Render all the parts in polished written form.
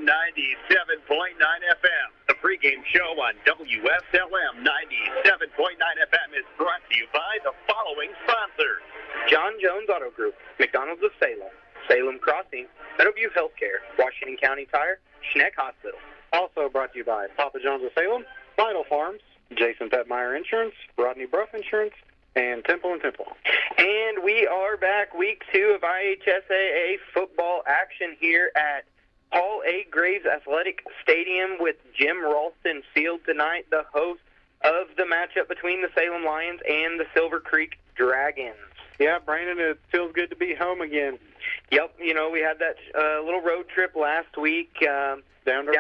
97.9 FM. The pregame show on WSLM 97.9 FM is brought to you by the following sponsors: John Jones Auto Group, McDonald's of Salem, Salem Crossing, Meadowview Healthcare, Washington County Tire, Schneck Hospital. Also brought to you by Papa John's of Salem, Vital Farms, Jason Petmeyer Insurance, Rodney Bruff Insurance, and Temple & Temple. And we are back, week 2 of IHSAA football action here at Paul A. Graves Athletic Stadium with Jim Ralston Field tonight, the host of the matchup between the Salem Lions and the Silver Creek Dragons. Yeah, Brandon, it feels good to be home again. Yep, you know, we had that little road trip last week. Down to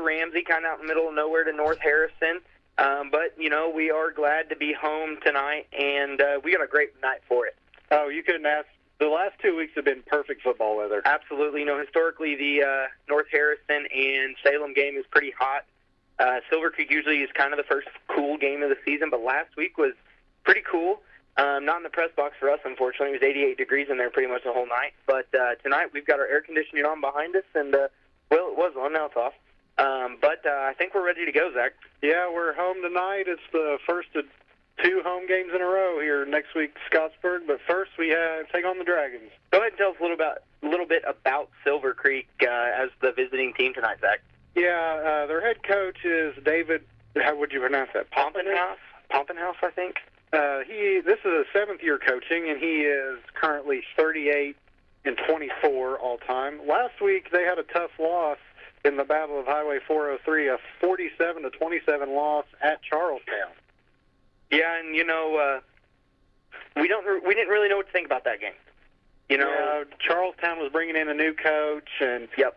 Ramsey, kind of out in the middle of nowhere to North Harrison. But, you know, we are glad to be home tonight, and we got a great night for it. Oh, you couldn't ask. The last 2 weeks have been perfect football weather. Absolutely. You know, historically, the North Harrison and Salem game is pretty hot. Silver Creek usually is kind of the first cool game of the season, but last week was pretty cool. Not in the press box for us, unfortunately. It was 88 degrees in there pretty much the whole night. But tonight we've got our air conditioning on behind us, and, well, it was on, now it's off. But I think we're ready to go, Zach. Yeah, we're home tonight. It's the first of 2 home games in a row here next week, Scottsburg. But first, we take on the Dragons. Go ahead and tell us a little bit about Silver Creek as the visiting team tonight, Zach. Yeah, their head coach is David. How would you pronounce that? Pompenhouse, I think. This is his 7th year coaching, and he is currently 38-24 all time. Last week, they had a tough loss in the Battle of Highway 403, a 47-27 loss at Charlestown. Yeah, and you know, we didn't really know what to think about that game. You know, yeah, Charlestown was bringing in a new coach, and yep.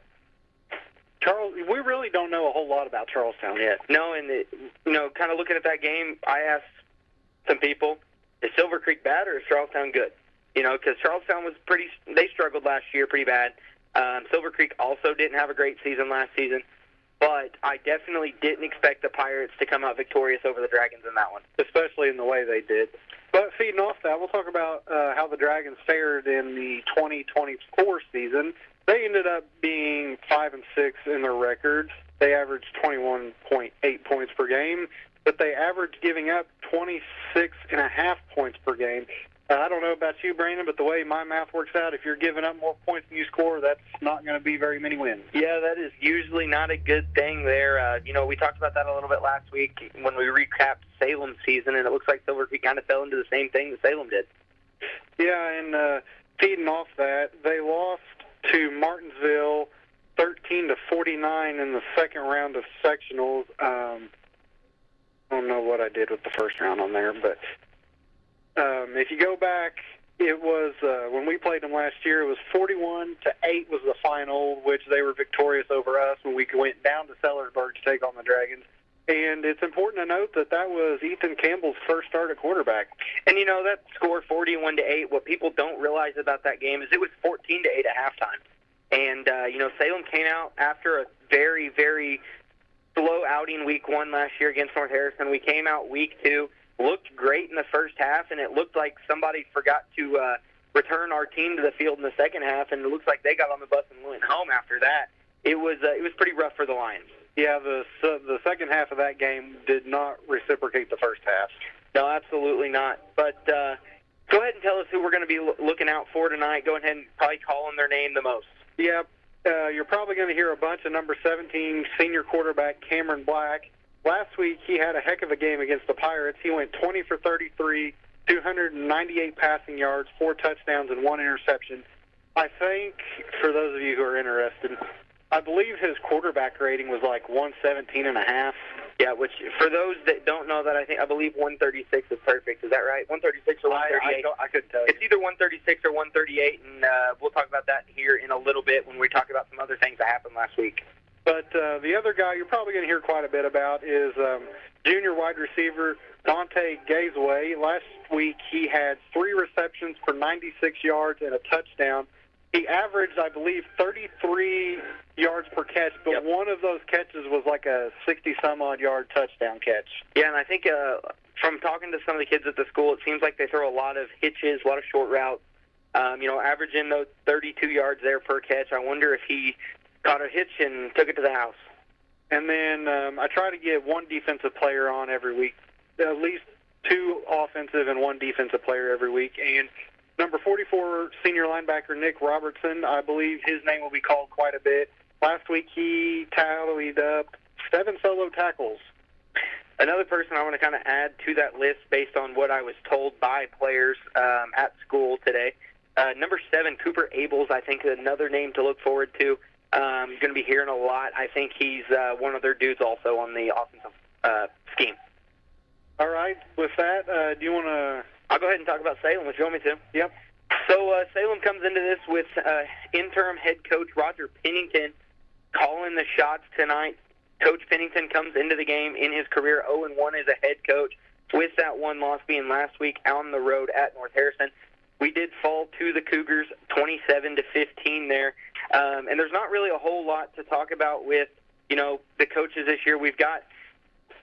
We really don't know a whole lot about Charlestown yet. No, and you know, kind of looking at that game, I asked some people, is Silver Creek bad or is Charlestown good? You know, because Charlestown they struggled last year pretty bad. Silver Creek also didn't have a great season last season, but I definitely didn't expect the Pirates to come out victorious over the Dragons in that one. Especially in the way they did. But feeding off that, we'll talk about how the Dragons fared in the 2024 season. They ended up being 5-6 in their records. They averaged 21.8 points per game, but they averaged giving up 26.5 points per game. I don't know about you, Brandon, but the way my math works out, if you're giving up more points than you score, that's not going to be very many wins. Yeah, that is usually not a good thing there. You know, we talked about that a little bit last week when we recapped Salem's season, and it looks like Silver Creek kind of fell into the same thing that Salem did. Yeah, and feeding off that, they lost to Martinsville 13-49 in the second round of sectionals. I don't know what I did with the first round on there, but if you go back, it was when we played them last year, it was 41-8 was the final, which they were victorious over us when we went down to Sellersburg to take on the Dragons. And it's important to note that was Ethan Campbell's first start at quarterback. And, you know, that score 41-8, what people don't realize about that game is it was 14-8 at halftime. And, you know, Salem came out after a very, very slow outing week 1 last year against North Harrison. We came out week 2, looked great in the first half, and it looked like somebody forgot to return our team to the field in the second half, and it looks like they got on the bus and went home after that. It was pretty rough for the Lions. Yeah, the second half of that game did not reciprocate the first half. No, absolutely not. But go ahead and tell us who we're going to be looking out for tonight. Go ahead and probably call them their name the most. Yeah, you're probably going to hear a bunch of number 17 senior quarterback Cameron Black. Last week he had a heck of a game against the Pirates. He went 20 for 33, 298 passing yards, 4 touchdowns, and 1 interception. I think, for those of you who are interested, I believe his quarterback rating was like 117.5. Yeah, which for those that don't know that, I believe 136 is perfect. Is that right? 136 or 138? I couldn't tell you. It's either 136 or 138, and we'll talk about that here in a little bit when we talk about some other things that happened last week. But the other guy you're probably going to hear quite a bit about is junior wide receiver Dante Gazeway. Last week he had 3 receptions for 96 yards and a touchdown. He averaged, I believe, 33 yards per catch, but Yep. One of those catches was like a 60-some-odd yard touchdown catch. Yeah, and I think from talking to some of the kids at the school, it seems like they throw a lot of hitches, a lot of short routes, you know, averaging those 32 yards there per catch. I wonder if he caught a hitch and took it to the house. And then I try to get one defensive player on every week, at least two offensive and one defensive player every week. And number 44, senior linebacker Nick Robertson, I believe his name will be called quite a bit. Last week he tallied up 7 solo tackles. Another person I want to kind of add to that list based on what I was told by players at school today. Number 7, Cooper Abels, I think another name to look forward to. You're going to be hearing a lot. I think he's one of their dudes also on the offensive scheme. All right. With that, do you want to... I'll go ahead and talk about Salem if you want me to. Yep. So Salem comes into this with interim head coach Roger Pennington calling the shots tonight. Coach Pennington comes into the game in his career 0-1 as a head coach, with that one loss being last week on the road at North Harrison. We did fall to the Cougars 27-15 there, and there's not really a whole lot to talk about with the coaches this year. We've got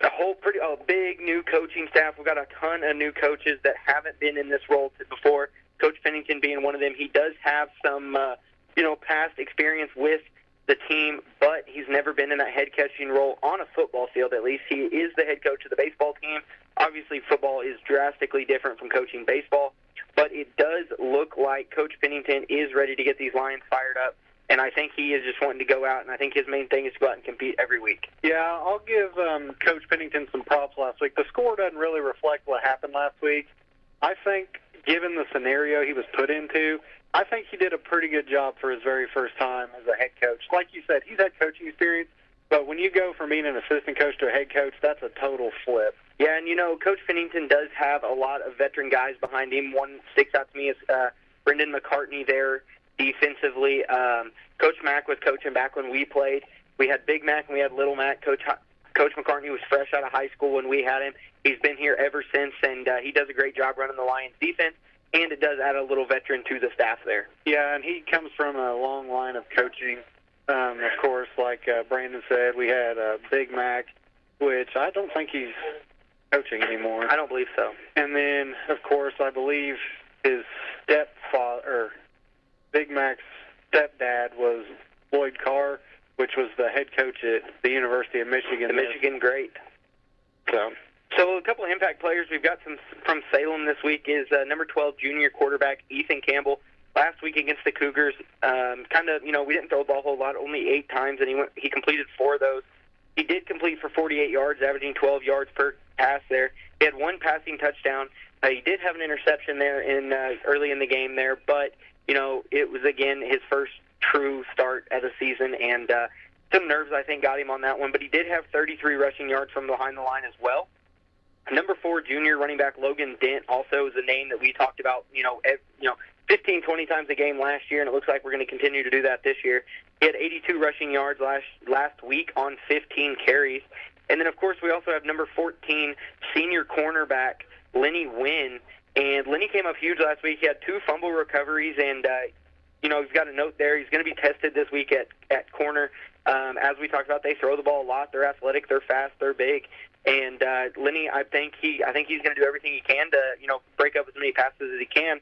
a big new coaching staff. We've got a ton of new coaches that haven't been in this role before. Coach Pennington being one of them. He does have some past experience with the team, but he's never been in that head coaching role on a football field, at least. He is the head coach of the baseball team. Obviously, football is drastically different from coaching baseball, but it does look like Coach Pennington is ready to get these Lions fired up, and I think he is just wanting to go out, and I think his main thing is to go out and compete every week. Yeah, I'll give Coach Pennington some props last week. The score doesn't really reflect what happened last week. I think, given the scenario he was put into, I think he did a pretty good job for his very first time as a head coach. Like you said, he's had coaching experience, but when you go from being an assistant coach to a head coach, that's a total flip. Yeah, and Coach Pennington does have a lot of veteran guys behind him. One sticks out to me is Brendan McCartney there defensively. Coach Mack was coaching back when we played. We had Big Mac and we had Little Mac. Coach McCartney was fresh out of high school when we had him. He's been here ever since, and he does a great job running the Lions defense. And it does add a little veteran to the staff there. Yeah, and he comes from a long line of coaching. Of course, like Brandon said, we had Big Mac, which I don't think he's coaching anymore. I don't believe so. And then, of course, I believe his stepfather, Big Mac's stepdad, was Lloyd Carr, which was the head coach at the University of Michigan. The Michigan great. So a couple of impact players we've got from Salem this week is number 12 junior quarterback Ethan Campbell. Last week against the Cougars, we didn't throw the ball a whole lot, only 8 times, and he completed 4 of those. He did complete for 48 yards, averaging 12 yards per pass there. He had 1 passing touchdown. He did have an interception there early in the game there, but it was again his first true start as a season, and some nerves I think got him on that one. But he did have 33 rushing yards from behind the line as well. Number 4 junior running back Logan Dent also is a name that we talked about, 15, 20 times a game last year, and it looks like we're going to continue to do that this year. He had 82 rushing yards last week on 15 carries. And then, of course, we also have number 14 senior cornerback Lenny Wynn. And Lenny came up huge last week. He had 2 fumble recoveries, and, he's got a note there. He's going to be tested this week at corner. As we talked about, they throw the ball a lot. They're athletic. They're fast. They're big. And Lenny, I think he's going to do everything he can to, break up as many passes as he can.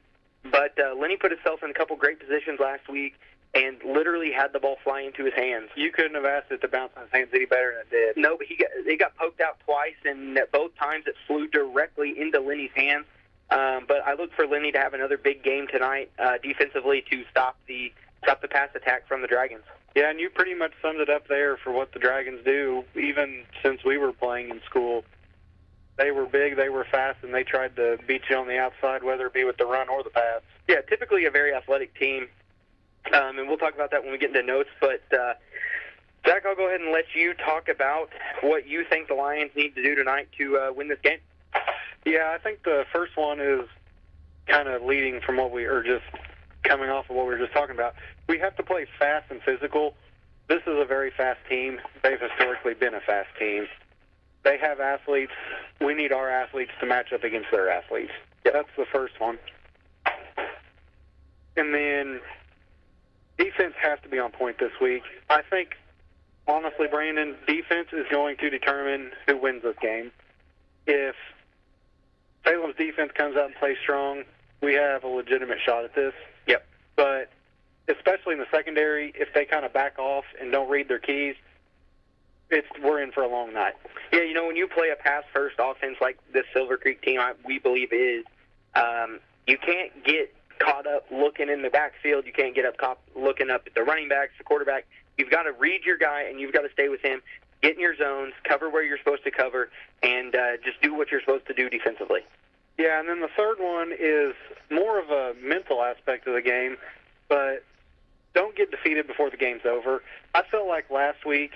But Lenny put himself in a couple great positions last week and literally had the ball fly into his hands. You couldn't have asked it to bounce in his hands any better than it did. No, but it got poked out twice, and both times it flew directly into Lenny's hands. But I look for Lenny to have another big game tonight defensively to stop the pass attack from the Dragons. Yeah, and you pretty much summed it up there for what the Dragons do. Even since we were playing in school, they were big, they were fast, and they tried to beat you on the outside, whether it be with the run or the pass. Yeah, typically a very athletic team, and we'll talk about that when we get into notes. But, Zach, I'll go ahead and let you talk about what you think the Lions need to do tonight to win this game. Yeah, I think the first one is kind of leading from what we are just coming off of what we were just talking about. We have to play fast and physical. This is a very fast team. They've historically been a fast team. They have athletes. We need our athletes to match up against their athletes. Yeah, that's the first one. And then defense has to be on point this week. I think, honestly, Brandon, defense is going to determine who wins this game. If Salem's defense comes out and plays strong, we have a legitimate shot at this. Yep. But especially in the secondary, if they kind of back off and don't read their keys, we're in for a long night. Yeah, when you play a pass-first offense like this Silver Creek team, we believe is, you can't get caught up looking in the backfield. You can't get caught looking up at the running backs, the quarterback. You've got to read your guy, and you've got to stay with him, get in your zones, cover where you're supposed to cover, and just do what you're supposed to do defensively. Yeah, and then the third one is more of a mental aspect of the game, but don't get defeated before the game's over. I felt like last week,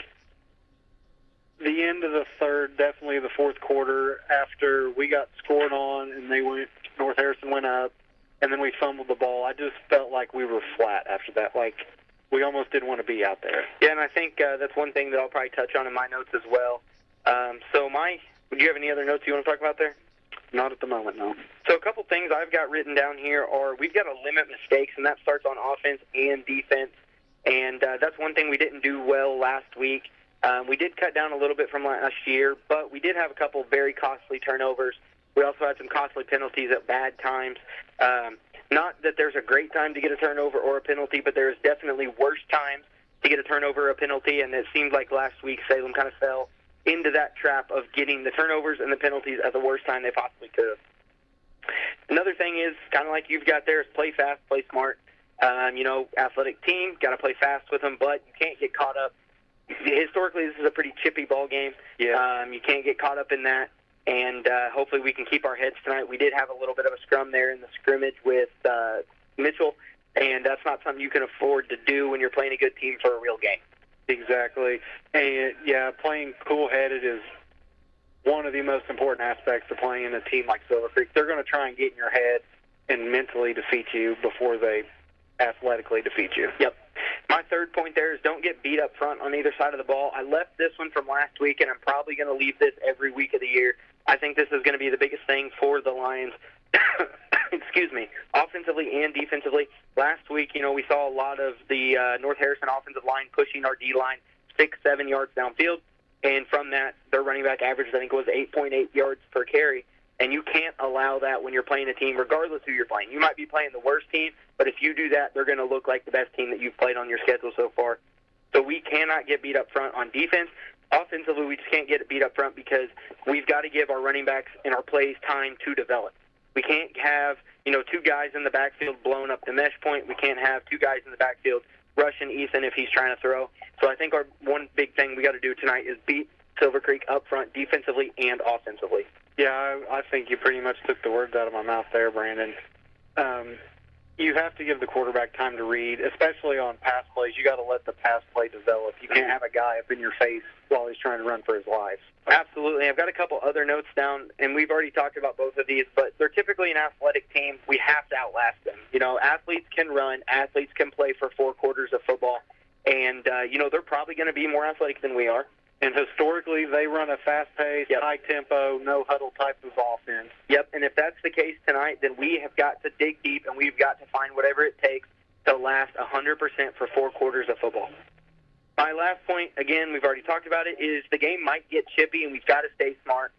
the end of the third, definitely the fourth quarter, after we got scored on and North Harrison went up, and then we fumbled the ball, I just felt like we were flat after that. Like, we almost didn't want to be out there. Yeah, and I think that's one thing that I'll probably touch on in my notes as well. Do you have any other notes you want to talk about there? Not at the moment, no. So a couple things I've got written down here are we've got to limit mistakes, and that starts on offense and defense. And that's one thing we didn't do well last week. We did cut down a little bit from last year, but we did have a couple very costly turnovers. We also had some costly penalties at bad times. Not that there's a great time to get a turnover or a penalty, but there's definitely worse times to get a turnover or a penalty, and it seemed like last week Salem kind of fell into that trap of getting the turnovers and the penalties at the worst time they possibly could have. Another thing is, kind of like you've got there, is play fast, play smart. Athletic team, got to play fast with them, but you can't get caught up. Historically, this is a pretty chippy ball game. Yeah. You can't get caught up in that, and hopefully we can keep our heads tonight. We did have a little bit of a scrum there in the scrimmage with Mitchell, and that's not something you can afford to do when you're playing a good team for a real game. Exactly. And, yeah, playing cool-headed is one of the most important aspects of playing in a team like Silver Creek. They're going to try and get in your head and mentally defeat you before they athletically defeat you. Yep. My third point there is don't get beat up front on either side of the ball. I left this one from last week, and I'm probably going to leave this every week of the year. I think this is going to be the biggest thing for the Lions, excuse me, offensively and defensively. Last week, we saw a lot of the North Harrison offensive line pushing our D-line 6-7 yards downfield, and from that, their running back average, I think, was 8.8 yards per carry. And you can't allow that when you're playing a team, regardless who you're playing. You might be playing the worst team, but if you do that, they're going to look like the best team that you've played on your schedule so far. So we cannot get beat up front on defense. Offensively, we just can't get beat up front because we've got to give our running backs and our plays time to develop. We can't have, two guys in the backfield blowing up the mesh point. We can't have two guys in the backfield rushing Ethan if he's trying to throw. So I think our one big thing we got to do tonight is beat Silver Creek up front defensively and offensively. Yeah, I think you pretty much took the words out of my mouth there, Brandon. You have to give the quarterback time to read, especially on pass plays. You got to let the pass play develop. You can't have a guy up in your face while he's trying to run for his life. Absolutely. I've got a couple other notes down, and we've already talked about both of these, but they're typically an athletic team. We have to outlast them. Athletes can run. Athletes can play for 4 quarters of football, and, they're probably going to be more athletic than we are. And historically, they run a fast-paced, high-tempo, no-huddle type of offense. Yep, and if that's the case tonight, then we have got to dig deep, and we've got to find whatever it takes to last 100% for 4 quarters of football. My last point, again, we've already talked about it, is the game might get chippy, and we've got to stay smart.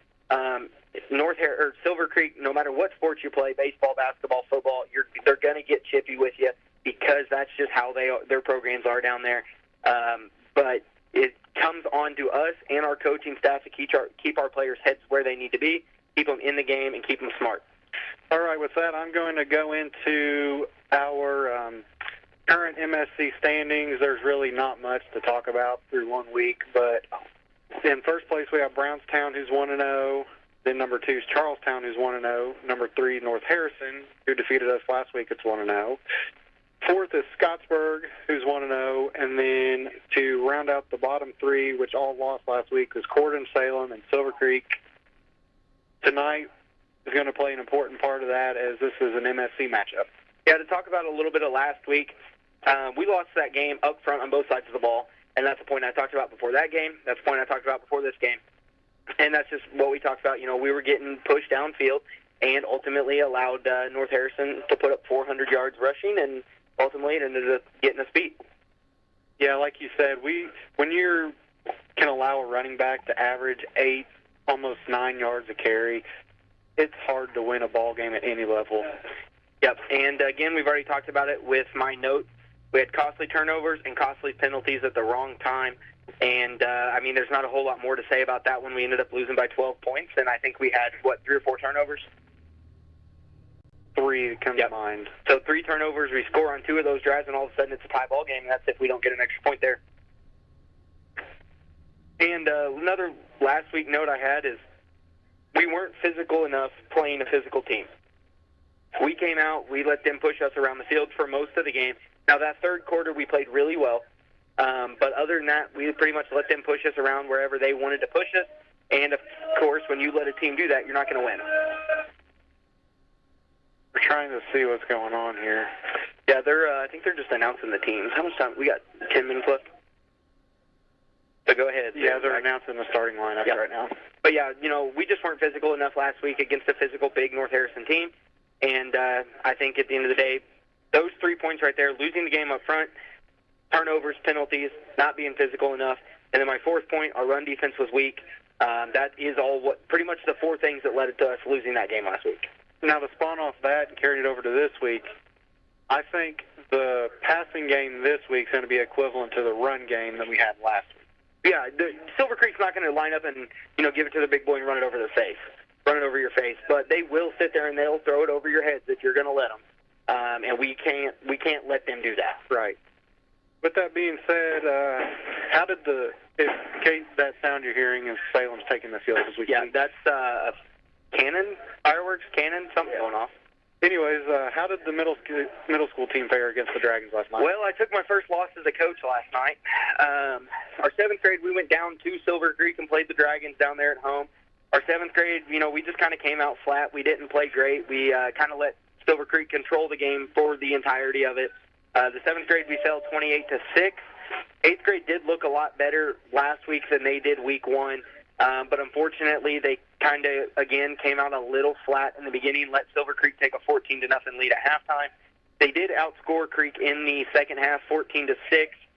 Silver Creek, no matter what sports you play, baseball, basketball, football, they're going to get chippy with you because that's just how their programs are down there. But it comes on to us and our coaching staff to keep our players' heads where they need to be, keep them in the game, and keep them smart. All right, with that, I'm going to go into our current MSC standings. There's really not much to talk about through 1 week, but in first place we have Brownstown, who's 1-0. Then number 2 is Charlestown, who's 1-0. Number 3, North Harrison, who defeated us last week. It's 1-0. Fourth is Scottsburg, who's 1-0, and then to round out the bottom 3, which all lost last week, is Corden, Salem, and Silver Creek. Tonight is going to play an important part of that, as this is an MSC matchup. Yeah, to talk about a little bit of last week, we lost that game up front on both sides of the ball, and that's the point I talked about before that game. That's the point I talked about before this game. And that's just what we talked about. We were getting pushed downfield and ultimately allowed North Harrison to put up 400 yards rushing, and ultimately it ended up getting us beat. Yeah, like you said, when you can allow a running back to average 8, almost 9 yards a carry, it's hard to win a ball game at any level. Yep, and again, we've already talked about it with my note. We had costly turnovers and costly penalties at the wrong time. And, there's not a whole lot more to say about that one. We ended up losing by 12 points, and I think we had, 3 or 4 turnovers? 3 come to mind. So 3 turnovers, we score on 2 of those drives, and all of a sudden it's a tie ball game, and that's if we don't get an extra point there. And another last week note I had is we weren't physical enough playing a physical team. We came out, we let them push us around the field for most of the game. Now, that third quarter we played really well, but other than that, we pretty much let them push us around wherever they wanted to push us. And, of course, when you let a team do that, you're not going to win. We're trying to see what's going on here. Yeah, I think they're just announcing the teams. How much time? We got 10 minutes left. So go ahead. Yeah, they're announcing the starting lineup right now. But, yeah, we just weren't physical enough last week against a physical, big North Harrison team. And I think at the end of the day, those 3 points right there, losing the game up front, turnovers, penalties, not being physical enough, and then my 4th point, our run defense was weak. That is pretty much the 4 things that led to us losing that game last week. Now, to spawn off that and carry it over to this week, I think the passing game this week is going to be equivalent to the run game that we had last week. Yeah, Silver Creek's not going to line up and give it to the big boy and run it over their face, but they will sit there and they'll throw it over your heads if you're going to let them, and we can't let them do that. Right. With that being said, how did that sound you're hearing is Salem's taking the field this week? Yeah, that's fireworks, something going off. Anyways, how did the middle school team fare against the Dragons last night? Well, I took my first loss as a coach last night. Our 7th grade, we went down to Silver Creek and played the Dragons down there at home. Our 7th grade, we just kind of came out flat. We didn't play great. We kind of let Silver Creek control the game for the entirety of it. The 7th grade, we fell 28-6. 8th grade did look a lot better last week than they did week 1. But unfortunately, they kind of, again, came out a little flat in the beginning, let Silver Creek take a 14-0 lead at halftime. They did outscore Creek in the second half, 14-6,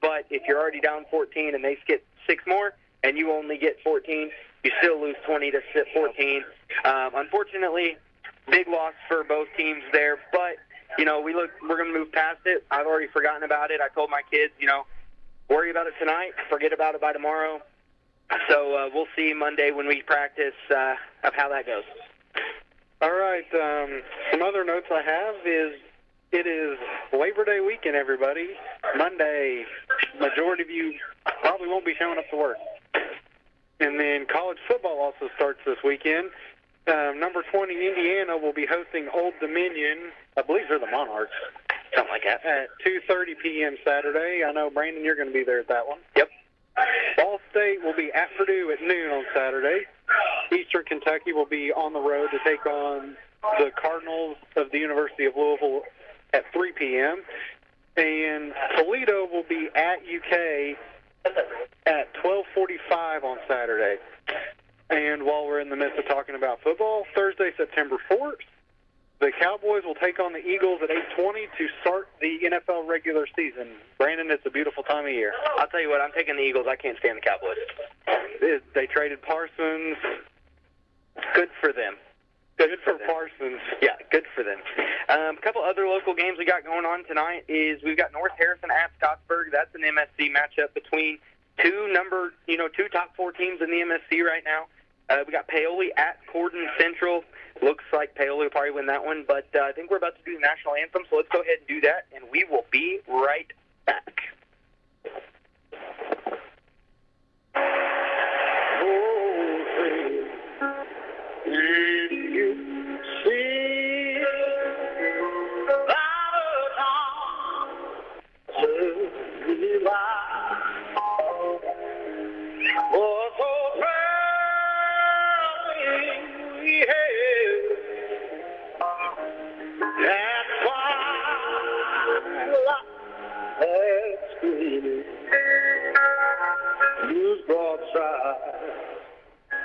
but if you're already down 14 and they get 6 more and you only get 14, you still lose 20-14. Unfortunately, big loss for both teams there, but, we're going to move past it. I've already forgotten about it. I told my kids, worry about it tonight, forget about it by tomorrow. So we'll see Monday when we practice of how that goes. All right. Some other notes I have is it is Labor Day weekend, everybody. Monday, majority of you probably won't be showing up to work. And then college football also starts this weekend. Number 20, Indiana, will be hosting Old Dominion. I believe they're the Monarchs. Something like that. At 2:30 p.m. Saturday. I know, Brandon, you're going to be there at that one. Yep. Ball State will be at Purdue at noon on Saturday. Eastern Kentucky will be on the road to take on the Cardinals of the University of Louisville at 3 p.m. And Toledo will be at UK at 12:45 on Saturday. And while we're in the midst of talking about football, Thursday, September 4th, the Cowboys will take on the Eagles at 8:20 to start the NFL regular season. Brandon, it's a beautiful time of year. I'll tell you what, I'm taking the Eagles. I can't stand the Cowboys. They traded Parsons. Good for them. Good for Parsons. Yeah, good for them. A couple other local games we got going on tonight is we've got North Harrison at Scottsburg. That's an MSC matchup between two top 4 teams in the MSC right now. We got Paoli at Corden Central. Looks like Paoli will probably win that one, but I think we're about to do the national anthem, so let's go ahead and do that, and we will be right back.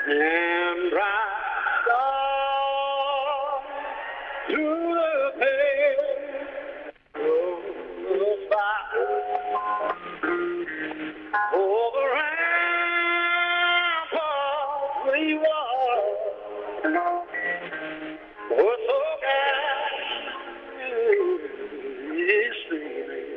And ride on through the pale of fire over ramparts we walk was so kind streaming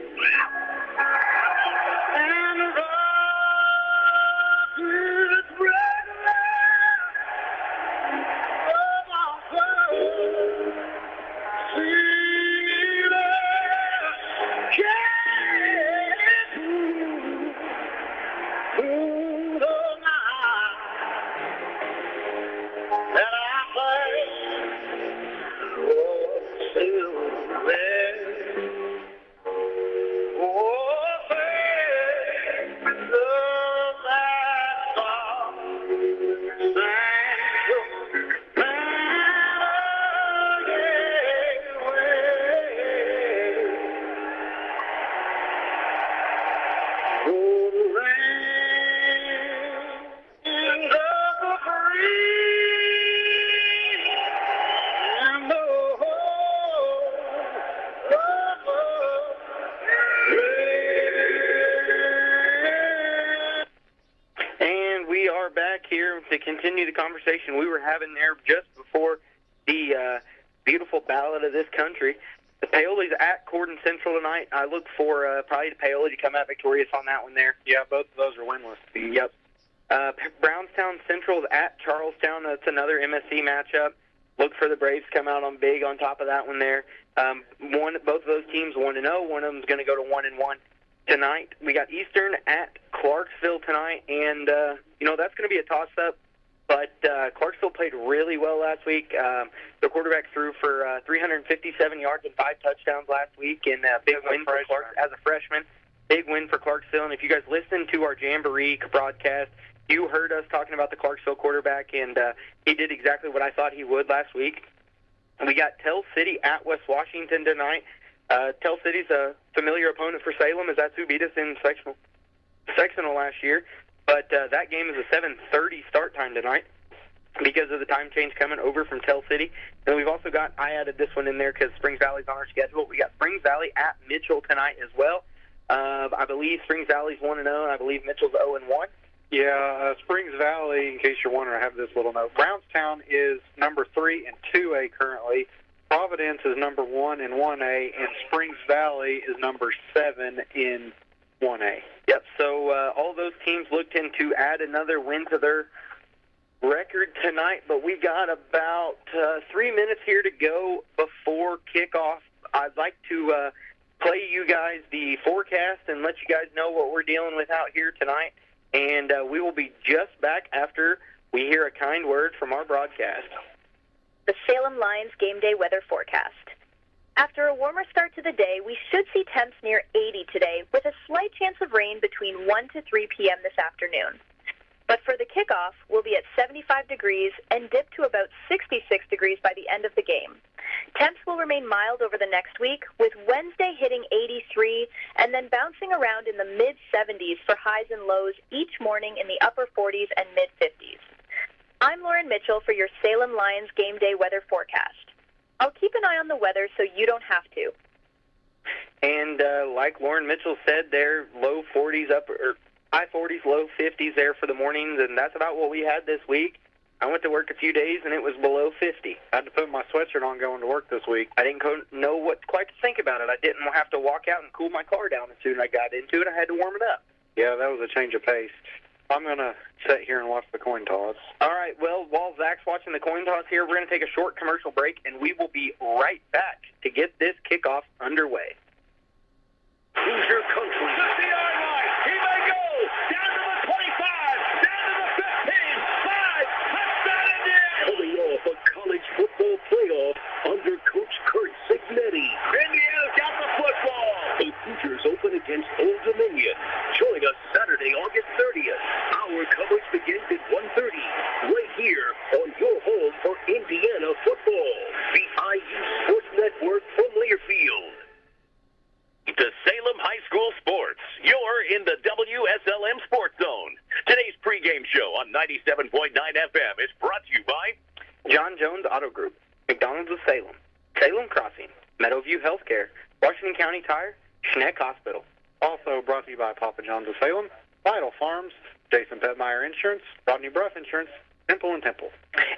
here to continue the conversation we were having there just before the beautiful ballad of this country. The Paoli's at Corden Central tonight. I look for probably the Paoli to come out victorious on that one there. Yeah, both of those are winless. Yep. Brownstown Central is at Charlestown. That's another MSC matchup. Look for the Braves to come out on big on top of that one there. Both of those teams 1-0. One of them is going to go to 1-1 tonight. We got Eastern at Clarksville tonight, and that's going to be a toss-up. But Clarksville played really well last week. The quarterback threw for 357 yards and 5 touchdowns last week, and a big win for Clarksville as a freshman. Big win for Clarksville. And if you guys listened to our Jamboree broadcast, you heard us talking about the Clarksville quarterback, and he did exactly what I thought he would last week. And we got Tell City at West Washington tonight. Tell City's a familiar opponent for Salem, as that's who beat us in sectional last year. But that game is a 7:30 start time tonight because of the time change coming over from Tell City. And we've also got, I added this one in there because Springs Valley's on our schedule. We got Springs Valley at Mitchell tonight as well. I believe Springs Valley's 1-0, and I believe Mitchell's 0-1. Yeah, Springs Valley, in case you're wondering, I have this little note. Brownstown is number 3 in 2A currently. Providence is number 1 in 1A, and Springs Valley is number 7 in 1A. Yep, so all those teams looked to add another win to their record tonight, but we got about 3 minutes here to go before kickoff. I'd like to play you guys the forecast and let you guys know what we're dealing with out here tonight, and we will be just back after we hear a kind word from our broadcast. The Salem Lions game day weather forecast. After a warmer start to the day, we should see temps near 80 today, with a slight chance of rain between 1 to 3 p.m. this afternoon. But for the kickoff, we'll be at 75 degrees and dip to about 66 degrees by the end of the game. Temps will remain mild over the next week, with Wednesday hitting 83 and then bouncing around in the mid-70s for highs and lows each morning in the upper 40s and mid-50s. I'm Lauren Mitchell for your Salem Lions game day weather forecast. I'll keep an eye on the weather so you don't have to. And like Lauren Mitchell said, they're low 40s or high 40s, low 50s there for the mornings, and that's about what we had this week. I went to work a few days, and it was below 50. I had to put my sweatshirt on going to work this week. I didn't know what quite to think about it. I didn't have to walk out and cool my car down as soon as I got into it. I had to warm it up. Yeah, that was a change of pace. I'm going to sit here and watch the coin toss. All right, well, while Zach's watching the coin toss here, we're going to take a short commercial break, and we will be right back to get this kickoff underway. Hoosier country. The CI line. He may go. Down to the 25. Down to the 15. 5. Touchdown again. Coming off a college football playoff under Coach Kurt Signetti. Indiana's got the football. The Hoosiers open against Old Dominion. Join us Saturday, August 30th. Our coverage begins at 1:30. Right here on your home for Indiana football. The IU Sports Network from Learfield. To Salem High School Sports. You're in the WSLM Sports Zone. Today's pregame show on 97.9 FM is brought to you by John Jones Auto Group, McDonald's of Salem, Salem Crossing, Meadowview Healthcare, Washington County Tire, Schneck Hospital. Also brought to you by Papa John's of Salem, Vital Farms, Jason Petmeyer Insurance, Rodney Bruff Insurance, Temple and Temple.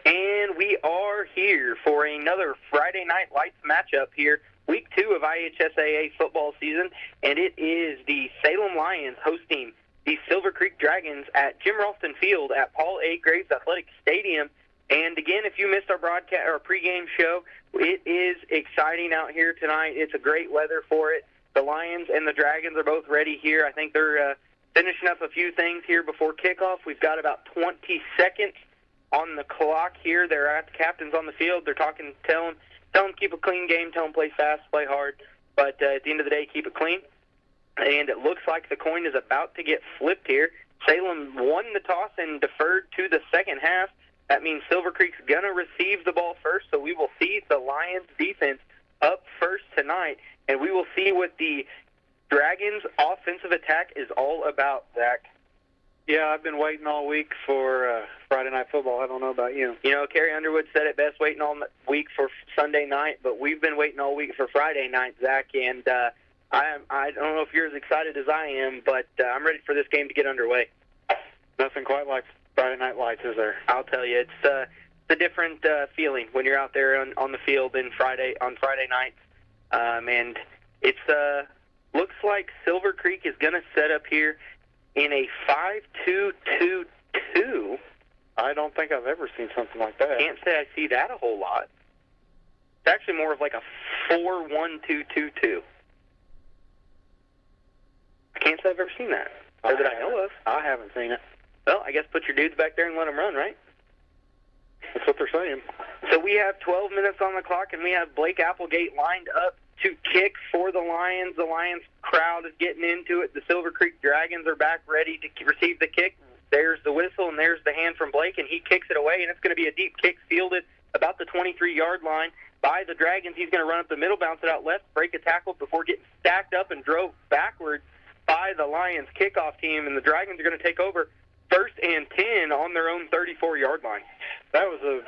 And we are here for another Friday Night Lights matchup here. Week 2 of IHSAA football season, and it is the Salem Lions hosting the Silver Creek Dragons at Jim Ralston Field at Paul A. Graves Athletic Stadium. And again, if you missed our broadcast or pregame show, it is exciting out here tonight. It's a great weather for it. The Lions and the Dragons are both ready here. I think they're finishing up a few things here before kickoff. We've got about 20 seconds on the clock here. They're at the captains on the field. They're talking, tell them keep a clean game, tell them play fast, play hard, but at the end of the day, keep it clean. And it looks like the coin is about to get flipped here. Salem won the toss and deferred to the second half. That means Silver Creek's going to receive the ball first, so we will see the Lions defense up first tonight, and we will see what the Dragons' offensive attack is all about, Zach. Yeah, I've been waiting all week for Friday Night Football. I don't know about you. You know, Carrie Underwood said it best, waiting all week for Sunday night, but we've been waiting all week for Friday night, Zach, and I don't know if you're as excited as I am, but I'm ready for this game to get underway. Nothing quite like Friday Night Lights is there. I'll tell you, it's a different feeling when you're out there on the field on Friday nights. And it's looks like Silver Creek is going to set up here in a 5-2-2-2. I don't think I've ever seen something like that. Can't say I see that a whole lot. It's actually more of like a 4-1-2-2-2. I can't say I've ever seen that, or that I know of. I haven't seen it. Well, I guess put your dudes back there and let them run, right? That's what they're saying. So we have 12 minutes on the clock, and we have Blake Applegate lined up to kick for the Lions. The Lions crowd is getting into it. The Silver Creek Dragons are back ready to receive the kick. There's the whistle, and there's the hand from Blake, and he kicks it away, and it's going to be a deep kick fielded about the 23-yard line by the Dragons. He's going to run up the middle, bounce it out left, break a tackle before getting stacked up and drove backwards by the Lions kickoff team, and the Dragons are going to take over 1st and 10 on their own 34-yard line. That was a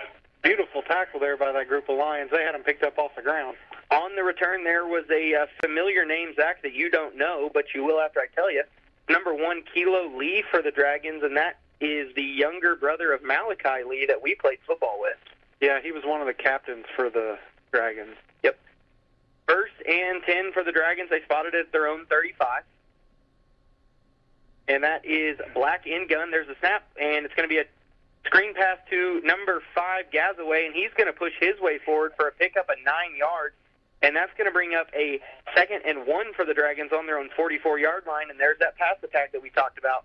beautiful tackle there by that group of Lions. They had him picked up off the ground. On the return, there was a familiar name, Zach, that you don't know, but you will after I tell you. Number 1, Kilo Lee for the Dragons, and that is the younger brother of Malachi Lee that we played football with. Yeah, he was one of the captains for the Dragons. Yep. 1st and 10 for the Dragons. They spotted it at their own 35. And that is Black in gun. There's a snap, and it's going to be a screen pass to number 5, Gazaway, and he's going to push his way forward for a pickup of 9 yards. And that's going to bring up a 2nd and 1 for the Dragons on their own 44-yard line, and there's that pass attack that we talked about.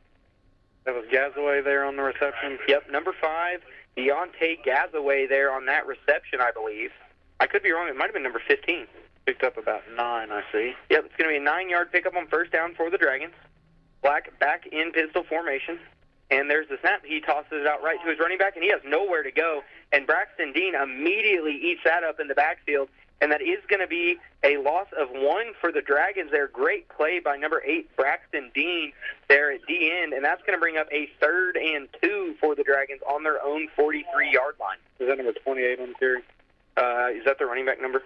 That was Gazaway there on the reception? Yep, number 5, Deontay Gazaway there on that reception, I believe. I could be wrong. It might have been number 15. Picked up about 9, I see. Yep, it's going to be a 9-yard pickup on 1st down for the Dragons. Black back in pistol formation. And there's the snap. He tosses it out right to his running back, and he has nowhere to go. And Braxton Dean immediately eats that up in the backfield. And that is going to be a loss of 1 for the Dragons there. Great play by number 8, Braxton Dean, there at D end. And that's going to bring up a 3rd and 2 for the Dragons on their own 43-yard line. Is that number 28 on the carry? Is that the running back number?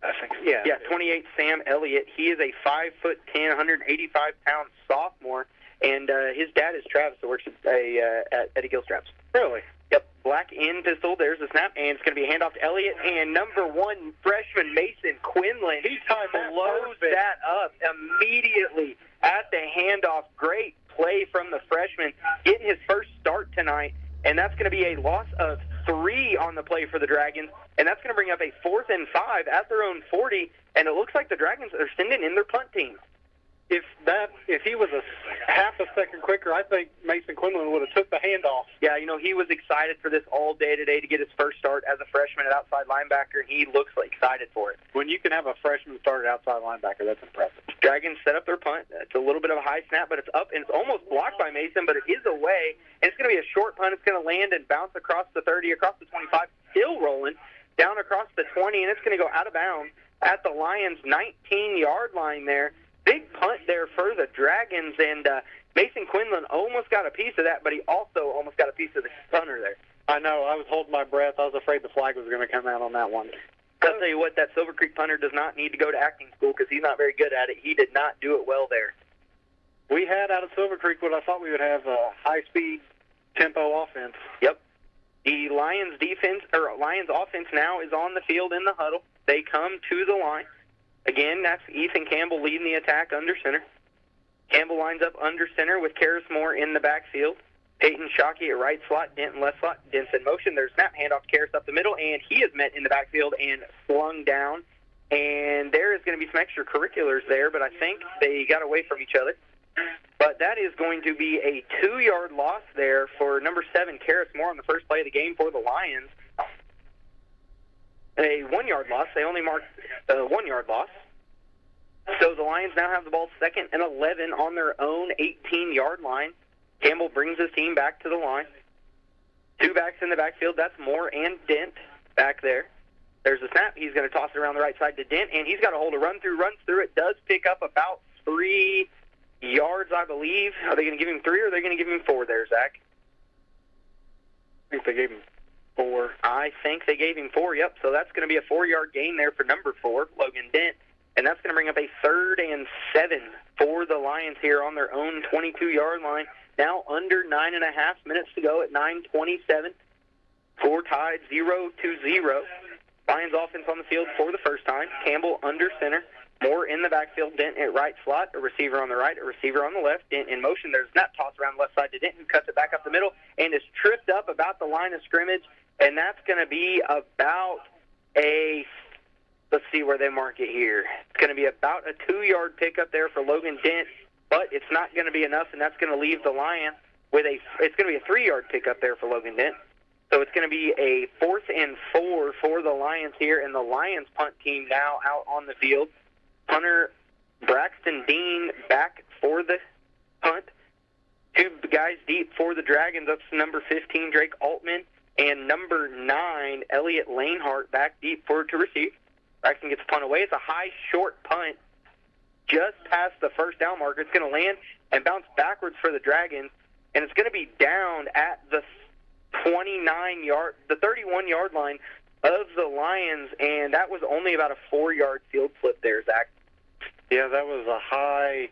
I think so. Yeah. Yeah, 28, Sam Elliott. He is a 5'10", 185-pound sophomore. And his dad is Travis, who works at Eddie Gilstrap's. Really? Yep, black in pistol. There's the snap, and it's going to be a handoff to Elliott. And number 1 freshman Mason Quinlan, he blows that up immediately at the handoff. Great play from the freshman, getting his first start tonight. And that's going to be a loss of 3 on the play for the Dragons. And that's going to bring up a 4th and 5 at their own 40. And it looks like the Dragons are sending in their punt team. If he was a half a second quicker, I think Mason Quinlan would have took the handoff. Yeah, he was excited for this all day today to get his first start as a freshman at outside linebacker. He looks excited for it. When you can have a freshman start at outside linebacker, that's impressive. Dragons set up their punt. It's a little bit of a high snap, but it's up, and it's almost blocked by Mason, but it is away. And it's going to be a short punt. It's going to land and bounce across the 30, across the 25, still rolling, down across the 20, and it's going to go out of bounds at the Lions' 19-yard line there. Big punt there for the Dragons, and Mason Quinlan almost got a piece of that, but he also almost got a piece of the punter there. I know. I was holding my breath. I was afraid the flag was going to come out on that one. I'll tell you what, that Silver Creek punter does not need to go to acting school because he's not very good at it. He did not do it well there. We had out of Silver Creek what I thought we would have a high-speed tempo offense. Yep. The Lions offense now is on the field in the huddle. They come to the line. Again, that's Ethan Campbell leading the attack under center. Campbell lines up under center with Karis Moore in the backfield. Peyton Shockey at right slot, Denton left slot. Dent's in motion. There's snap, handoff to Karis up the middle, and he is met in the backfield and slung down. And there is going to be some extracurriculars there, but I think they got away from each other. But that is going to be a 2-yard loss there for number 7, Karis Moore, on the first play of the game for the Lions. A 1-yard loss. They only marked a 1-yard loss. So the Lions now have the ball 2nd and 11 on their own 18-yard line. Campbell brings his team back to the line. 2 backs in the backfield. That's Moore and Dent back there. There's a snap. He's going to toss it around the right side to Dent, and he's got a hold of runs through. It does pick up about 3 yards, I believe. Are they going to give him 3 or are they going to give him 4 there, Zach? I think they gave him 4. I think they gave him 4, yep. So that's going to be a 4-yard gain there for number 4, Logan Dent. And that's going to bring up a 3rd and 7 for the Lions here on their own 22-yard line. Now under 9.5 minutes to go at 9:27. Score tied 0-0. Lions offense on the field for the first time. Campbell under center. Moore in the backfield. Dent at right slot. A receiver on the right. A receiver on the left. Dent in motion. There's that toss around the left side to Dent, who cuts it back up the middle and is tripped up about the line of scrimmage. And that's going to be about let's see where they mark it here. It's going to be about a 2-yard pickup there for Logan Dent, but it's not going to be enough, and that's going to leave the Lions with it's going to be a 3-yard pickup there for Logan Dent. So it's going to be a 4th and 4 for the Lions here, and the Lions punt team now out on the field. Punter Braxton Dean back for the punt. 2 guys deep for the Dragons. That's number 15, Drake Altman, and number 9, Elliot Lanehart back deep to receive. Braxton gets the punt away. It's a high, short punt just past the first down marker. It's going to land and bounce backwards for the Dragons, and it's going to be down at the 31-yard line of the Lions, and that was only about a 4-yard field flip there, Zach. Yeah, that was a high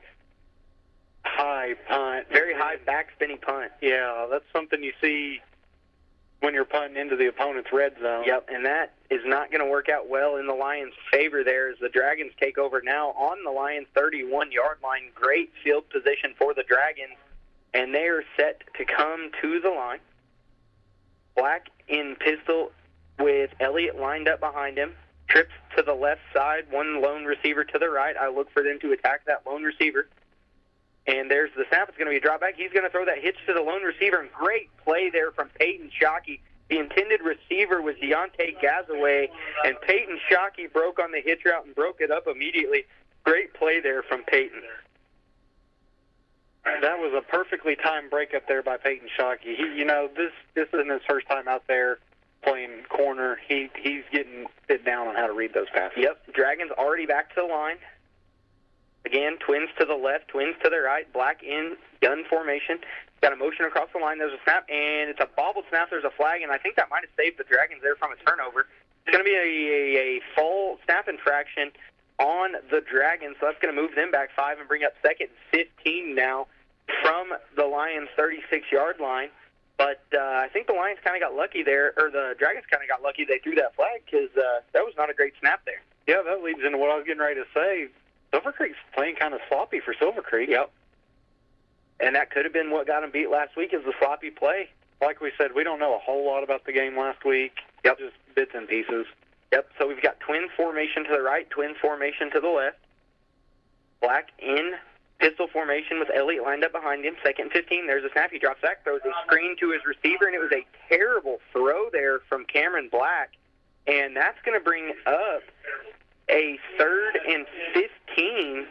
punt. Very high back-spinning punt. Yeah, that's something you see when you're punting into the opponent's red zone. Yep, and that is not going to work out well in the Lions' favor there as the Dragons take over now on the Lions' 31-yard line. Great field position for the Dragons, and they are set to come to the line. Black in pistol with Elliott lined up behind him. Trips to the left side, one lone receiver to the right. I look for them to attack that lone receiver. And there's the snap. It's going to be a drop back. He's going to throw that hitch to the lone receiver. And great play there from Peyton Shockey. The intended receiver was Deontay Gazaway. And Peyton Shockey broke on the hitch route and broke it up immediately. Great play there from Peyton. That was a perfectly timed break up there by Peyton Shockey. This isn't his first time out there playing corner. He's getting fit down on how to read those passes. Yep. Dragons already back to the line. Again, twins to the left, twins to the right, Black in gun formation. Got a motion across the line. There's a snap, and it's a bobbled snap. There's a flag, and I think that might have saved the Dragons there from a turnover. It's going to be a full snap infraction on the Dragons, so that's going to move them back 5 and bring up 2nd and 15 now from the Lions' 36-yard line. But I think the Lions kind of got lucky there, or the Dragons kind of got lucky they threw that flag because that was not a great snap there. Yeah, that leads into what I was getting ready to say. Silver Creek's playing kind of sloppy for Silver Creek. Yep. And that could have been what got them beat last week is the sloppy play. Like we said, we don't know a whole lot about the game last week. Yep. Just bits and pieces. Yep, so we've got twin formation to the right, twin formation to the left. Black in pistol formation with Elliott lined up behind him. 2nd and 15, there's a snap. He drops back, throws a screen to his receiver, and it was a terrible throw there from Cameron Black. And that's going to bring up a 3rd and 15,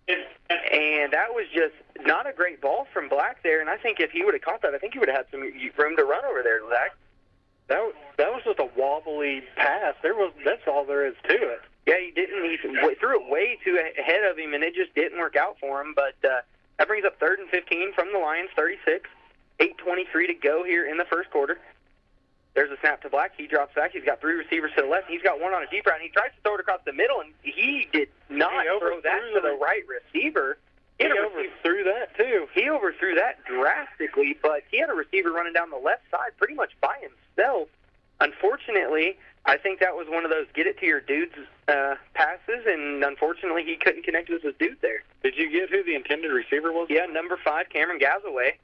and that was just not a great ball from Black there. And I think if he would have caught that, I think he would have had some room to run over there, Zach. That was just a wobbly pass. That's all there is to it. Yeah, he threw it way too ahead of him, and it just didn't work out for him. But that brings up 3rd and 15 from the Lions, 36. 8:23 to go here in the first quarter. There's a snap to Black. He drops back. He's got 3 receivers to the left. He's got one on a deep route, and he tries to throw it across the middle, and he did not throw that to the right receiver. He overthrew that, too. He overthrew that drastically, but he had a receiver running down the left side pretty much by himself. Unfortunately, I think that was one of those get it to your dudes passes, and unfortunately he couldn't connect with his dude there. Did you get who the intended receiver was? Yeah, number 5, Cameron Gazaway.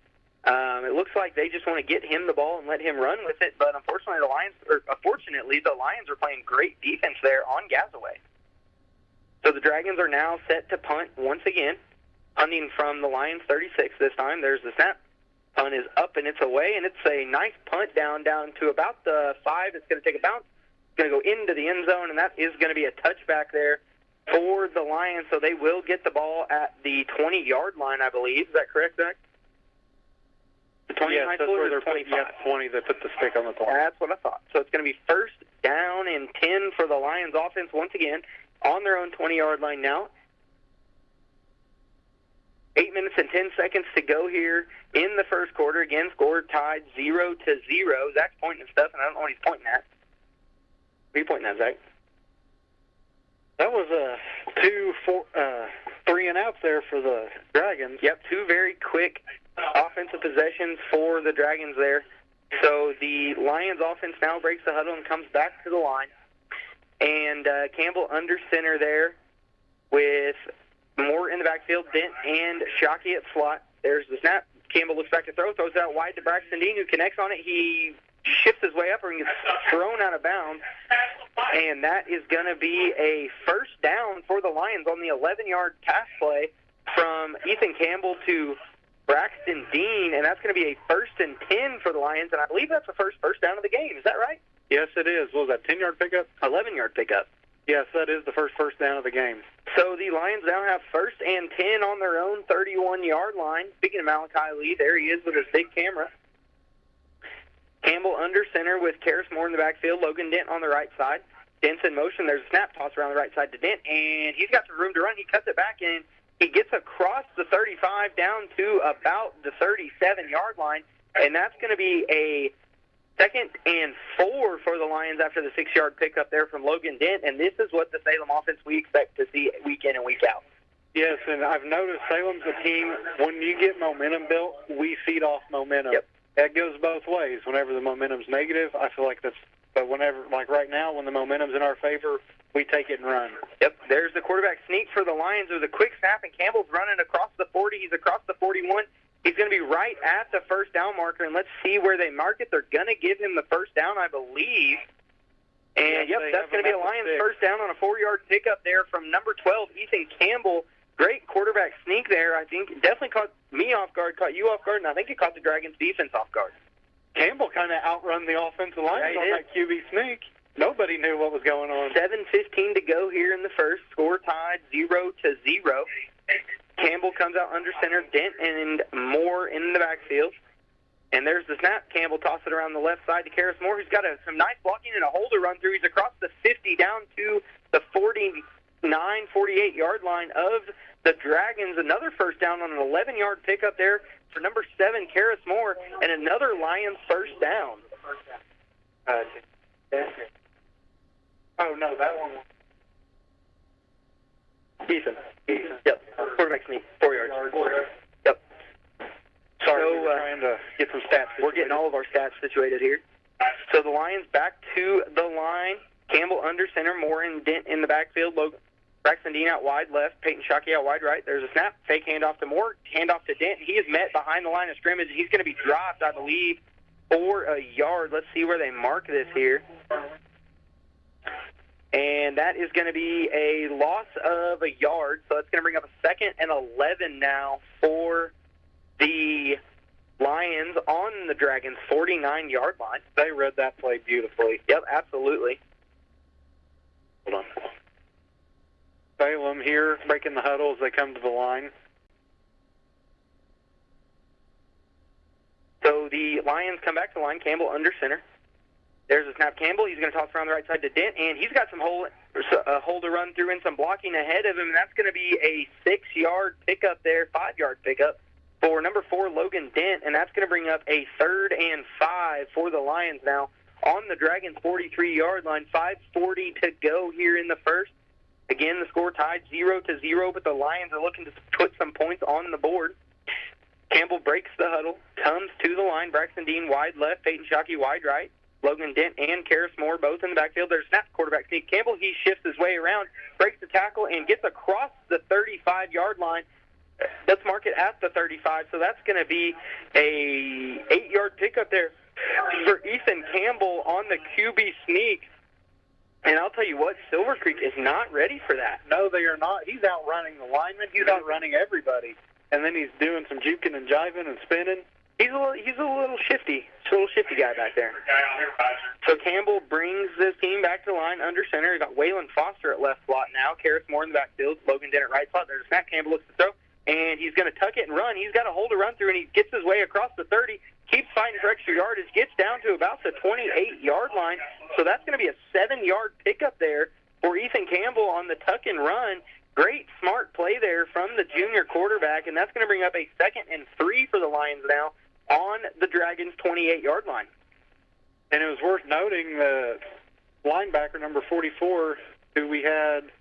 It looks like they just want to get him the ball and let him run with it, but unfortunately the Lions are playing great defense there on Gazaway. So the Dragons are now set to punt once again, punting from the Lions 36 this time. There's the snap. Punt is up and it's away, and it's a nice punt down to about the 5. It's going to take a bounce. It's going to go into the end zone, and that is going to be a touchback there for the Lions, so they will get the ball at the 20-yard line, I believe. Is that correct, Zach? The 20 yes, that's where they're 25. 20, they put the stick on the 20. That's what I thought. So it's going to be 1st down and 10 for the Lions offense once again on their own 20-yard line now. 8 minutes and 10 seconds to go here in the first quarter. Again, score tied 0-0. Zach's pointing at stuff, and I don't know what he's pointing at. What are you pointing at, Zach? That was a 3 and outs there for the Dragons. Yep, 2 very quick offensive possessions for the Dragons there. So the Lions offense now breaks the huddle and comes back to the line. And Campbell under center there with Moore in the backfield, Dent and Shockey at slot. There's the snap. Campbell looks back to throw, throws out wide to Braxton Dean, who connects on it. He shifts his way up and gets thrown out of bounds. And that is going to be a first down for the Lions on the 11-yard pass play from Ethan Campbell to Braxton Dean, and that's going to be a 1st and 10 for the Lions, and I believe that's the first down of the game. Is that right? Yes, it is. What was that, 10-yard pickup? 11-yard pickup. Yes, that is the first down of the game. So the Lions now have 1st and 10 on their own 31-yard line. Speaking of Malachi Lee, there he is with his big camera. Campbell under center with Karis Moore in the backfield, Logan Dent on the right side. Dent's in motion. There's a snap toss around the right side to Dent, and he's got some room to run. He cuts it back in. He gets across the 35 down to about the 37-yard line, and that's going to be a 2nd and 4 for the Lions after the 6-yard pickup there from Logan Dent, and this is what the Salem offense we expect to see week in and week out. Yes, and I've noticed Salem's a team, when you get momentum built, we feed off momentum. Yep. That goes both ways. Whenever the momentum's negative, I feel like that's, but whenever, like right now, when the momentum's in our favor, we take it and run. Yep, there's the quarterback sneak for the Lions with a quick snap, and Campbell's running across the 40. He's across the 41. He's going to be right at the first down marker, and let's see where they mark it. They're going to give him the first down, I believe. And, Yes, that's going to be a Lions first down on a 4-yard pickup there from number 12, Ethan Campbell. Great quarterback sneak there. I think it definitely caught me off guard, caught you off guard, and I think it caught the Dragons' defense off guard. Campbell kind of outrun the offensive line on that QB sneak. Nobody knew what was going on. 7:15 to go here in the first. Score tied 0-0. Campbell comes out under center, Dent and Moore in the backfield. And there's the snap. Campbell tosses it around the left side to Karis Moore, who's got some nice blocking and a holder run through. He's across the 50 down to the 48-yard line of the Dragons. Another first down on an 11-yard pickup there for number 7, Karis Moore, and another Lions first down. Oh, no, that one. Ethan. Yep. Quarterback sneak. 4 yards. Yep. Sorry, So, we were trying to get some stats. We're getting all of our stats situated here. So the Lions back to the line. Campbell under center, Moore and Dent in the backfield. Braxton Dean out wide left, Peyton Shockey out wide right. There's a snap, fake handoff to Moore, handoff to Dent. He is met behind the line of scrimmage. He's going to be dropped, I believe, for a yard. Let's see where they mark this here. And that is going to be a loss of a yard, so that's going to bring up a 2nd and 11 now for the Lions on the Dragons' 49-yard line. They read that play beautifully. Yep, absolutely. Hold on. Salem here, breaking the huddle as they come to the line. So the Lions come back to the line. Campbell under center. There's a snap. Campbell, he's going to toss around the right side to Dent, and he's got some hole to run through and some blocking ahead of him, and that's going to be a 6-yard pickup there, 5-yard pickup for number 4, Logan Dent, and that's going to bring up a 3rd and 5 for the Lions now on the Dragons' 43-yard line. 5:40 to go here in the first. Again, the score tied 0-0, but the Lions are looking to put some points on the board. Campbell breaks the huddle, comes to the line. Braxton Dean wide left, Peyton Shockey wide right. Logan Dent and Karis Moore both in the backfield. There's snap quarterback sneak. Campbell, he shifts his way around, breaks the tackle, and gets across the 35-yard line. Let's mark it at the 35, so that's going to be a 8-yard pickup there for Ethan Campbell on the QB sneak. And I'll tell you what, Silver Creek is not ready for that. No, they are not. He's outrunning the linemen. He's outrunning everybody. And then he's doing some juking and jiving and spinning. He's a little shifty. He's a little shifty guy back there. So Campbell brings this team back to the line under center. He's got Waylon Foster at left slot now. Karis Moore in the backfield. Logan Dent at right slot. There's a snap. Campbell looks to throw. And he's going to tuck it and run. He's got a hole to run through, and he gets his way across the 30. Keeps fighting for extra yardage. Gets down to about the 28-yard line. So that's going to be a 7-yard pickup there for Ethan Campbell on the tuck and run. Great, smart play there from the junior quarterback, and that's going to bring up a 2nd and 3 for the Lions now on the Dragons' 28-yard line. And it was worth noting the linebacker, number 44, who we had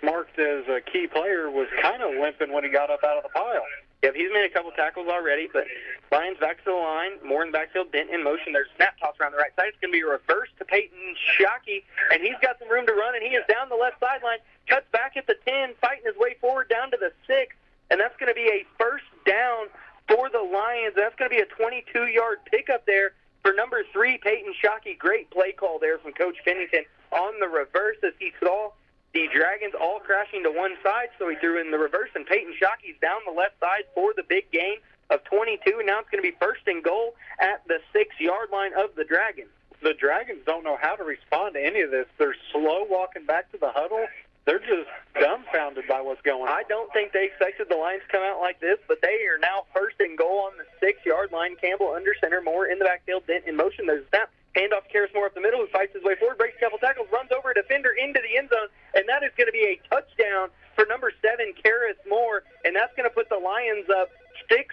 marked as a key player, was kind of limping when he got up out of the pile. Yep, he's made a couple tackles already, but Lions back to the line. Moore in the backfield, Dent in motion. There's a snap toss around the right side. It's going to be a reverse to Peyton Shockey, and he's got some room to run, and he is down the left sideline, cuts back at the 10, fighting his way forward down to the 6, and that's going to be a first down for the Lions. That's going to be a 22-yard pickup there for number 3, Peyton Shockey. Great play call there from Coach Pennington on the reverse as he saw the Dragons all crashing to one side, so he threw in the reverse, and Peyton Shockey's down the left side for the big gain of 22. Now it's going to be first and goal at the 6-yard line of the Dragons. The Dragons don't know how to respond to any of this. They're slow walking back to the huddle. They're just dumbfounded by what's going on. I don't think they expected the Lions to come out like this, but they are now first and goal on the 6-yard line. Campbell under center, Moore in the backfield, Dent in motion. There's a snap. Handoff to Karis Moore up the middle, who fights his way forward, breaks a couple tackles, runs over a defender into the end zone, and that is going to be a touchdown for number 7, Karis Moore, and that's going to put the Lions up 6-0.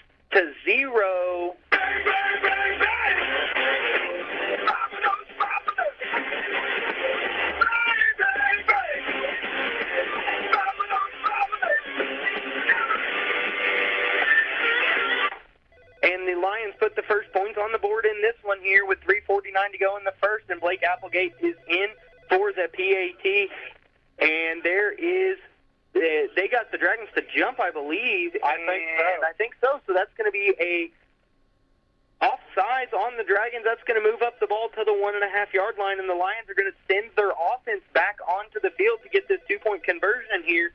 And the Lions put the first points on the board in this one here with 3:49 to go in the first, and Blake Applegate is in for the PAT. And there is, they got the Dragons to jump, I believe. I think so. So that's going to be a offsides on the Dragons. That's going to move up the ball to the 1.5-yard line, and the Lions are going to send their offense back onto the field to get this 2-point conversion here.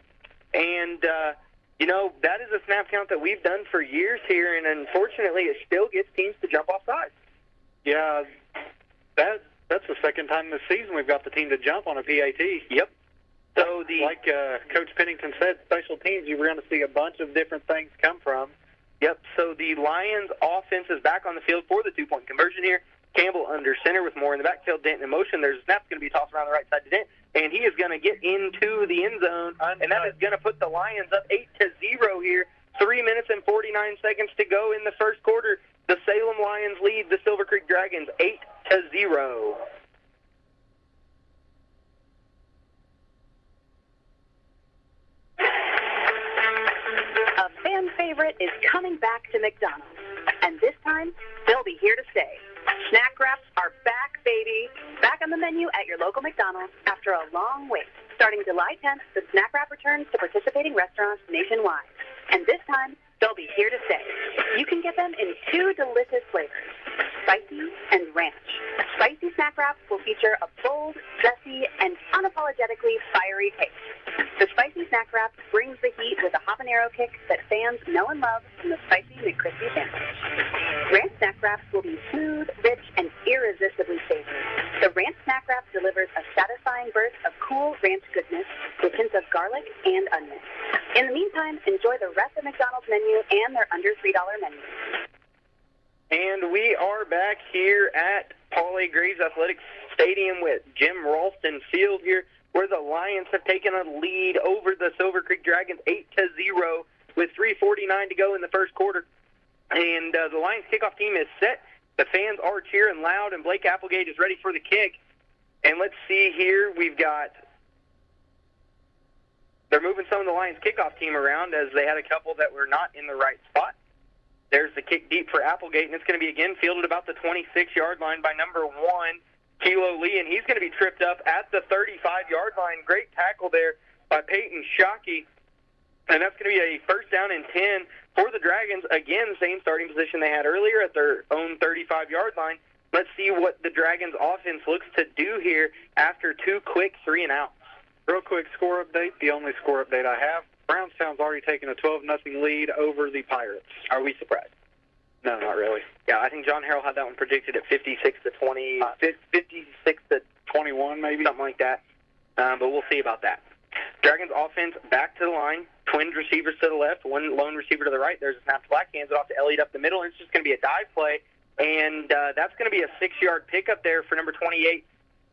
And, that is a snap count that we've done for years here, and unfortunately it still gets teams to jump off sides. Yeah, that's the second time this season we've got the team to jump on a PAT. Yep. So like Coach Pennington said, special teams, you were going to see a bunch of different things come from. Yep, so the Lions offense is back on the field for the 2-point conversion here. Campbell under center with Moore in the backfield, Dent in motion. There's a snap going to be tossed around the right side to Dent, and he is going to get into the end zone, and that is going to put the Lions up 8-0 here. 3 minutes and 49 seconds to go in the first quarter. The Salem Lions lead the Silver Creek Dragons 8-0. A fan favorite is coming back to McDonald's, and this time they'll be here to stay. Snack wraps are back, baby. Back on the menu at your local McDonald's after a long wait. Starting July 10th, the snack wrap returns to participating restaurants nationwide. And this time, they'll be here to stay. You can get them in 2 delicious flavors, spicy and ranch. Spicy snack wraps will feature a bold, zesty, and unapologetically fiery taste. The spicy snack wrap brings the heat with a habanero kick that fans know and love from the spicy McCrispy sandwich. Ranch snack wraps will be smooth, rich, and irresistibly savory. The ranch snack wrap delivers a satisfying burst of cool ranch goodness with hints of garlic and onion. In the meantime, enjoy the rest of McDonald's menu and their under $3 menu. And we are back here at Paul A. Graves Athletic Stadium with Jim Ralston Field here, where the Lions have taken a lead over the Silver Creek Dragons 8-0 with 3:49 to go in the first quarter. And the Lions kickoff team is set. The fans are cheering loud, and Blake Applegate is ready for the kick. And let's see here. They're moving some of the Lions kickoff team around as they had a couple that were not in the right spot. There's the kick deep for Applegate, and it's going to be again fielded about the 26-yard line by number 1, Kilo Lee, and he's going to be tripped up at the 35-yard line. Great tackle there by Peyton Shockey, and that's going to be a first down and 10 for the Dragons. Again, same starting position they had earlier at their own 35-yard line. Let's see what the Dragons offense looks to do here after 2 quick 3-and-outs. Real quick score update, the only score update I have. Brownstown's already taken a 12-0 lead over the Pirates. Are we surprised? No, not really. Yeah, I think John Harrell had that one predicted at 56-20, 56-21 maybe, something like that. But we'll see about that. Dragons offense back to the line. Twin receivers to the left, one lone receiver to the right. There's a snap to Black, hands it off to Elliott up the middle, and it's just going to be a dive play. And that's going to be a 6-yard pickup there for number 28,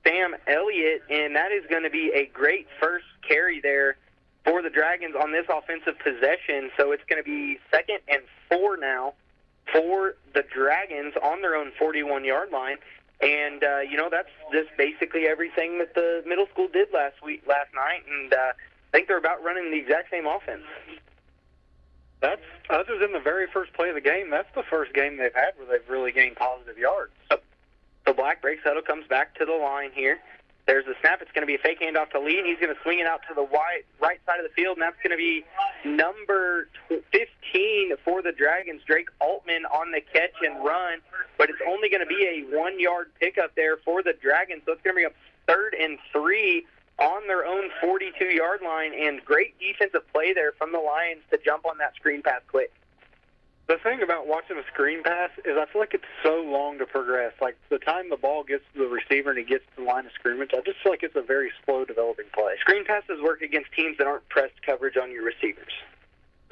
Sam Elliott, and that is going to be a great first carry there for the Dragons on this offensive possession. So it's going to be 2nd and 4 now for the Dragons on their own 41-yard line. And, that's just basically everything that the middle school did last night. And I think they're about running the exact same offense. That's, other than the very first play of the game, that's the first game they've had where they've really gained positive yards. So Black breaks huddle, comes back to the line here. There's a snap. It's going to be a fake handoff to Lee, and he's going to swing it out to the right side of the field, and that's going to be number 15 for the Dragons, Drake Altman, on the catch and run. But it's only going to be a 1-yard pickup there for the Dragons, so it's going to bring up 3rd and 3 on their own 42-yard line, and great defensive play there from the Lions to jump on that screen pass quick. The thing about watching a screen pass is I feel like it's so long to progress. Like, the time the ball gets to the receiver and he gets to the line of scrimmage, I just feel like it's a very slow developing play. Screen passes work against teams that aren't pressed coverage on your receivers.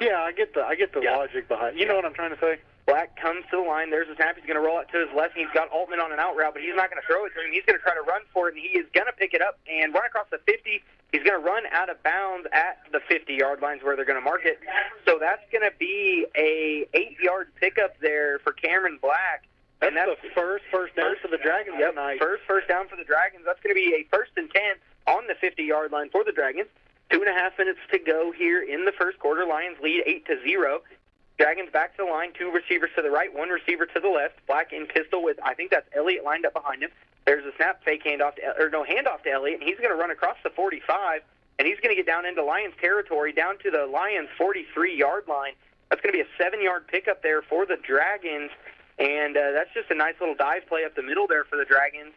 Yeah, I get the logic behind it. You know what I'm trying to say? Black comes to the line. There's a snap. He's going to roll it to his left. He's got Altman on an out route, but he's not going to throw it to him. He's going to try to run for it, and he is going to pick it up and run across the 50. He's going to run out of bounds at the 50-yard lines where they're going to mark it. So that's going to be a 8-yard pickup there for Cameron Black. And that's the first down for the Dragons tonight. First down for the Dragons. That's going to be a 1st and 10 on the 50-yard line for the Dragons. 2.5 minutes to go here in the first quarter. Lions lead 8-0. Dragons back to the line, 2 receivers to the right, 1 receiver to the left. Black in pistol with, I think that's Elliott lined up behind him. There's a snap fake handoff to Elliott, and he's going to run across the 45, and he's going to get down into Lions territory, down to the Lions 43-yard line. That's going to be a 7-yard pickup there for the Dragons, and that's just a nice little dive play up the middle there for the Dragons,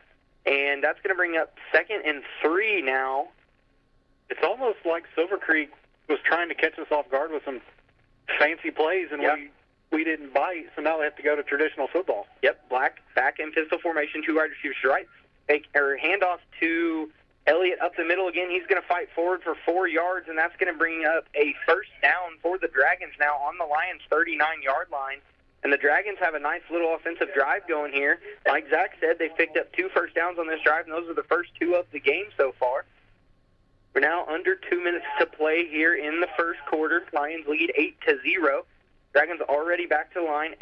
and that's going to bring up 2nd and 3 now. It's almost like Silver Creek was trying to catch us off guard with some fancy plays, and we didn't bite, so now they have to go to traditional football. Yep, Black back in pistol formation, 2 wide receivers to right. Handoff to Elliott up the middle again. He's going to fight forward for 4 yards, and that's going to bring up a 1st down for the Dragons now on the Lions' 39-yard line. And the Dragons have a nice little offensive drive going here. Like Zach said, they picked up 2 first downs on this drive, and those are the first 2 of the game so far. We're now under 2 minutes to play here in the first quarter. Lions lead 8-0. Dragons already back to the line.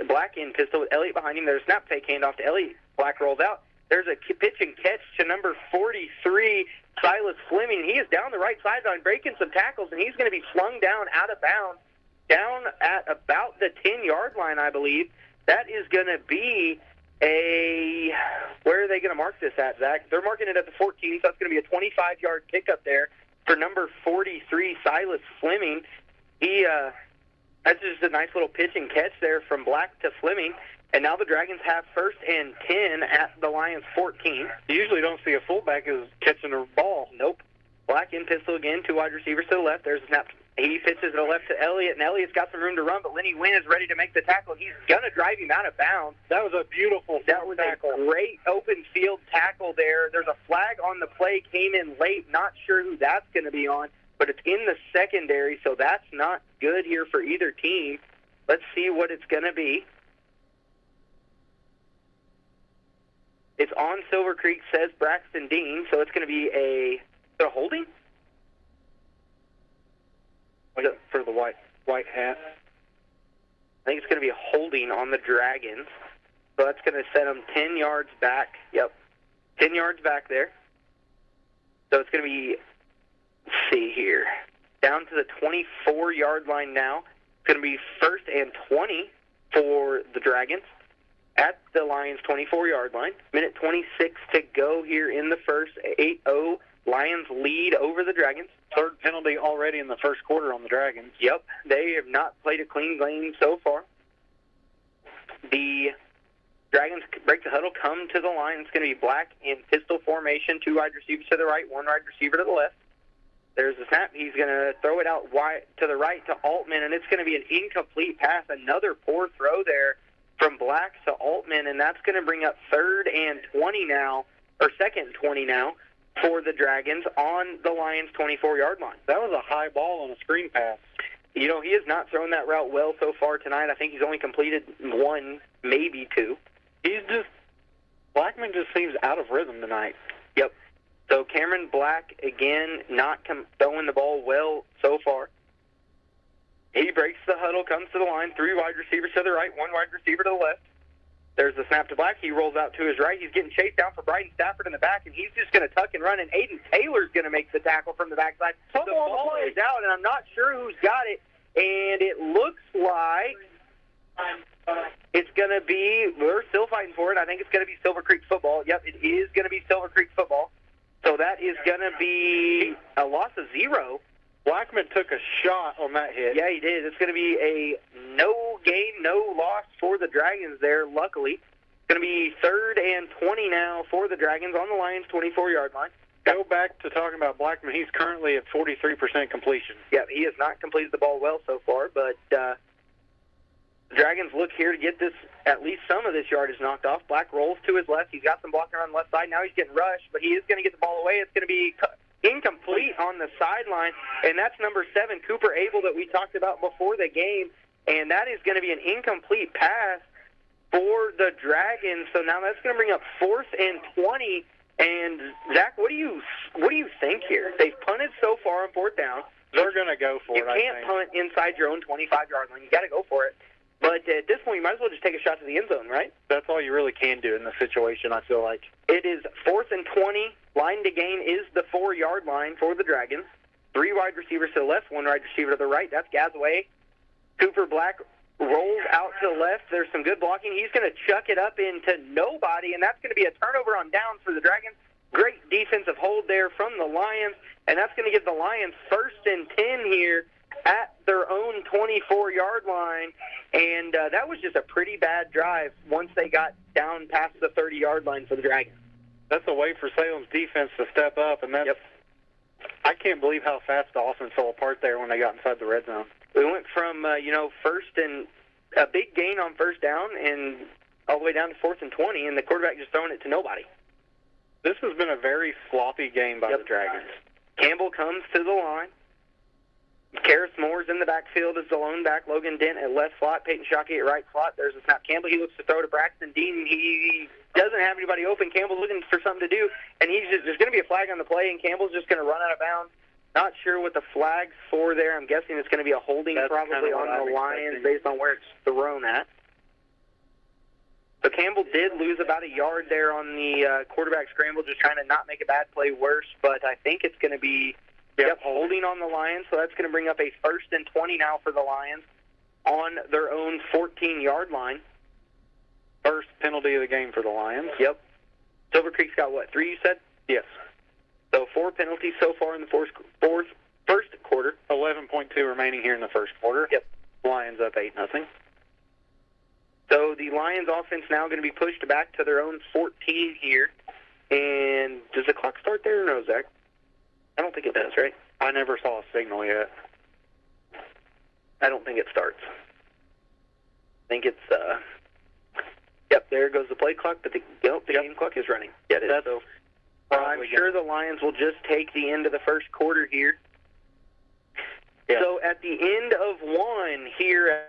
Black in pistol with Elliott behind him. There's a snap fake handoff to Elliott. Black rolls out. There's a pitch and catch to number 43, Silas Fleming. He is down the right sideline breaking some tackles, and he's going to be flung down out of bounds, down at about the 10-yard line, I believe. That is going to be where are they going to mark this at, Zach? They're marking it at the 14, so that's going to be a 25-yard pickup there for number 43, Silas Fleming. That's just a nice little pitch and catch there from Black to Fleming. And now the Dragons have 1st and 10 at the Lions' 14. You usually don't see a fullback is catching a ball. Nope. Black in pistol again, 2 wide receivers to the left. There's a snap. He pitches to the left to Elliott, and Elliott's got some room to run, but Lenny Wynn is ready to make the tackle. He's going to drive him out of bounds. That was a beautiful tackle. A great open field tackle there. There's a flag on the play, came in late. Not sure who that's going to be on, but it's in the secondary, so that's not good here for either team. Let's see what it's going to be. It's on Silver Creek, says Braxton Dean, so it's going to be a holding? For the white hat. I think it's going to be a holding on the Dragons. So that's going to set them 10 yards back. Yep, 10 yards back there. So it's going to be, let's see here, down to the 24-yard line now. It's going to be 1st and 20 for the Dragons at the Lions' 24-yard line. Minute 26 to go here in the first. 8-0. Lions lead over the Dragons. 3rd penalty already in the first quarter on the Dragons. Yep, they have not played a clean game so far. The Dragons break the huddle, come to the line. It's going to be Black in pistol formation, 2 wide receivers to the right, 1 wide receiver to the left. There's a snap. He's going to throw it out wide to the right to Altman, and it's going to be an incomplete pass. Another poor throw there from Black to Altman, and that's going to bring up 3rd and 20 now, or 2nd and 20 now, for the Dragons on the Lions' 24-yard line. That was a high ball on a screen pass. You know, he has not thrown that route well so far tonight. I think he's only completed 1, maybe 2. Blackman just seems out of rhythm tonight. Yep. So Cameron Black, again, not throwing the ball well so far. He breaks the huddle, comes to the line, 3 wide receivers to the right, 1 wide receiver to the left. There's the snap to Black. He rolls out to his right. He's getting chased down for Bryden Stafford in the back, and he's just going to tuck and run, and Aiden Taylor's going to make the tackle from the backside. The ball is out, and I'm not sure who's got it, and it looks like it's going to be, we're still fighting for it. I think it's going to be Silver Creek football. Yep, it is going to be Silver Creek football. So that is going to be a loss of 0. Blackman took a shot on that hit. Yeah, he did. It's going to be a no gain, no loss for the Dragons there, luckily. It's going to be 3rd and 20 now for the Dragons on the Lions' 24-yard line. Go back to talking about Blackman. He's currently at 43% completion. Yeah, he has not completed the ball well so far, but the Dragons look here to get this, at least some of this yardage knocked off. Black rolls to his left. He's got some blocking on the left side. Now he's getting rushed, but he is going to get the ball away. It's going to be incomplete on the sideline, and that's number 7, Cooper Abel, that we talked about before the game, and that is going to be an incomplete pass for the Dragons. So now that's going to bring up 4th and 20. And Zach, what do you think here? They've punted so far on 4th down. They're going to go for it. You can't punt inside your own 25-yard line. You got to go for it. But at this point, you might as well just take a shot to the end zone, right? That's all you really can do in this situation, I feel like. It is 4th and 20. Line to gain is the 4-yard line for the Dragons. 3 wide receivers to the left, 1 wide receiver to the right. That's Gazaway. Cooper Black rolls out to the left. There's some good blocking. He's going to chuck it up into nobody, and that's going to be a turnover on downs for the Dragons. Great defensive hold there from the Lions, and that's going to give the Lions 1st and 10 here at their own 24-yard line. And that was just a pretty bad drive once they got down past the 30-yard line for the Dragons. That's a way for Salem's defense to step up, and that's, I can't believe how fast the offense fell apart there when they got inside the red zone. We went from, first and a big gain on 1st down and all the way down to 4th and 20, and the quarterback just throwing it to nobody. This has been a very sloppy game by the Dragons. Campbell comes to the line. Karis Moore's in the backfield as the lone back. Logan Dent at left slot. Peyton Shockey at right slot. There's a snap. Campbell, he looks to throw to Braxton Dean. He doesn't have anybody open. Campbell's looking for something to do, and there's going to be a flag on the play, and Campbell's just going to run out of bounds. Not sure what the flag's for there. I'm guessing it's going to be a holding probably on the Lions based on where it's thrown at. So Campbell did lose about a yard there on the quarterback scramble, just trying to not make a bad play worse, but I think it's going to be holding on the Lions, so that's going to bring up a 1st and 20 now for the Lions on their own 14-yard line. First penalty of the game for the Lions. Yep. Silver Creek's got what, 3 you said? Yes. So 4 penalties so far in the first quarter. 11.2 remaining here in the first quarter. Yep. Lions up 8-0. So the Lions offense now going to be pushed back to their own 14 here. And does the clock start there or no, Zach? I don't think it does, right? I never saw a signal yet. I don't think it starts. I think it's, there goes the play clock, but the game clock is running. Yeah, it is. So I'm sure the Lions will just take the end of the first quarter here. Yeah. So at the end of 1 here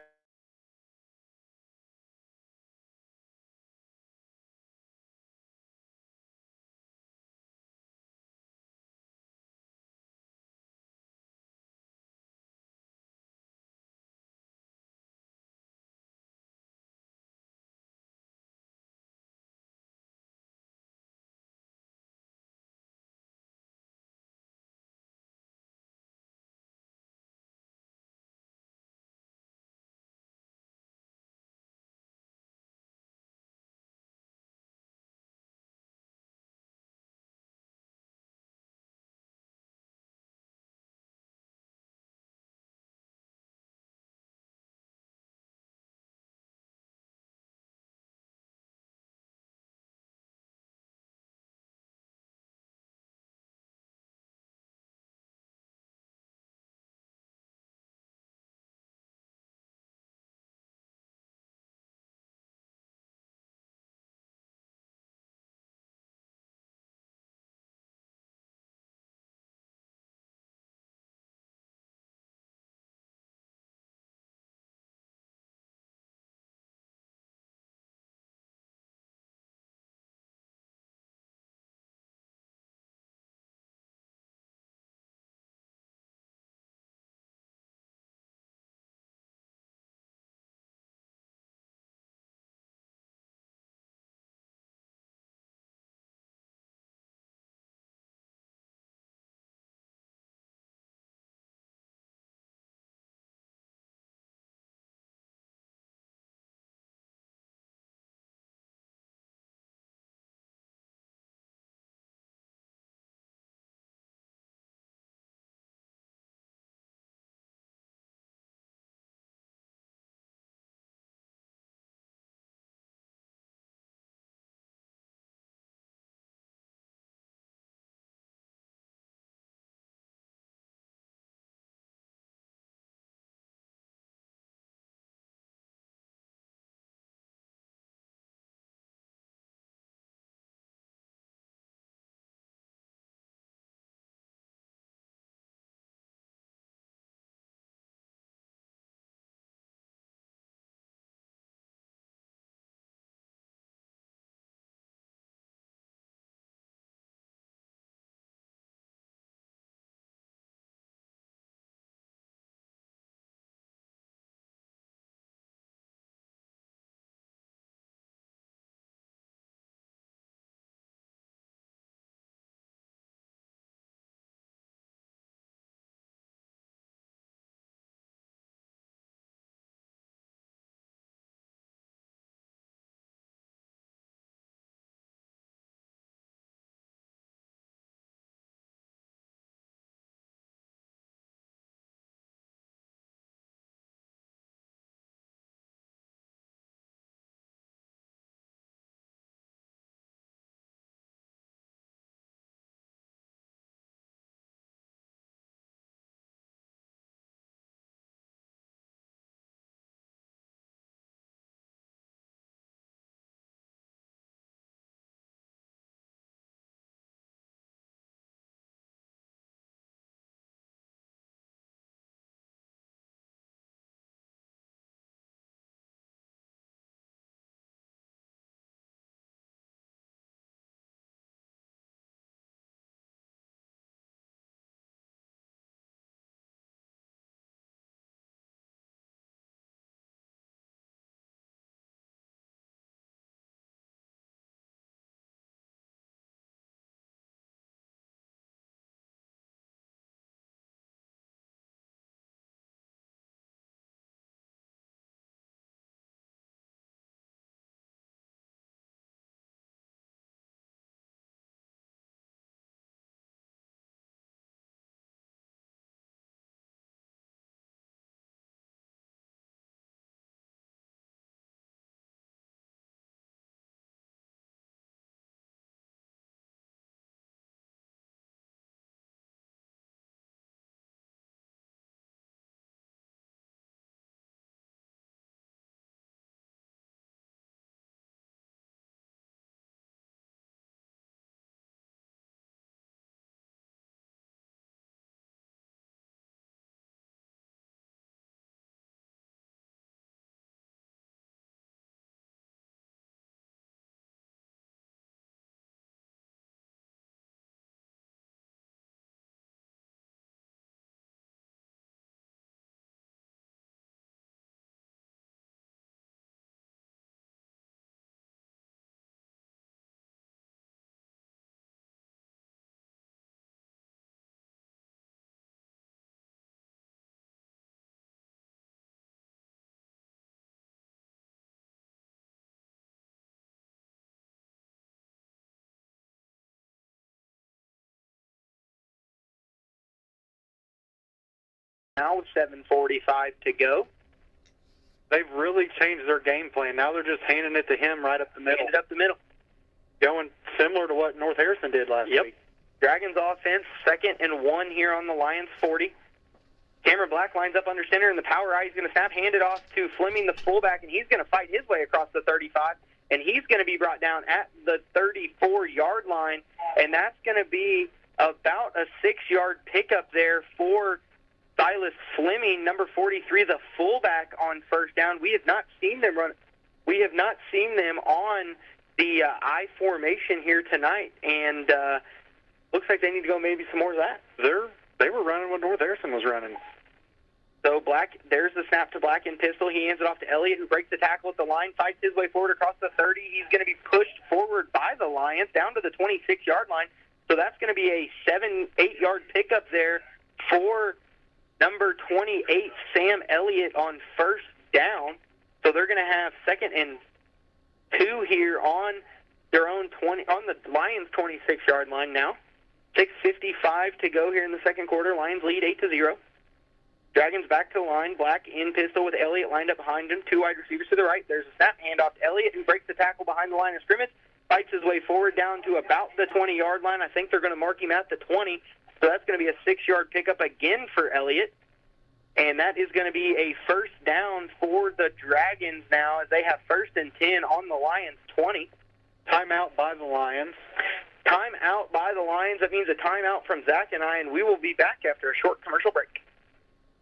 now with 7:45 to go. They've really changed their game plan. Now they're just handing it to him right up the middle. Handed up the middle. Going similar to what North Harrison did last week. Dragons offense, 2nd and 1 here on the Lions 40. Cameron Black lines up under center, and the power eye is going to snap, hand it off to Fleming, the fullback, and he's going to fight his way across the 35, and he's going to be brought down at the 34-yard line, and that's going to be about a 6-yard pickup there for Silas Fleming, number 43, the fullback on first down. We have not seen them run. We have not seen them on the I formation here tonight, and looks like they need to go maybe some more of that. They were running what North Harrison was running. So Black, there's the snap to Black in pistol. He hands it off to Elliott, who breaks the tackle at the line, fights his way forward across the 30. He's going to be pushed forward by the Lions down to the 26-yard line. So that's going to be a 7-8-yard pickup there for number 28, Sam Elliott, on first down. So they're going to have 2nd and 2 here on their own on the Lions' 26-yard line now. 6:55 to go here in the second quarter. Lions lead 8-0. Dragons back to the line. Black in pistol with Elliott lined up behind him. 2 wide receivers to the right. There's a snap handoff to Elliott, who breaks the tackle behind the line of scrimmage, fights his way forward down to about the 20-yard line. I think they're going to mark him at the 20. So that's going to be a 6-yard pickup again for Elliott. And that is going to be a first down for the Dragons now, as they have 1st and 10 on the Lions' 20. Timeout by the Lions. Timeout by the Lions. That means a timeout from Zach and I, and we will be back after a short commercial break.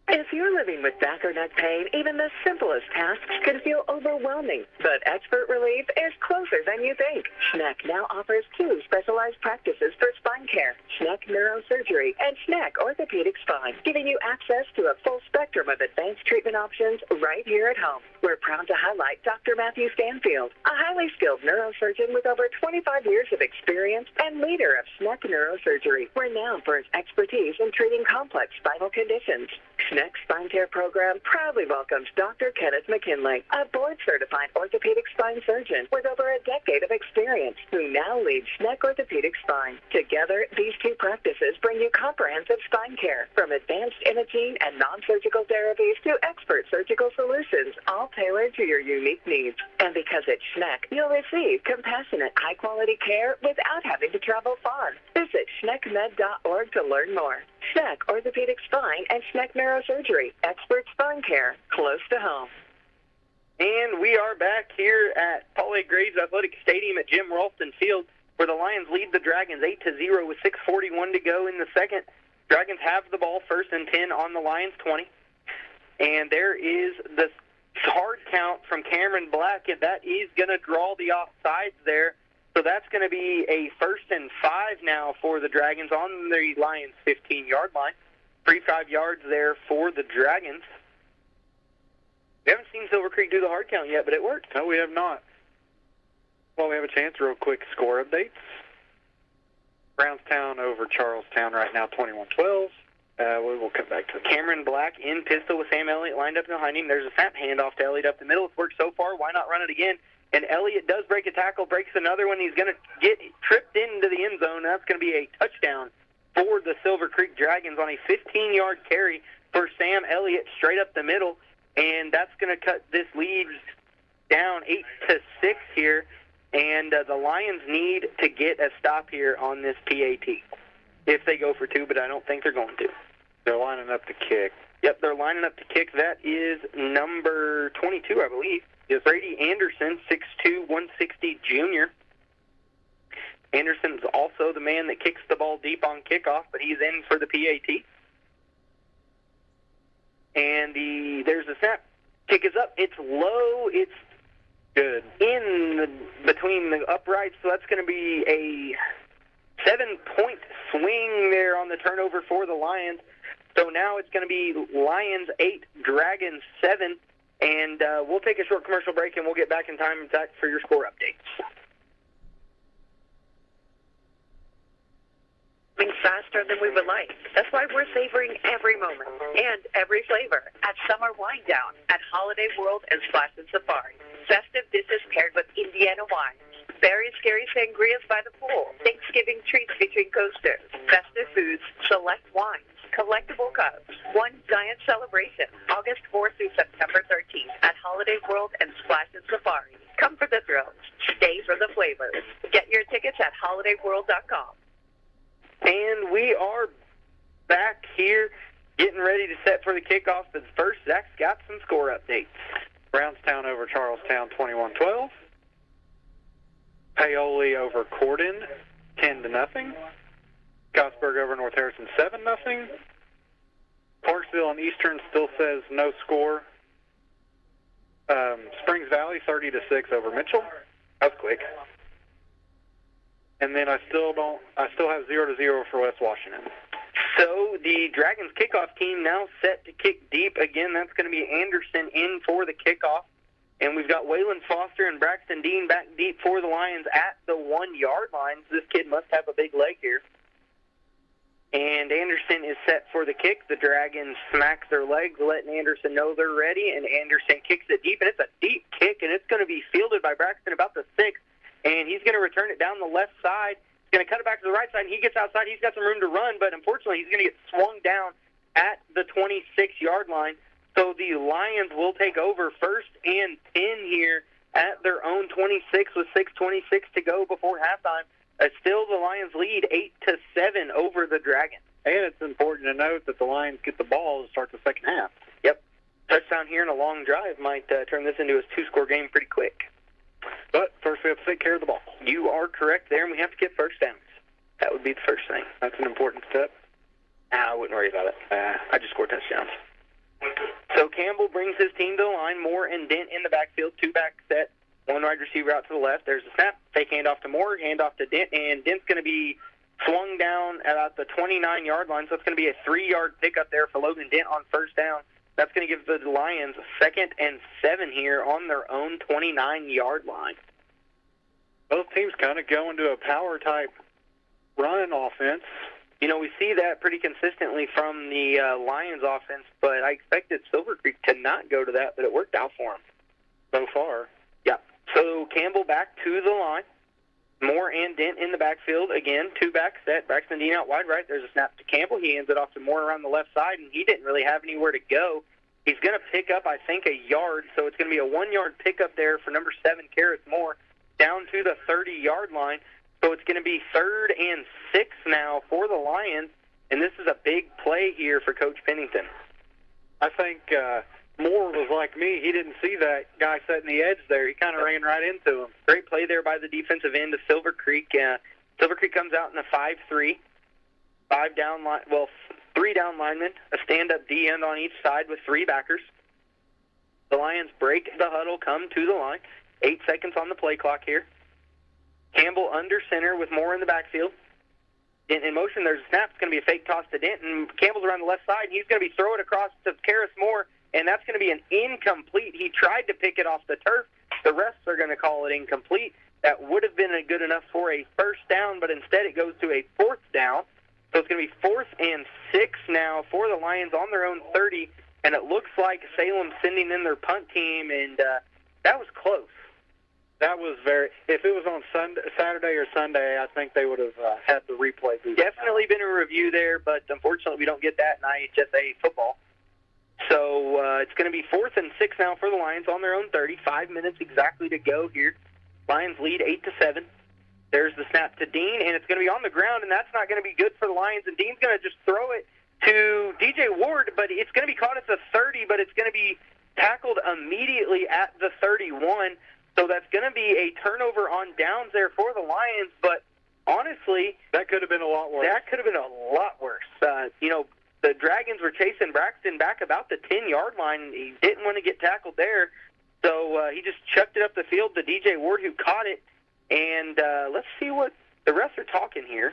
If you're living with back or neck pain, even the simplest tasks can feel overwhelming. But expert relief is closer than you think. Schneck now offers 2 specialized practices for spine care, Schneck Neurosurgery and Schneck Orthopedic Spine, giving you access to a full spectrum of advanced treatment options right here at home. We're proud to highlight Dr. Matthew Stanfield, a highly skilled neurosurgeon with over 25 years of experience and leader of Schneck Neurosurgery, renowned for his expertise in treating complex spinal conditions. Schneck Spine Care Program proudly welcomes Dr. Kenneth McKinley, a board-certified orthopedic spine surgeon with over a decade of experience, who now leads Schneck Orthopedic Spine. Together, these 2 practices bring you comprehensive spine care, from advanced imaging and non-surgical therapies to expert surgical solutions, all tailored to your unique needs. And because it's Schneck, you'll receive compassionate, high-quality care without having to travel far. Visit schneckmed.org to learn more. Schneck Orthopedic Spine and Schneck Neurosurgery, expert spine care, close to home. And we are back here at Paul A. Graves Athletic Stadium at Jim Ralston Field, where the Lions lead the Dragons 8-0 with 6:41 to go in the second. Dragons have the ball, 1st and 10 on the Lions' 20. And there is the hard count from Cameron Black, and that is going to draw the offsides there. So that's going to be a 1st and 5 now for the Dragons on the Lions' 15-yard line. 3-5 yards there for the Dragons. We haven't seen Silver Creek do the hard count yet, but it worked. No, we have not. Well, we have a chance. Real quick score updates. Brownstown over Charlestown right now, 21-12. We will come back to it. Cameron Black in pistol with Sam Elliott lined up behind him. There's a snap handoff to Elliott up the middle. It's worked so far. Why not run it again? And Elliott does break a tackle, breaks another one. He's going to get tripped into the end zone. That's going to be a touchdown for the Silver Creek Dragons on a 15-yard carry for Sam Elliott straight up the middle. And that's going to cut this lead down 8-6 here. And the Lions need to get a stop here on this PAT if they go for 2, but I don't think they're going to. They're lining up to kick. Yep, they're lining up to kick. That is number 22, I believe. Yes. Brady Anderson, 6'2", 160 junior. Anderson's also the man that kicks the ball deep on kickoff, but he's in for the PAT. And there's a snap. Kick is up. It's low. It's good between the uprights, so that's going to be a 7-point swing there on the turnover for the Lions. So now it's going to be Lions 8, Dragons 7. And we'll take a short commercial break, and we'll get back in time and back for your score updates. Faster than we would like. That's why we're savoring every moment and every flavor at Summer Wine Down at Holiday World and Splash and Safari. Festive dishes paired with Indiana wines. Very scary sangrias by the pool. Thanksgiving treats featuring coasters. Festive foods, select wines. Collectible Cups, one giant celebration, August 4th through September 13th at Holiday World and Splash and Safari. Come for the thrills. Stay for the flavors. Get your tickets at holidayworld.com. And we are back here getting ready to set for the kickoff. But first, Zach's got some score updates. Brownstown over Charlestown 21-12. Paoli over Corden 10-0. Scottsburg over North Harrison 7-0. Parksville and Eastern still says no score. Springs Valley 30-6 over Mitchell. That was quick. And then I still have 0-0 for West Washington. So the Dragons kickoff team now set to kick deep again. That's going to be Anderson in for the kickoff. And we've got Waylon Foster and Braxton Dean back deep for the Lions at the 1-yard line. So this kid must have a big leg here. And Anderson is set for the kick. The Dragons smack their legs, letting Anderson know they're ready. And Anderson kicks it deep, and it's a deep kick, and it's going to be fielded by Braxton about the 6. And he's going to return it down the left side. He's going to cut it back to the right side, and he gets outside. He's got some room to run, but unfortunately he's going to get swung down at the 26-yard line. So the Lions will take over 1st and 10 here at their own 26 with 6:26 to go before halftime. Still the Lions lead 8-7 over the Dragons. And it's important to note that the Lions get the ball to start the second half. Yep. Touchdown here and a long drive might turn this into a 2-score game pretty quick. But first we have to take care of the ball. You are correct there, and we have to get first downs. That would be the first thing. That's an important step. I wouldn't worry about it. I just score touchdowns. So Campbell brings his team to the line. Moore and Dent in the backfield, 2-back set. One wide receiver out to the left. There's a snap. Fake handoff to Moore, handoff to Dent, and Dent's going to be swung down at about the 29-yard line, so it's going to be a 3-yard pickup there for Logan Dent on first down. That's going to give the Lions 2nd and 7 here on their own 29-yard line. Both teams kind of go into a power-type run offense. You know, we see that pretty consistently from the Lions offense, but I expected Silver Creek to not go to that, but it worked out for them So far. Yeah. So Campbell back to the line. Moore and Dent in the backfield. Again, 2-back set. Braxton Dean out wide right. There's a snap to Campbell. He hands it off to Moore around the left side, and he didn't really have anywhere to go. He's going to pick up, I think, a yard. So it's going to be a 1-yard pickup there for number 7, Karras Moore, down to the 30-yard line. So it's going to be 3rd and 6 now for the Lions, and this is a big play here for Coach Pennington. I think Moore was like me. He didn't see that guy setting the edge there. He kind of ran right into him. Great play there by the defensive end of Silver Creek. Silver Creek comes out in a 5-3. 3 down linemen, a stand-up D end on each side with 3 backers. The Lions break the huddle, come to the line. 8 seconds on the play clock here. Campbell under center with Moore in the backfield. Dent in motion. There's a snap. It's going to be a fake toss to Dent, and Campbell's around the left side, and he's going to be throwing across to Karras Moore, and that's going to be an incomplete. He tried to pick it off the turf. The refs are going to call it incomplete. That would have been good enough for a first down, but instead it goes to a 4th down. So it's going to be 4th and 6 now for the Lions on their own 30, and it looks like Salem sending in their punt team, and that was close. That was if it was on Saturday or Sunday, I think they would have had the replay. Definitely been a review there, but unfortunately we don't get that in IHSA football. So it's going to be 4th and 6 now for the Lions on their own 30. 5 minutes exactly to go here. Lions lead 8-7. There's the snap to Dean, and it's going to be on the ground, and that's not going to be good for the Lions. And Dean's going to just throw it to DJ Ward, but it's going to be caught at the 30, but it's going to be tackled immediately at the 31. So that's going to be a turnover on downs there for the Lions, but honestly, that could have been a lot worse. That could have been a lot worse. The Dragons were chasing Braxton back about the 10-yard line. He didn't want to get tackled there, so he just chucked it up the field to DJ Ward, who caught it. And let's see what the refs are talking here.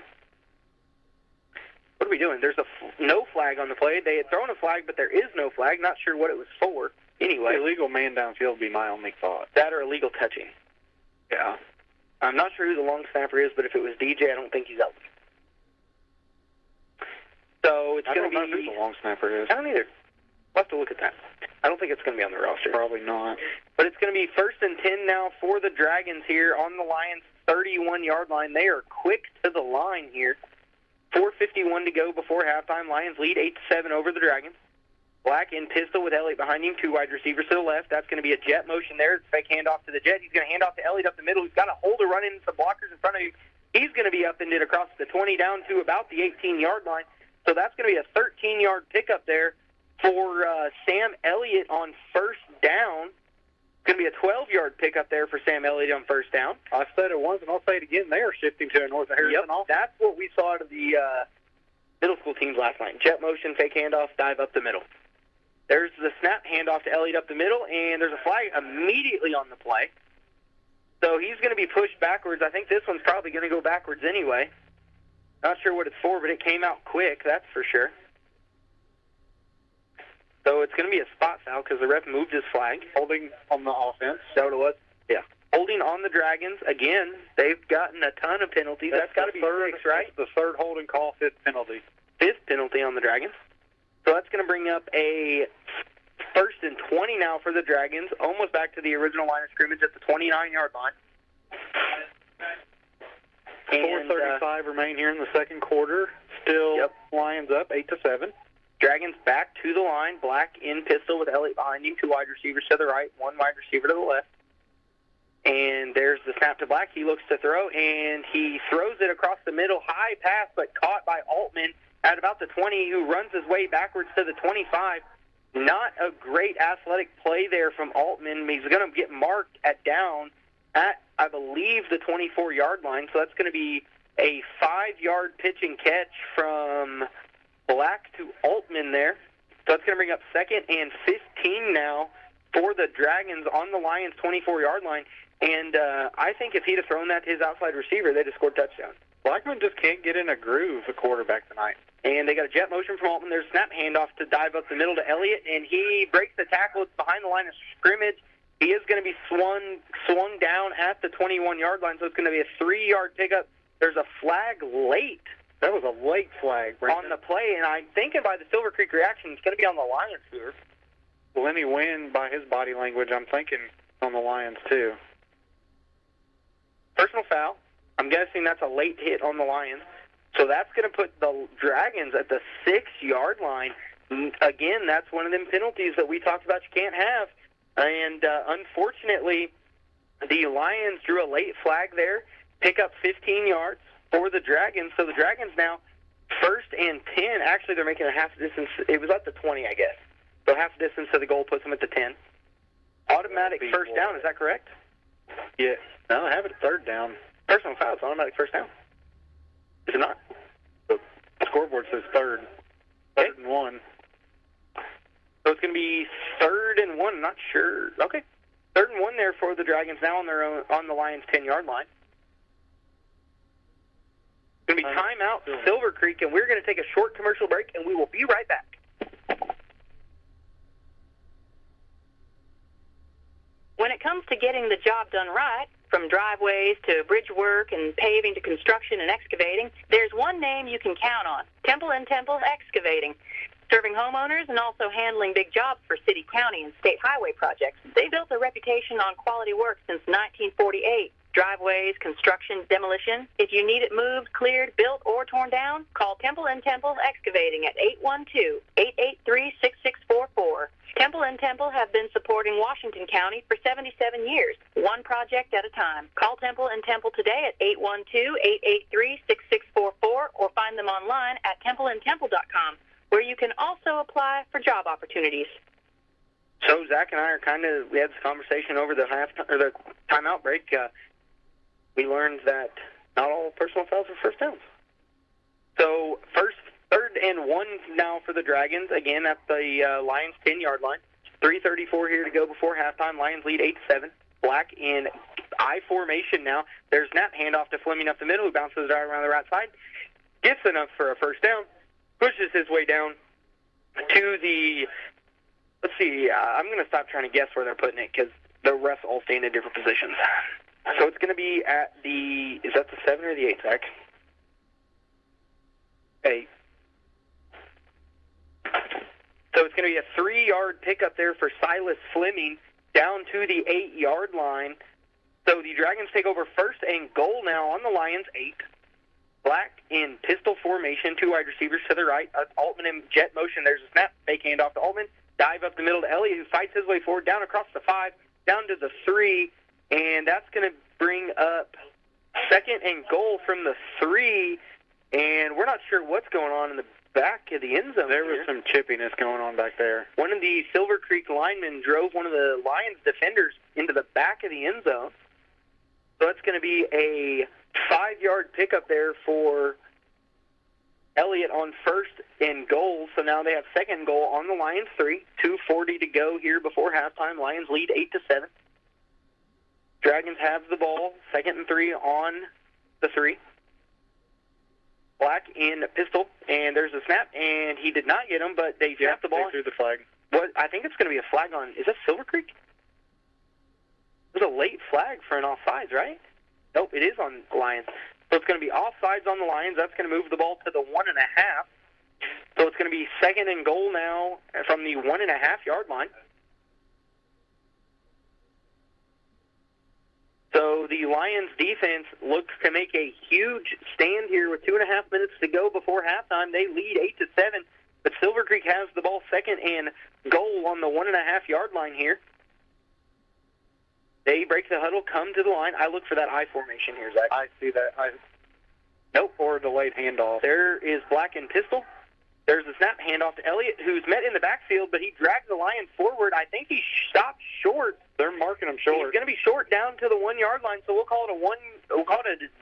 What are we doing? There's no flag on the play. They had thrown a flag, but there is no flag. Not sure what it was for. Anyway, illegal man downfield would be my only thought. That or illegal touching. Yeah. I'm not sure who the long snapper is, but if it was DJ, I don't think he's out. So it's going to be. I don't know who the long snapper is. I don't either. We'll have to look at that. I don't think it's going to be on the roster. Probably not. But it's going to be 1st and 10 now for the Dragons here on the Lions' 31-yard line. They are quick to the line here. 4:51 to go before halftime. Lions lead 8-7 over the Dragons. Black in pistol with Elliott behind him, 2 wide receivers to the left. That's going to be a jet motion there. Fake handoff to the jet. He's going to hand off to Elliott up the middle. He's got a holder running into some blockers in front of him. He's going to be up and it across the 20 down to about the 18-yard line. So that's going to be a 13-yard pickup there for Sam Elliott on first down. Going to be a 12-yard pickup there for Sam Elliott on first down. I said it once, and I'll say it again. They are shifting to a North Harrison offense. That's what we saw out of the middle school teams last night. Jet motion, fake handoff, dive up the middle. There's the snap, handoff to Elliott up the middle, and there's a flag immediately on the play. So he's going to be pushed backwards. I think this one's probably going to go backwards anyway. Not sure what it's for, but it came out quick, that's for sure. So it's going to be a spot foul because the ref moved his flag. Holding on the offense. Is that what it was? Yeah. Holding on the Dragons. Again, they've gotten a ton of penalties. That's got to be 6, right? The third holding call, 5th penalty. 5th penalty on the Dragons. So that's going to bring up a 1st and 20 now for the Dragons, almost back to the original line of scrimmage at the 29-yard line. 4:35 remain here in the second quarter. Still Lions up 8-7. Dragons back to the line. Black in pistol with Elliott behind him. 2 wide receivers to the right, 1 wide receiver to the left. And there's the snap to Black. He looks to throw, and he throws it across the middle. High pass, but caught by Altman at about the 20, who runs his way backwards to the 25. Not a great athletic play there from Altman. He's going to get marked at down at, I believe, the 24-yard line. So that's going to be a 5-yard pitch and catch from Black to Altman there. So that's going to bring up 2nd and 15 now for the Dragons on the Lions' 24-yard line. And I think if he'd have thrown that to his outside receiver, they'd have scored a touchdown. Blackman just can't get in a groove, the quarterback tonight. And they got a jet motion from Altman. There's a snap handoff to dive up the middle to Elliott, and he breaks the tackle. It's behind the line of scrimmage. He is going to be swung down at the 21-yard line, so it's going to be a 3-yard pickup. There's a flag late. That was a late flag, Brandon. On the play, and I'm thinking by the Silver Creek reaction, it's going to be on the Lions here. Lenny Wynn, by his body language, I'm thinking on the Lions too. Personal foul. I'm guessing that's a late hit on the Lions. So that's going to put the Dragons at the 6-yard line. Again, that's one of them penalties that we talked about you can't have. And unfortunately, the Lions drew a late flag there, pick up 15 yards for the Dragons. So the Dragons now 1st and 10. Actually, they're making a half distance. It was at the 20, I guess. So half distance to the goal puts them at the 10. Automatic first down, is that correct? Yeah. No, I have it 3rd down. Personal foul, it's automatic first down. Is it not? The scoreboard says 3rd. 3rd and 1. So it's going to be 3rd and 1. I'm not sure. Okay. 3rd and 1 there for the Dragons now on their own, on the Lions' 10-yard line. It's going to be timeout, Silver Creek, and we're going to take a short commercial break, and we will be right back. When it comes to getting the job done right, from driveways to bridge work and paving to construction and excavating, there's one name you can count on, Temple & Temple Excavating. Serving homeowners and also handling big jobs for city, county, and state highway projects, they built a reputation on quality work since 1948. Driveways, construction, demolition. If you need it moved, cleared, built, or torn down, call Temple & Temple Excavating at 812-883-6644. Temple & Temple have been supporting Washington County for 77 years, one project at a time. Call Temple & Temple today at 812-883-6644 or find them online at templeandtemple.com, where you can also apply for job opportunities. So Zach and I we had this conversation over the timeout break. We learned that not all personal fouls are first downs. So 3rd and 1 now for the Dragons, again at the Lions' 10-yard line. 3:34 here to go before halftime. Lions lead 8-7. Black in I formation now. There's snap handoff to Fleming up the middle, who bounces it around the right side. Gets enough for a first down. Pushes his way down to the... Let's see, I'm going to stop trying to guess where they're putting it because the refs all stay in different positions. So it's going to be at the... Is that the 7 or the 8, Zach? 8. So it's going to be a 3-yard pickup there for Silas Fleming down to the 8-yard line. So the Dragons take over 1st and goal now on the Lions' 8. Black in pistol formation, 2 wide receivers to the right. Altman in jet motion. There's a snap. Fake handoff to Altman. Dive up the middle to Elliott, who fights his way forward, down across the 5, down to the 3, and that's going to bring up 2nd and goal from the 3, and we're not sure what's going on in the back of the end zone. There was some chippiness going on back there. One of the Silver Creek linemen drove one of the Lions defenders into the back of the end zone. So it's going to be a 5-yard pickup there for Elliott on 1st and goal. So now they have 2nd and goal on the Lions 3. 2:40 to go here before halftime. Lions lead 8-7. Dragons have the ball. 2nd and 3 on the 3. Black in pistol, and there's a snap, and he did not get him, but they snapped the ball. They threw the flag. What? I think it's going to be a flag on. Is that Silver Creek? It was a late flag for an offsides, right? Nope, it is on Lions. So it's going to be offsides on the Lions. That's going to move the ball to the 1.5. So it's going to be 2nd and goal now from the 1.5-yard line. So the Lions defense looks to make a huge stand here with 2.5 minutes to go before halftime. They lead 8-7, but Silver Creek has the ball 2nd and goal on the 1.5-yard line here. They break the huddle, come to the line. I look for that I formation here, Zach. I see that. Nope. Or delayed handoff. There is Black and pistol. There's a snap handoff to Elliott, who's met in the backfield, but he drags the Lions forward. I think he stopped short. They're marking him short. He's going to be short down to the 1-yard line, so we'll call it a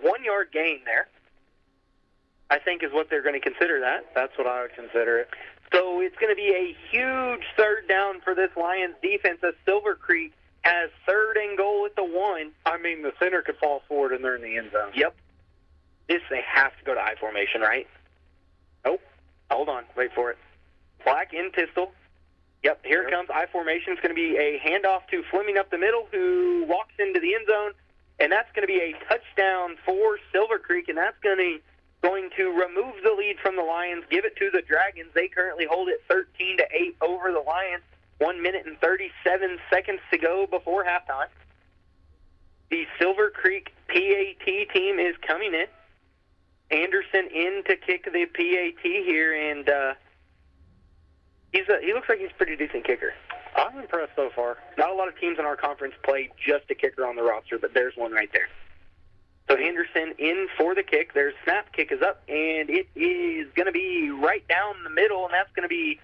1-yard gain there. I think is what they're going to consider that. That's what I would consider it. So it's going to be a huge 3rd down for this Lions defense as Silver Creek has 3rd and goal at the 1. I mean, the center could fall forward and they're in the end zone. Yep. They have to go to I formation, right? Nope. Hold on. Wait for it. Black in pistol. Yep, here it comes. I formation. It's going to be a handoff to Fleming up the middle, who walks into the end zone, and that's going to be a touchdown for Silver Creek, and that's going to remove the lead from the Lions, give it to the Dragons. They currently hold it 13-8 over the Lions. 1 minute and 37 seconds to go before halftime. The Silver Creek PAT team is coming in. Anderson in to kick the PAT here, and he looks like he's a pretty decent kicker. I'm impressed so far. Not a lot of teams in our conference play just a kicker on the roster, but there's one right there. So Anderson in for the kick. There's snap. Kick is up, and it is going to be right down the middle, and that's going to be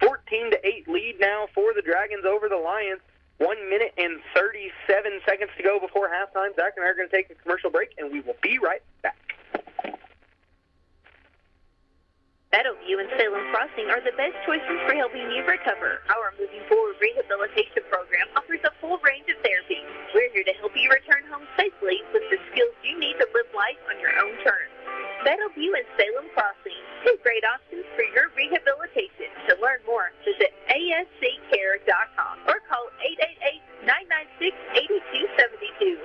14-8 lead now for the Dragons over the Lions. 1 minute and 37 seconds to go before halftime. Zach and I are going to take a commercial break, and we will be right back. Meadowview and Salem Crossing are the best choices for helping you recover. Our Moving Forward Rehabilitation Program offers a full range of therapy. We're here to help you return home safely with the skills you need to live life on your own terms. Meadowview and Salem Crossing, 2 great options for your rehabilitation. To learn more, visit asccare.com or call 888-996-8272.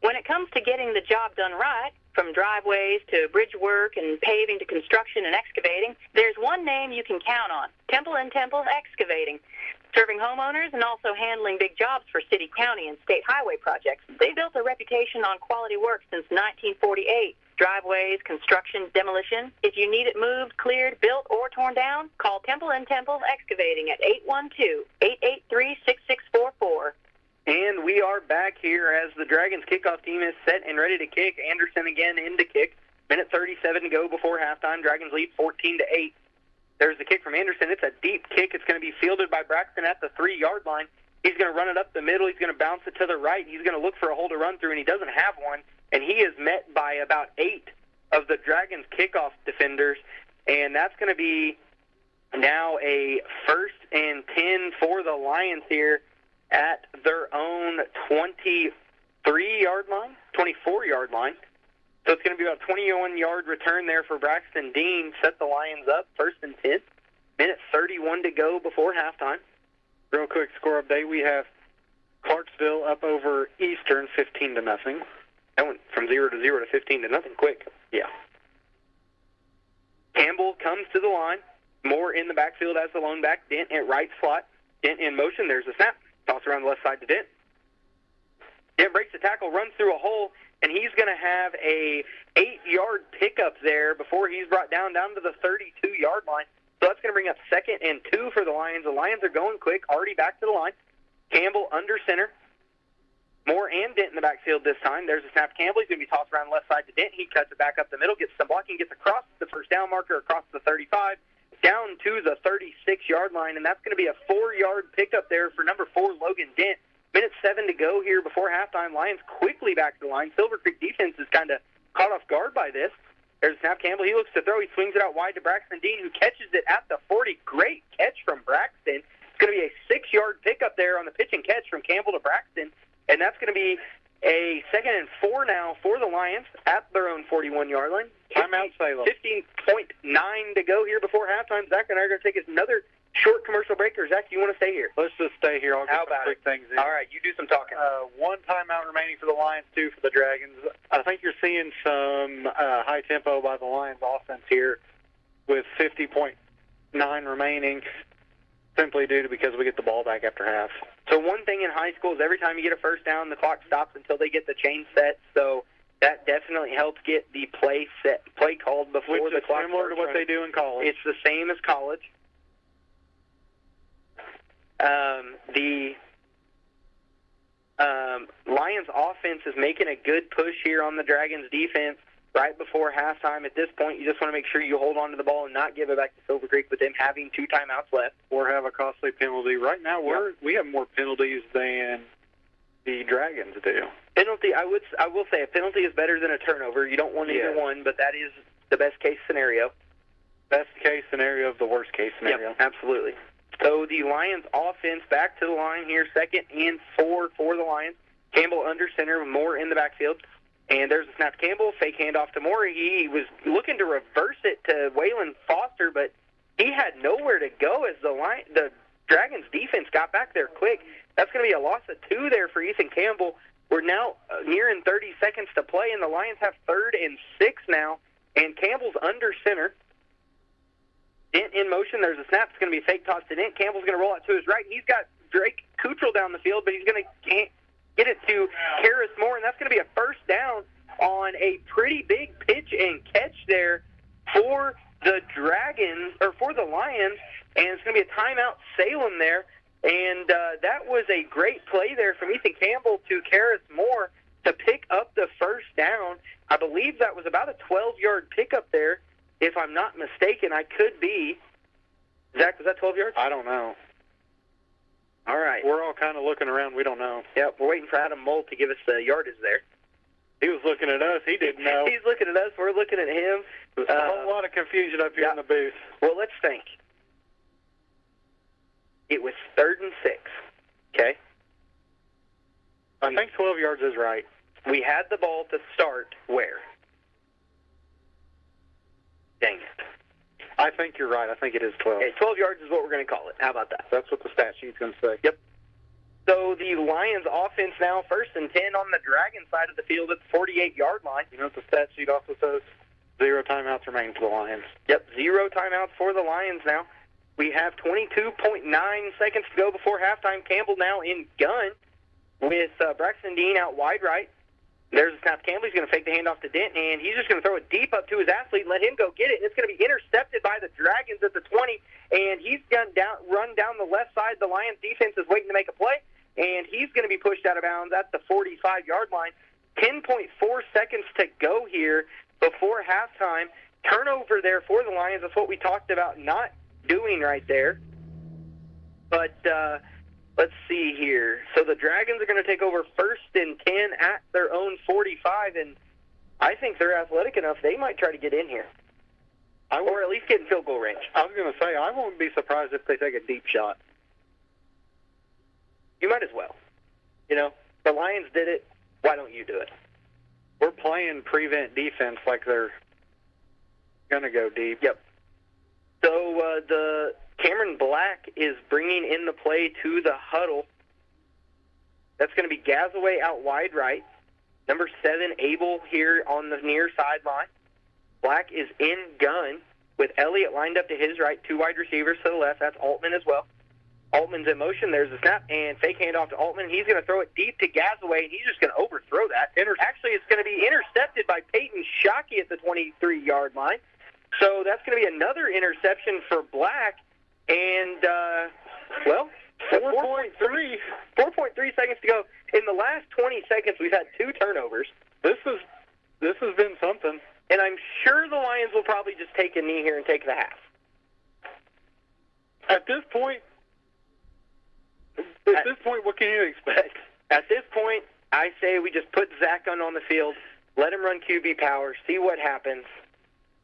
When it comes to getting the job done right, from driveways to bridge work and paving to construction and excavating, there's one name you can count on, Temple & Temple Excavating. Serving homeowners and also handling big jobs for city, county, and state highway projects, they built a reputation on quality work since 1948. Driveways, construction, demolition. If you need it moved, cleared, built, or torn down, call Temple & Temple Excavating at 812-883-6644. And we are back here as the Dragons kickoff team is set and ready to kick. Anderson again in to kick. Minute 37 to go before halftime. Dragons lead 14-8. There's the kick from Anderson. It's a deep kick. It's going to be fielded by Braxton at the 3-yard line. He's going to run it up the middle. He's going to bounce it to the right. He's going to look for a hole to run through, and he doesn't have one. And he is met by about 8 of the Dragons kickoff defenders. And that's going to be now a 1st and 10 for the Lions here at their own 23-yard line, 24-yard line. So it's going to be about a 21-yard return there for Braxton Dean. Set the Lions up, 1st and 10. Minute 31 to go before halftime. Real quick score update. We have Clarksville up over Eastern 15-0. That went from 0 to 0 to 15 to nothing quick. Yeah. Campbell comes to the line. Moore in the backfield as the lone back. Dent at right slot. Dent in motion. There's a snap. Toss around the left side to Dent. Dent breaks the tackle, runs through a hole, and he's going to have a 8-yard pickup there before he's brought down to the 32-yard line. So that's going to bring up 2nd and 2 for the Lions. The Lions are going quick, already back to the line. Campbell under center. Moore and Dent in the backfield this time. There's a snap. Campbell. He's going to be tossed around the left side to Dent. He cuts it back up the middle, gets some blocking, gets across the first down marker, across the 35, down to the 36-yard line, and that's going to be a 4-yard pickup there for number 4, Logan Dent. Minute 7 to go here before halftime. Lions quickly back to the line. Silver Creek defense is kind of caught off guard by this. There's a snap. Campbell. He looks to throw. He swings it out wide to Braxton Dean, who catches it at the 40. Great catch from Braxton. It's going to be a 6-yard pickup there on the pitch and catch from Campbell to Braxton. And that's going to be a 2nd and 4 now for the Lions at their own 41-yard line. Timeout, Salem. 15.9 to go here before halftime. Zach and I are going to take us another short commercial break. Or, Zach, do you want to stay here? Let's just stay here. I'll get some quick things in. All right, you do some talking. 1 timeout remaining for the Lions, 2 for the Dragons. I think you're seeing some high tempo by the Lions offense here with 50.9 remaining, simply due to because we get the ball back after half. So one thing in high school is every time you get a first down, the clock stops until they get the chain set. So that definitely helps get the play called before Which the is clock similar to what they do in college. It's the same as college. The Lions offense is making a good push here on the Dragons defense right before halftime. At this point, you just want to make sure you hold on to the ball and not give it back to Silver Creek with them having 2 timeouts left. Or have a costly penalty. Right now, we have more penalties than the Dragons do. Penalty, I will say a penalty is better than a turnover. You don't want either one, but that is the best case scenario. Best case scenario of the worst case scenario. Yep, absolutely. So the Lions offense back to the line here, 2nd and 4 for the Lions. Campbell under center, Moore in the backfield. And there's a snap to Campbell, fake handoff to Moore. He was looking to reverse it to Waylon Foster, but he had nowhere to go as the Dragons defense got back there quick. That's going to be a loss of 2 there for Ethan Campbell. We're now nearing 30 seconds to play, and the Lions have 3rd and 6 now, and Campbell's under center. Dent in motion. There's a snap. It's going to be a fake toss to Dent. Campbell's going to roll out to his right. He's got Drake Cottrell down the field, but he's going to get it to Harris Moore, and that's going to be a first down on a pretty big pitch and catch there for the Dragons, or for the Lions, and it's going to be a timeout Salem there. And that was a great play there from Ethan Campbell to Harris Moore to pick up the first down. I believe that was about a 12-yard pickup there. If I'm not mistaken, I could be. Zach, was that 12 yards? I don't know. All right. We're all kind of looking around. We don't know. Yep, we're waiting for Adam Mold to give us the yardage there. He was looking at us. He didn't know. He's looking at us. We're looking at him. There's a whole lot of confusion up here in the booth. Well, let's think. It was 3rd and 6. Okay? I think 12 yards is right. We had the ball to start where? Dang it. I think you're right. I think it is 12. Okay, 12 yards is what we're going to call it. How about that? That's what the stat sheet's going to say. Yep. So the Lions offense now 1st and 10 on the Dragon side of the field at the 48-yard line. You know what the stat sheet also says? 0 timeouts remain for the Lions. Yep, 0 timeouts for the Lions now. We have 22.9 seconds to go before halftime. Campbell now in gun with Braxton Dean out wide right. There's a snap. Campbell. He's going to fake the handoff to Dent, and he's just going to throw it deep up to his athlete and let him go get it. And it's going to be intercepted by the Dragons at the 20, and he's going to run down the left side. The Lions defense is waiting to make a play, and he's going to be pushed out of bounds at the 45-yard line. 10.4 seconds to go here before halftime. Turnover there for the Lions. That's what we talked about not doing right there. But let's see here. So the Dragons are going to take over 1st and 10 at their own 45, and I think they're athletic enough. They might try to get in here, or at least get in field goal range. I was going to say, I won't be surprised if they take a deep shot. You might as well. You know, the Lions did it. Why don't you do it? We're playing prevent defense like they're going to go deep. Yep. So the Cameron Black is bringing in the play to the huddle. That's going to be Gazaway out wide right. Number 7, Abel here on the near sideline. Black is in gun. with Elliott lined up to his right, 2 wide receivers to the left. That's Altman as well. Altman's in motion. There's the snap, and fake handoff to Altman. He's going to throw it deep to Gazaway, and he's just going to overthrow that. Actually, it's going to be intercepted by Peyton Shockey at the 23-yard line. So that's going to be another interception for Black. And, 4.3 seconds to go. In the last 20 seconds, we've had 2 turnovers. This has been something. And I'm sure the Lions will probably just take a knee here and take the half. At this point, what can you expect? At this point, I say we just put Zach on the field, let him run QB power, see what happens.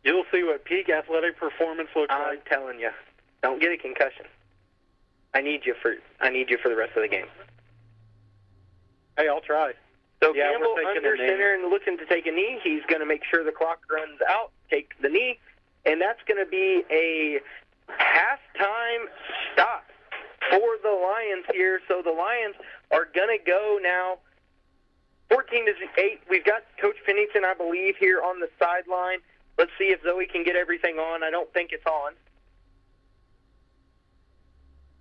You'll see what peak athletic performance looks like. I'm telling you, don't get a concussion. I need you for the rest of the game. Hey, I'll try. So Yeah, Campbell we're taking under a knee. center and looking to take a knee. He's going to make sure the clock runs out, take the knee, and that's going to be a halftime stop for the Lions here. So the Lions are going to go now 14-8. We've got Coach Pennington, I believe, here on the sideline. Let's see if Zoe can get everything on. I don't think it's on.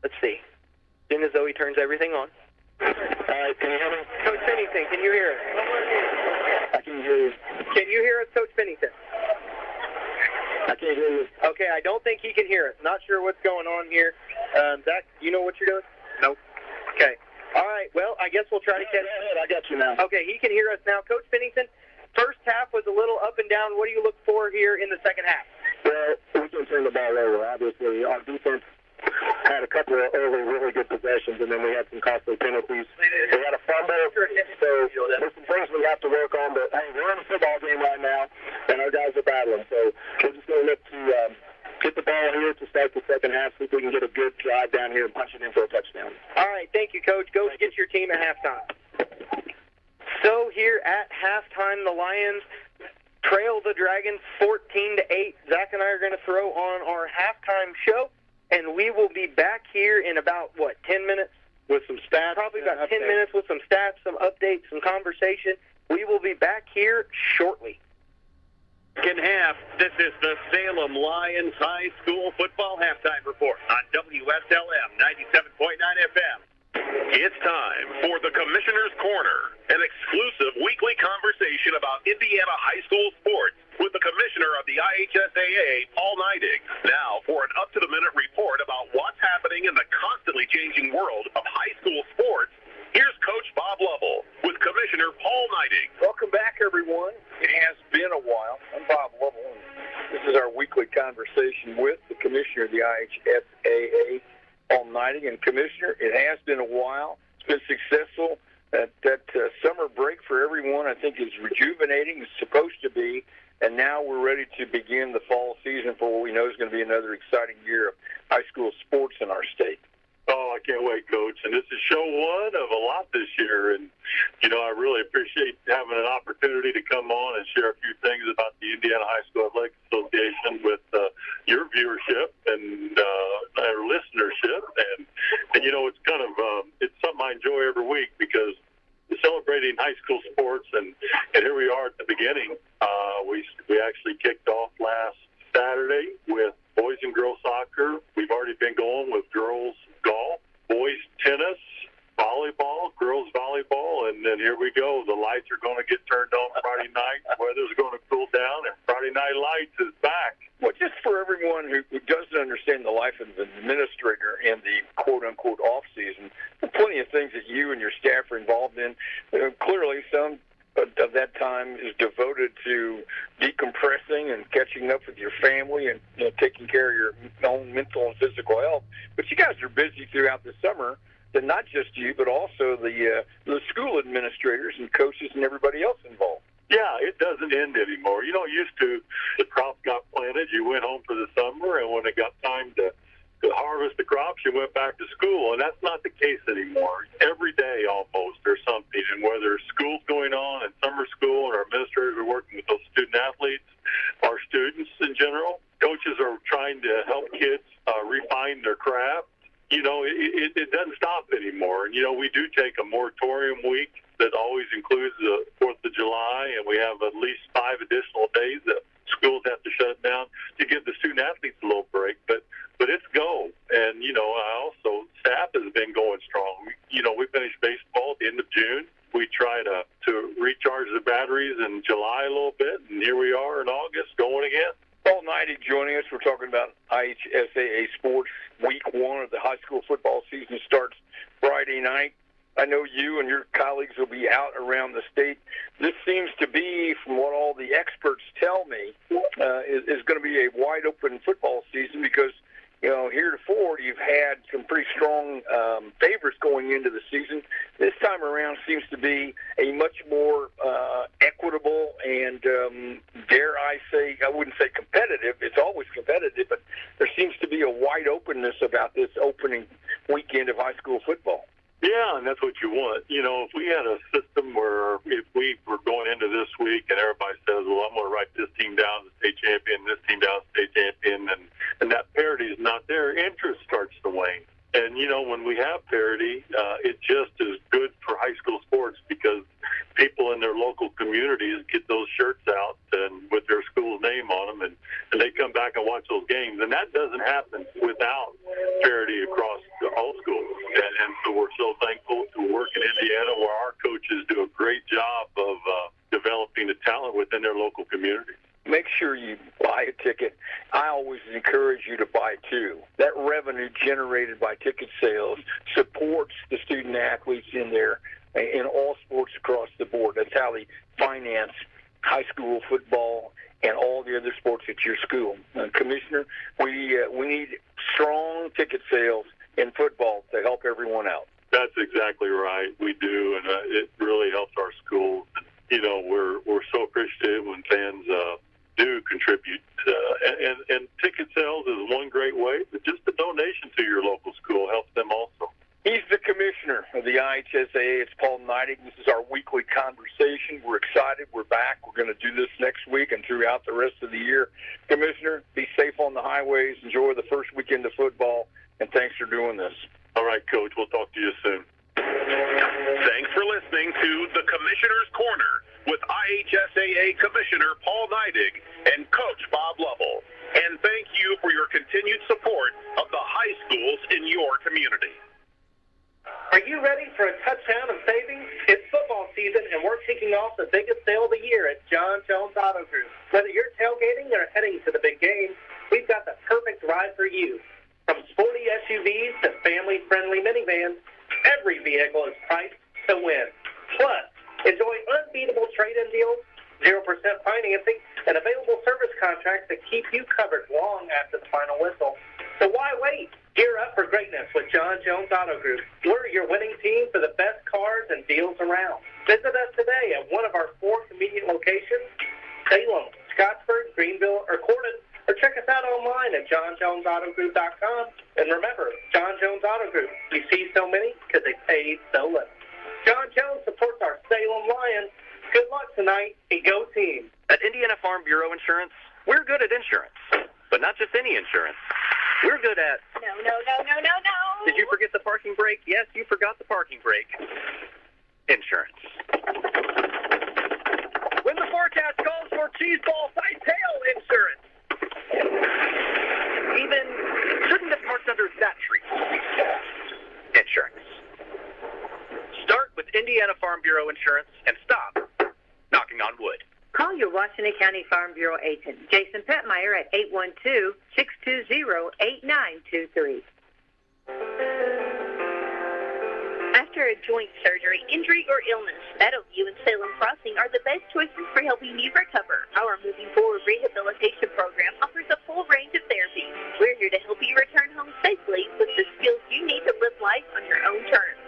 Let's see. As soon as Zoe turns everything on. All right, can you hear me? Coach Pennington, can you hear us? I can hear you. Can you hear us, Coach Pennington? I can't hear you. Okay, I don't think he can hear us. Not sure what's going on here. Zach, you know what you're doing? Nope. Okay. All right, well, I guess we'll try to catch... I got you now. Okay, he can hear us now. Coach Pennington, first half was a little up and down. What do you look for here in the second half? Well, we can turn the ball over. Obviously, our defense had a couple of early really good possessions, and then we had some costly penalties. We had a fumble, so there's some things we have to work on, but hey, we're in a football game right now, and our guys are battling, so we're just going to look to get the ball here to start the second half, see if we can get a good drive down here and punch it in for a touchdown. All right, thank you, Coach. Go get your team at halftime. So here at halftime, the Lions trail the Dragons 14-8. Zach and I are going to throw on our halftime show, and we will be back here in about, 10 minutes? With some stats. Probably about 10 minutes with some stats, some updates, some conversation. We will be back here shortly. Second half, this is the Salem Lions High School Football Halftime Report on WSLM 97.9 FM. It's time for the Commissioner's Corner, an exclusive weekly conversation about Indiana high school sports with the Commissioner of the IHSAA, Paul Neidig. Now for an up-to-the-minute report about what's happening in the constantly changing world of high school sports, here's Coach Bob Lovell with Commissioner Paul Neidig. Welcome back, everyone. It has been a while. I'm Bob Lovell, and this is our weekly conversation with the Commissioner of the IHSAA, Paul Neidig. And Commissioner, it has been a while. It's been successful. That summer break for everyone, I think, is rejuvenating. It's supposed to be. And now we're ready to begin the fall season for what we know is going to be another exciting year of high school sports in our state. Oh, I can't wait, Coach. And this is show one of a lot this year. And, I really appreciate having an opportunity to come on and share a few things about the Indiana High School Athletic Association with your viewership and our listenership. And it's kind of it's something I enjoy every week because we're celebrating high school sports. And here we are at the beginning. We actually kicked off last Saturday with boys and girls soccer. We've already been going with girls golf, boys tennis, volleyball, girls volleyball, and then here we go. The lights are going to get turned on Friday night. The weather's going to cool down, and Friday Night Lights is back. Well, just for everyone who doesn't understand the life of an administrator in the quote-unquote off-season, there are plenty of things that you and your staff are involved in. Clearly, some of that time is devoted to decompressing and catching up with your family and taking care of your own mental and physical health. But you guys are busy throughout the summer, and not just you, but also the school administrators and coaches and everybody else involved. Yeah, it doesn't end anymore. Used to, the crops got planted, you went home for the summer, and when it got time to harvest the crops, you went back to school, and that's not the case anymore. Every day almost there's something, and whether school's going on and summer school and our administrators are working with those student athletes, our students in general, coaches are trying to help kids refine their craft. It doesn't stop anymore. And, we do take a moratorium week that always includes the 4th of July, and we have at least 5 additional days that schools have to shut it down to give the student athletes a little break. But it's go. And, staff has been going strong. We finished baseball at the end of June. We try to recharge the batteries in July a little bit, and here we are in August going again. Paul Neidig joining us. We're talking about IHSAA sports. Week 1 of the high school football season starts Friday night. I know you and your colleagues will be out around the state. This seems to be, from what all the experts tell me, is going to be a wide-open football season because, heretofore you've had some pretty strong favorites going into the season. This time around seems to be a much more equitable and, dare I say, I wouldn't say competitive. It's always competitive, but there seems to be a wide openness about this opening weekend of high school football. Yeah, and that's what you want. If we had a system where if we were going into this week and everybody says, well, I'm going to write this team down as state champion, this team down as state champion, and that parity is not there, interest starts to wane. And, when we have parity, it just is good for high school sports because people in their local communities get those shirts out and with their school's name on them, and they come back and watch those games. And that doesn't happen without parity across all schools. And so we're so thankful to work in Indiana where our coaches do a great job of developing the talent within their local communities. Make sure you buy a ticket. I always encourage you to buy 2. That revenue generated by ticket sales supports the student athletes in all sports across the board. That's how they finance high school football and all the other sports at your school. Commissioner, we need strong ticket sales in football to help everyone out. That's exactly right. We do, and it really helps our schools. We're so appreciative when fans do contribute, and ticket sales is one great way, but just a donation to your local school helps them also. He's the commissioner of the IHSAA. It's Paul Neidig. This is our weekly conversation. We're excited. We're back. We're going to do this next week and throughout the rest of the year. Commissioner, be safe on the highways. Enjoy the first weekend of football, and thanks for doing this. All right, Coach. We'll talk to you soon. Thanks for listening to the Commissioner's Corner with IHSAA Commissioner Paul Neidig and Coach Bob Lovell. And thank you for your continued support of the high schools in your community. Are you ready for a touchdown of savings? It's football season, and we're kicking off the biggest sale of the year at John Jones Auto Group. Whether you're tailgating or heading to the big game, we've got the perfect ride for you. From sporty SUVs to family-friendly minivans, every vehicle is priced to win. Plus, enjoy unbeatable trade-in deals, 0% financing, and available service contracts that keep you covered long after the final whistle. So why wait? Gear up for greatness with John Jones Auto Group. We're your winning team for the best cars and deals around. Visit us today at one of our 4 convenient locations, Salem, Scottsburg, Greenville, or Corydon, or check us out online at johnjonesautogroup.com. And remember, John Jones Auto Group. You see so many because they paid so little. John Jones supports our Salem Lions. Good luck tonight, and go team. At Indiana Farm Bureau Insurance, we're good at insurance, but not just any insurance. We're good at... No. Did you forget the parking brake? Yes, you forgot the parking brake. Insurance. When the forecast calls for cheese ball sight tail insurance. Even shouldn't have parked under that tree. Insurance. Start with Indiana Farm Bureau Insurance and stop knocking on wood. Call your Washington County Farm Bureau agent, Jason Petmeyer, at 812-620-8923. After a joint surgery, injury, or illness, Meadowview and Salem Crossing are the best choices for helping you recover. Our Moving Forward Rehabilitation Program offers a full range of therapies. We're here to help you return home safely with the skills you need to live life on your own terms.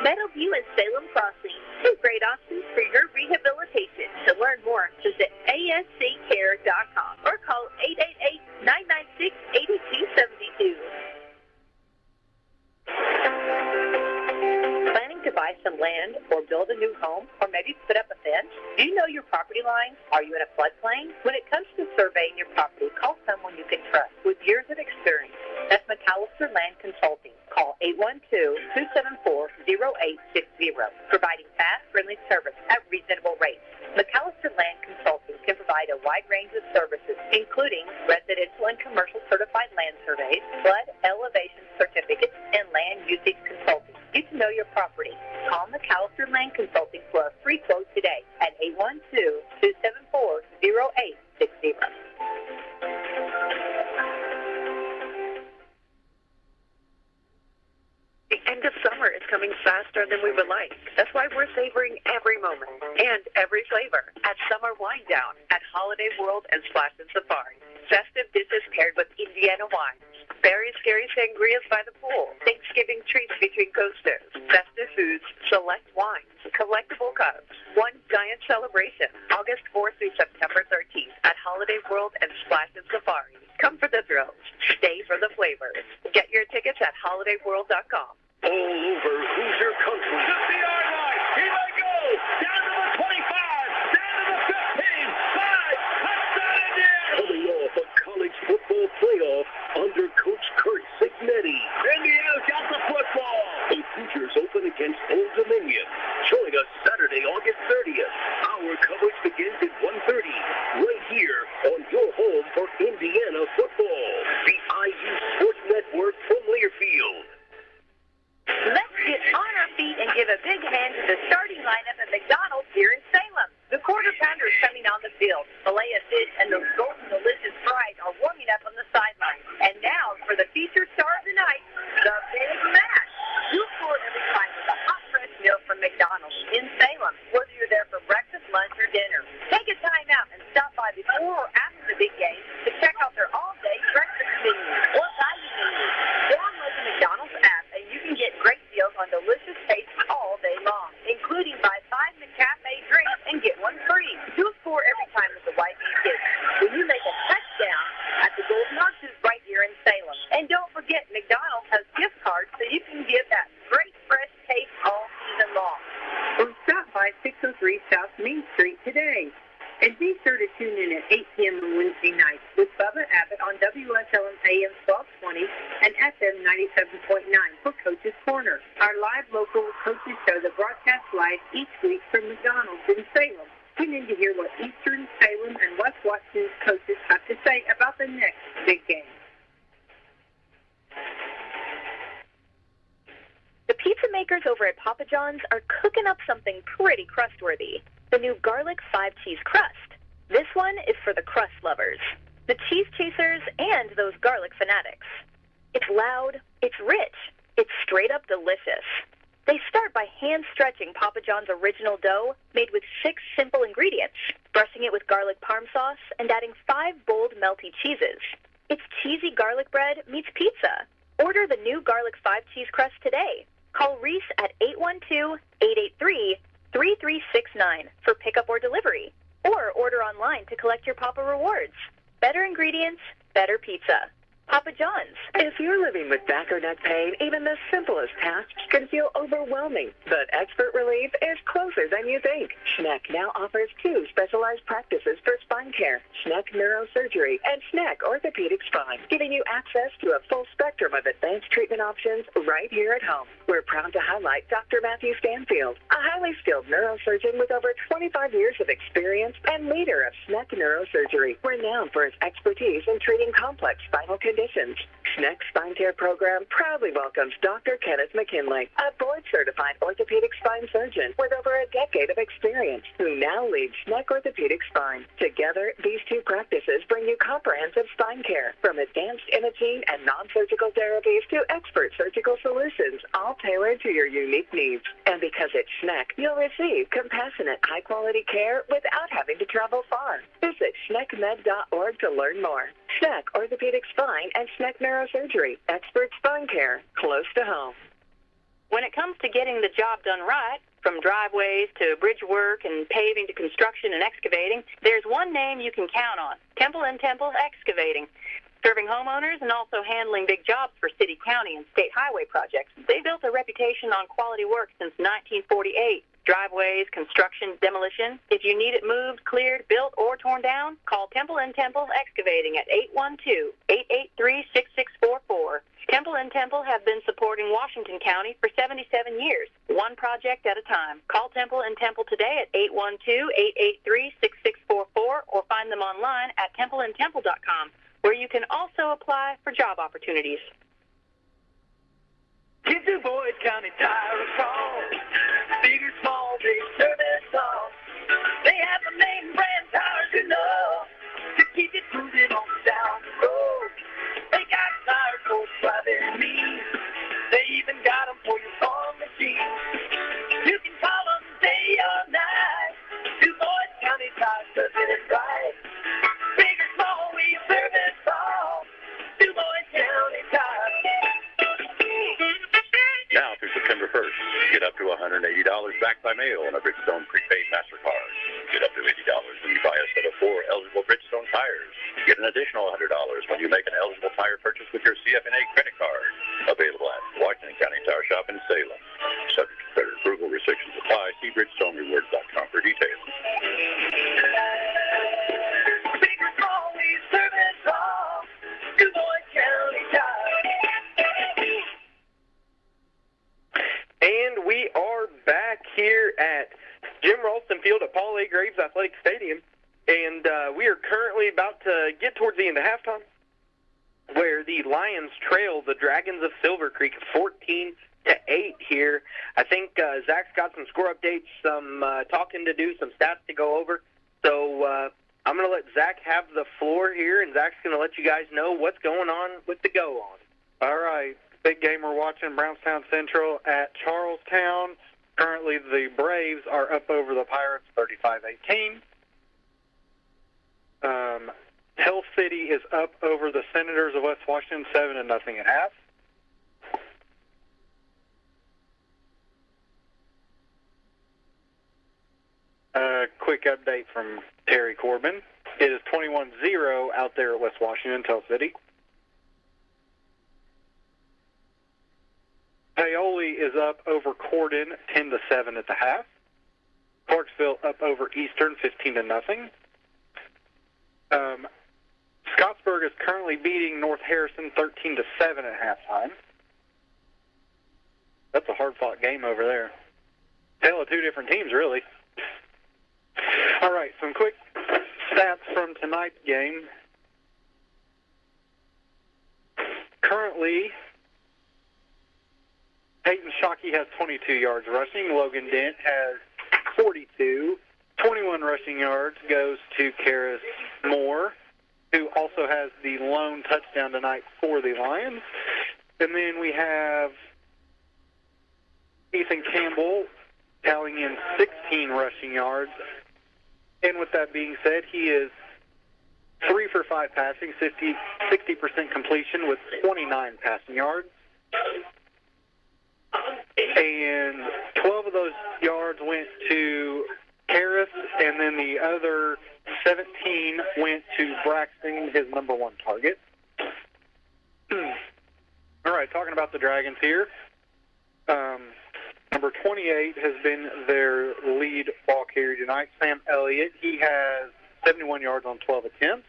Meadowview and Salem Crossing, 2 great options for your rehabilitation. To learn more, visit asccare.com or call 888-996-8272. Planning to buy some land or build a new home or maybe put up a fence? Do you know your property lines? Are you in a floodplain? When it comes to surveying your property, call someone you can trust with years of experience. That's McAllister Land Consulting. Call 812-274-0860. Providing fast, friendly service at reasonable rates. McAllister Land Consulting can provide provide a wide range of services, including residential and commercial certified land surveys, flood elevation certificates, and land usage consulting. Get to know your property. Call McAllister Land Consulting for a free quote today at 812-274-0860. The end of summer is coming faster than we would like. That's why we're savoring every moment and every flavor at Summer Wine Down at Holiday World and Splash and Safari. Festive dishes paired with Indiana wines. Very scary sangrias by the pool. Thanksgiving treats between coasters. Festive foods, select wines, collectible cups. One giant celebration. August 4th through September 13th at Holiday World and Splash and Safari. Come for the thrills. Stay for the flavors. Get your tickets at holidayworld.com. All over Hoosier country. To the yard line. He may go. Down to the 25. Down to the 15. 5. Touchdown Indiana. Coming off a college football playoff under Coach Kurt Signetti. Indiana's got the football. The Hoosiers open against Old Dominion. Join us Saturday, August 30th. Our coverage begins at 1:30. Right here on your home for Indiana football. The IU Sports Network from Learfield. Let's get on our feet and give a big hand to the starting lineup at McDonald's here in Salem. The quarter pounder is coming on the field. Filet of fish and those golden delicious fries are warming up on the sideline. And now for the feature star of the night, the Big Mac. Look for it every time with a hot, fresh meal from McDonald's in Salem. Whether you're there for breakfast, lunch, or dinner, take a time out and stop by before or after the big game to check out their all-day breakfast menu or value menu. Download the McDonald's app and you can get great deals on delicious tastes all day long, including buy 5 McCafe drinks and get one free. Do score every time with the wife and kids when you make a touchdown at the Golden Arches right here in Salem. And don't forget, McDonald's has gift cards so you can give that great fresh taste all season long. Or stop by 603 South Main Street today. And be sure to tune in at 8 p.m. on Wednesday nights with Bubba Abbott on WSLM AM 1220 and FM 97.9 for Coach's Corner, our live local coaches show that broadcasts live each week from McDonald's in Salem. Tune in to hear what Eastern, Salem, and West Washington's coaches have to say about the next big game. The pizza makers over at Papa John's are cooking up something pretty crustworthy. The new garlic 5-cheese crust. This one is for the crust lovers, the cheese chasers, and those garlic fanatics. It's loud, it's rich, it's straight up delicious. They start by hand-stretching Papa John's original dough made with 6 simple ingredients, brushing it with garlic parm sauce, and adding 5 bold melty cheeses. It's cheesy garlic bread meets pizza. Order the new garlic 5-cheese crust today. Call Reese at 812-883-3369 for pickup or delivery, or order online to collect your Papa Rewards. Better ingredients, better pizza. Papa John's. If you're living with back or neck pain, even the simplest tasks can feel overwhelming. But expert relief is closer than you think. Schneck now offers 2 specialized practices for spine care, Schneck Neurosurgery and Schneck Orthopedic Spine, giving you access to a full spectrum of advanced treatment options right here at home. We're proud to highlight Dr. Matthew Stanfield, a highly skilled neurosurgeon with over 25 years of experience and leader of Schneck Neurosurgery, renowned for his expertise in treating complex spinal conditions. Schneck's Spine Care Program proudly welcomes Dr. Kenneth McKinley, a board-certified orthopedic spine surgeon with over a decade of experience, who now leads Schneck Orthopedic Spine. Together, these 2 practices bring you comprehensive spine care, from advanced imaging and non-surgical therapies to expert surgical solutions, all tailored to your unique needs. And because it's Schneck, you'll receive compassionate, high-quality care without having to travel far. Visit schneckmed.org to learn more. Schneck Orthopedic Spine and Schneck Neurosurgery, expert spine care, close to home. When it comes to getting the job done right, from driveways to bridge work and paving to construction and excavating, there's one name you can count on: Temple & Temple Excavating. Serving homeowners and also handling big jobs for city, county, and state highway projects, they built a reputation on quality work since 1948. driveways, construction, demolition. If you need it moved, cleared, built, or torn down, call Temple & Temple Excavating at 812-883-6644. Temple & Temple have been supporting Washington County for 77 years, one project at a time. Call Temple & Temple today at 812-883-6644 or find them online at templeandtemple.com, where you can also apply for job opportunities. Get to Boyd County Tire and Call. Big or small, they service all. They have the main brand tires you know to keep it moving on down the road. They got tires for driving me. They even got them for your farm machine. You can call them day or night. To Boyd County Tire, does it right. Big or small, we service all. To Boyd County Tire. Now through September 1st, get up to $180 back by mail on a Bridgestone prepaid MasterCard. Get up to $80 when you buy a set of 4 eligible Bridgestone tires. Get an additional $100 when you make an eligible tire purchase with your CFNA credit card. Available at Washington County Tire Shop in Salem. Subject to credit approval, restrictions apply. See BridgestoneRewards.com for details. Big or small, we service all. To Boyd County Tire. And we are back here at Jim Ralston Field at Paul A. Graves Athletic Stadium. And we are currently about to get towards the end of halftime, where the Lions trail the Dragons of Silver Creek 14-8 here. I think Zach's got some score updates, some talking to do, some stats to go over. So I'm going to let Zach have the floor here, and Zach's going to let you guys know what's going on with the go-on. All right. Big game we're watching, Brownstown Central at Charlestown. Currently, the Braves are up over the Pirates 35-18. Hill City is up over the Senators of West Washington 7-0 at half. Quick update from Terry Corbin. It is 21-0 out there at West Washington, Hill City. Paoli is up over Corden 10-7 at the half. Clarksville up over Eastern 15-0. Scottsburg is currently beating North Harrison 13-7 at halftime. That's a hard-fought game over there. Tale of two different teams, really. All right, some quick stats from tonight's game. Currently, Peyton Shockey has 22 yards rushing. Logan Dent has 42. 21 rushing yards goes to Karis Moore, who also has the lone touchdown tonight for the Lions. And then we have Ethan Campbell tallying in 16 rushing yards. And with that being said, he is 3 for 5 passing, 60% completion with 29 passing yards. And 12 of those yards went to Harris, and then the other 17 went to Braxton, his number one target. All right, talking about the Dragons here. Number 28 has been their lead ball carrier tonight, Sam Elliott. He has 71 yards on 12 attempts.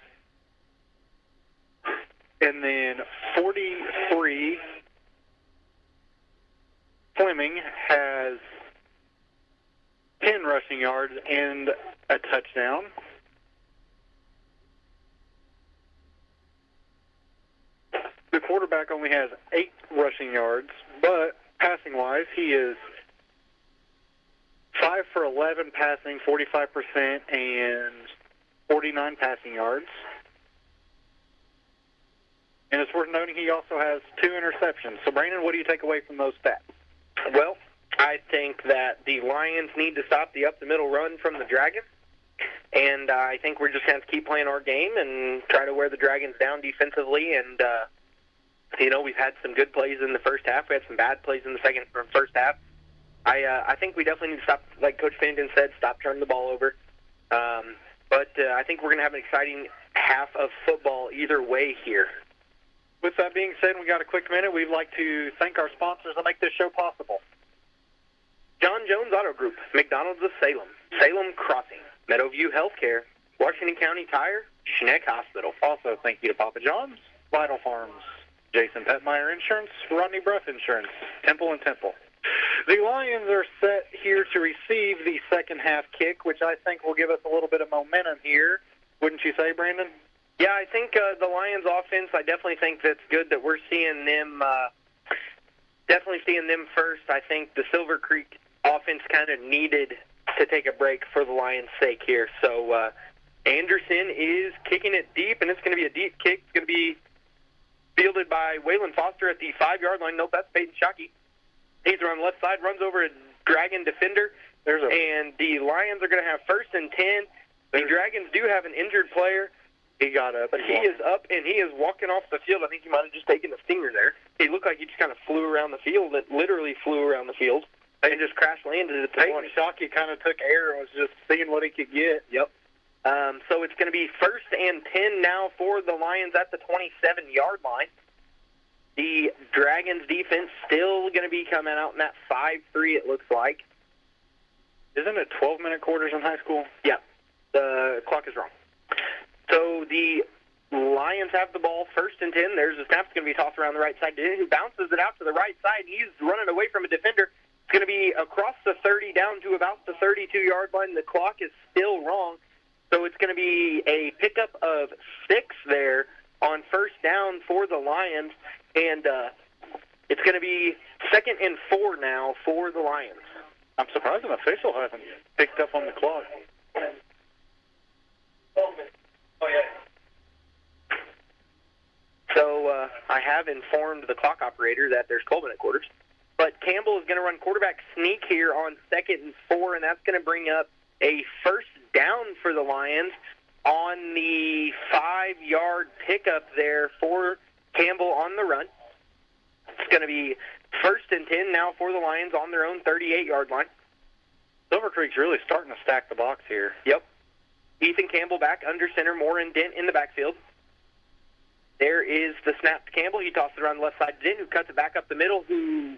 And then 43, Fleming has 10 rushing yards and a touchdown. The quarterback only has 8 rushing yards, but passing-wise, he is 5 for 11 passing, 45%, and 49 passing yards. And it's worth noting he also has 2 interceptions. So, Brandon, what do you take away from those stats? Well, I think that the Lions need to stop the up-the-middle run from the Dragons. And I think we're just going to have to keep playing our game and try to wear the Dragons down defensively. And, we've had some good plays in the first half. We had some bad plays in the first half. I think we definitely need to stop, like Coach Pennington said, stop turning the ball over. But I think we're going to have an exciting half of football either way here. With that being said, we got a quick minute. We'd like to thank our sponsors that make this show possible. John Jones Auto Group, McDonald's of Salem, Salem Crossing, Meadowview Healthcare, Washington County Tire, Schneck Hospital. Also, thank you to Papa John's, Vital Farms, Jason Petmeyer Insurance, Rodney Bruff Insurance, Temple and Temple. The Lions are set here to receive the second half kick, which I think will give us a little bit of momentum here. Wouldn't you say, Brandon? Yeah, I think the Lions offense, I definitely think that's good that we're seeing them, first. I think the Silver Creek offense kind of needed to take a break for the Lions' sake here. So Anderson is kicking it deep, and it's going to be a deep kick. It's going to be fielded by Waylon Foster at the 5-yard line. Nope, that's Peyton Shockey. He's around the left side, runs over a Dragon defender, and the Lions are going to have 1st and 10. The Dragons do have an injured player. He got up. But he is up, and he is walking off the field. I think he might have just taken a stinger there. He looked like he just kind of flew around the field. It literally flew around the field and just crash-landed at the 20. Shockey kind of took air and was just seeing what he could get. Yep. So it's going to be 1st and 10 now for the Lions at the 27-yard line. The Dragons defense still going to be coming out in that 5-3, it looks like. Isn't it 12-minute quarters in high school? Yeah. The clock is wrong. So the Lions have the ball 1st and 10. There's a snap. It's going to be tossed around the right side. Who bounces it out to the right side. He's running away from a defender. It's going to be across the 30 down to about the 32-yard line. The clock is still wrong. So it's going to be a pickup of 6 there on 1st down for the Lions. And it's going to be 2nd and 4 now for the Lions. I'm surprised an official hasn't picked up on the clock. So I have informed the clock operator that there's Coleman at quarters. But Campbell is going to run quarterback sneak here on 2nd and 4, and that's going to bring up a 1st down for the Lions on the 5-yard pickup there for Campbell on the run. It's going to be 1st and 10 now for the Lions on their own 38-yard line. Silver Creek's really starting to stack the box here. Yep. Ethan Campbell back under center, Moore and Dent in the backfield. There is the snap to Campbell. He tosses it around the left side to Dent, who cuts it back up the middle, who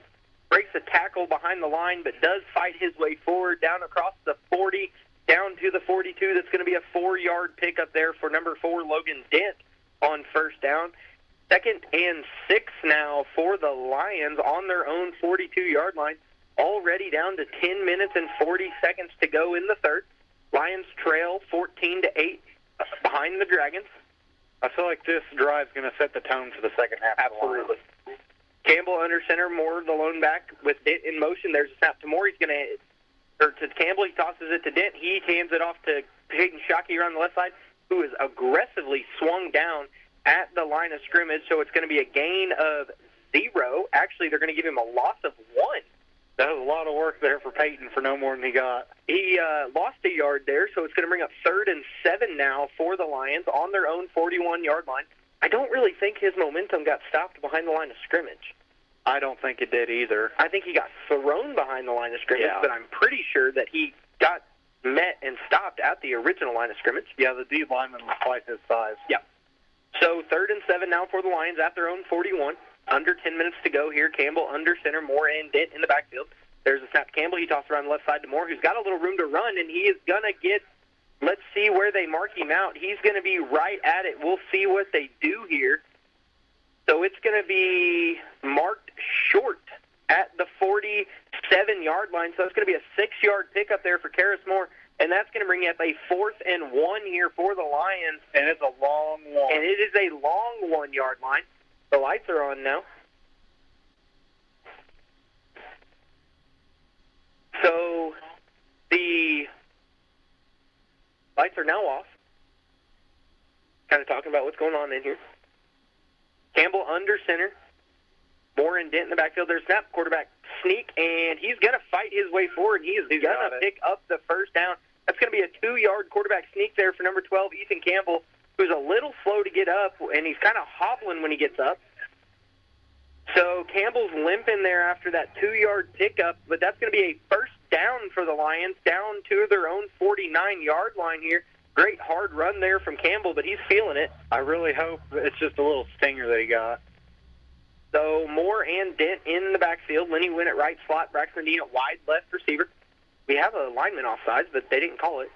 breaks a tackle behind the line, but does fight his way forward down across the 40, down to the 42. That's going to be a 4-yard pickup there for number 4, Logan Dent, on 1st down. 2nd and 6 now for the Lions on their own 42-yard line. Already down to 10 minutes and 40 seconds to go in the 3rd. Lions trail 14-8 behind the Dragons. I feel like this drive's going to set the tone for the second half. Absolutely. Campbell under center, Moore the lone back with Dent in motion. There's a snap to Moore. He's going to Campbell. He tosses it to Dent. He hands it off to Peyton Shockey around the left side, who is aggressively swung down at the line of scrimmage. So it's going to be a gain of 0. Actually, they're going to give him a loss of 1. That was a lot of work there for Peyton for no more than he got. He lost a yard there, so it's going to bring up 3rd and 7 now for the Lions on their own 41-yard line. I don't really think his momentum got stopped behind the line of scrimmage. I don't think it did either. I think he got thrown behind the line of scrimmage, but I'm pretty sure that he got met and stopped at the original line of scrimmage. Yeah, the D lineman was twice his size. Yeah. So 3rd and 7 now for the Lions at their own 41. Under 10 minutes to go here. Campbell under center, Moore and Dent in the backfield. There's a snap to Campbell. He tosses around the left side to Moore, who's got a little room to run, and he is going to get, let's see where they mark him out. He's going to be right at it. We'll see what they do here. So it's going to be marked short at the 47-yard line. So it's going to be a 6-yard pickup there for Karis Moore, and that's going to bring up a 4th and 1 here for the Lions. And it's a long one. And it is a long 1-yard line. The lights are on now. So the lights are now off. Kind of talking about what's going on in here. Campbell under center. Moore and Dent in the backfield. There's snap, quarterback sneak, and he's going to fight his way forward. He is going to pick up the 1st down. That's going to be a 2-yard quarterback sneak there for number 12, Ethan Campbell, who's a little slow to get up, and he's kind of hobbling when he gets up. So Campbell's limping there after that 2-yard pickup, but that's going to be a 1st down for the Lions, down to their own 49-yard line here. Great hard run there from Campbell, but he's feeling it. I really hope it's just a little stinger that he got. So Moore and Dent in the backfield. Lenny Wynn at right slot. Braxton Dean at wide left receiver. We have a lineman offsides, but they didn't call it.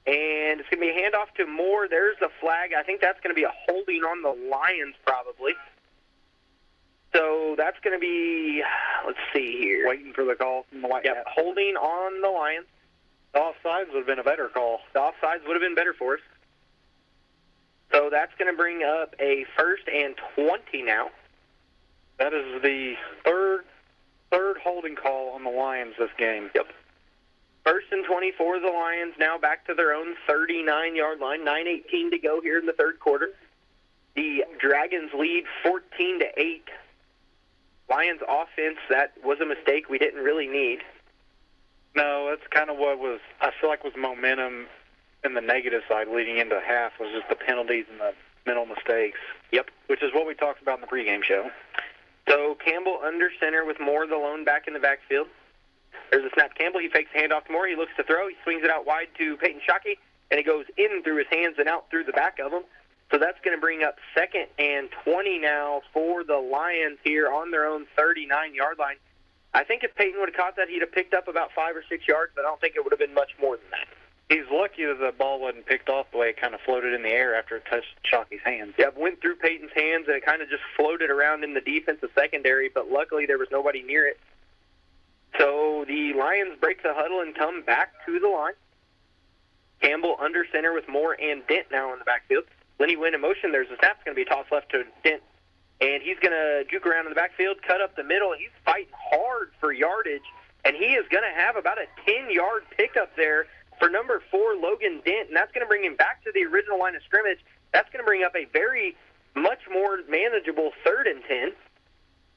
And it's going to be a handoff to Moore. There's a flag. I think that's going to be a holding on the Lions probably. So that's going to be, let's see here. Waiting for the call from the White Hat. Holding on the Lions. The offsides would have been a better call. The offsides would have been better for us. So that's going to bring up a 1st and 20 now. That is the third holding call on the Lions this game. Yep. 1st and 20 for the Lions, now back to their own 39-yard line. 9:18 to go here in the third quarter. The Dragons lead 14-8. Lions offense, that was a mistake we didn't really need. No, that's kind of what I feel like was momentum in the negative side leading into half was just the penalties and the mental mistakes. Yep. Which is what we talked about in the pregame show. So Campbell under center with Moore, the lone back in the backfield. There's a snap. Campbell, he fakes the handoff to Moore. He looks to throw. He swings it out wide to Peyton Shockey, and it goes in through his hands and out through the back of him. So that's going to bring up 2nd and 20 now for the Lions here on their own 39-yard line. I think if Peyton would have caught that, he'd have picked up about 5 or 6 yards, but I don't think it would have been much more than that. He's lucky that the ball wasn't picked off the way it kind of floated in the air after it touched Shockey's hands. Yeah, it went through Peyton's hands, and it kind of just floated around in the defensive secondary, but luckily there was nobody near it. So the Lions break the huddle and come back to the line. Campbell under center with Moore and Dent now in the backfield. Lenny Wynn in motion. There's a snap. It's going to be a toss left to Dent. And he's going to juke around in the backfield, cut up the middle. He's fighting hard for yardage, and he is going to have about a 10-yard pickup there for number 4, Logan Dent, and that's going to bring him back to the original line of scrimmage. That's going to bring up a very much more manageable 3rd and 10.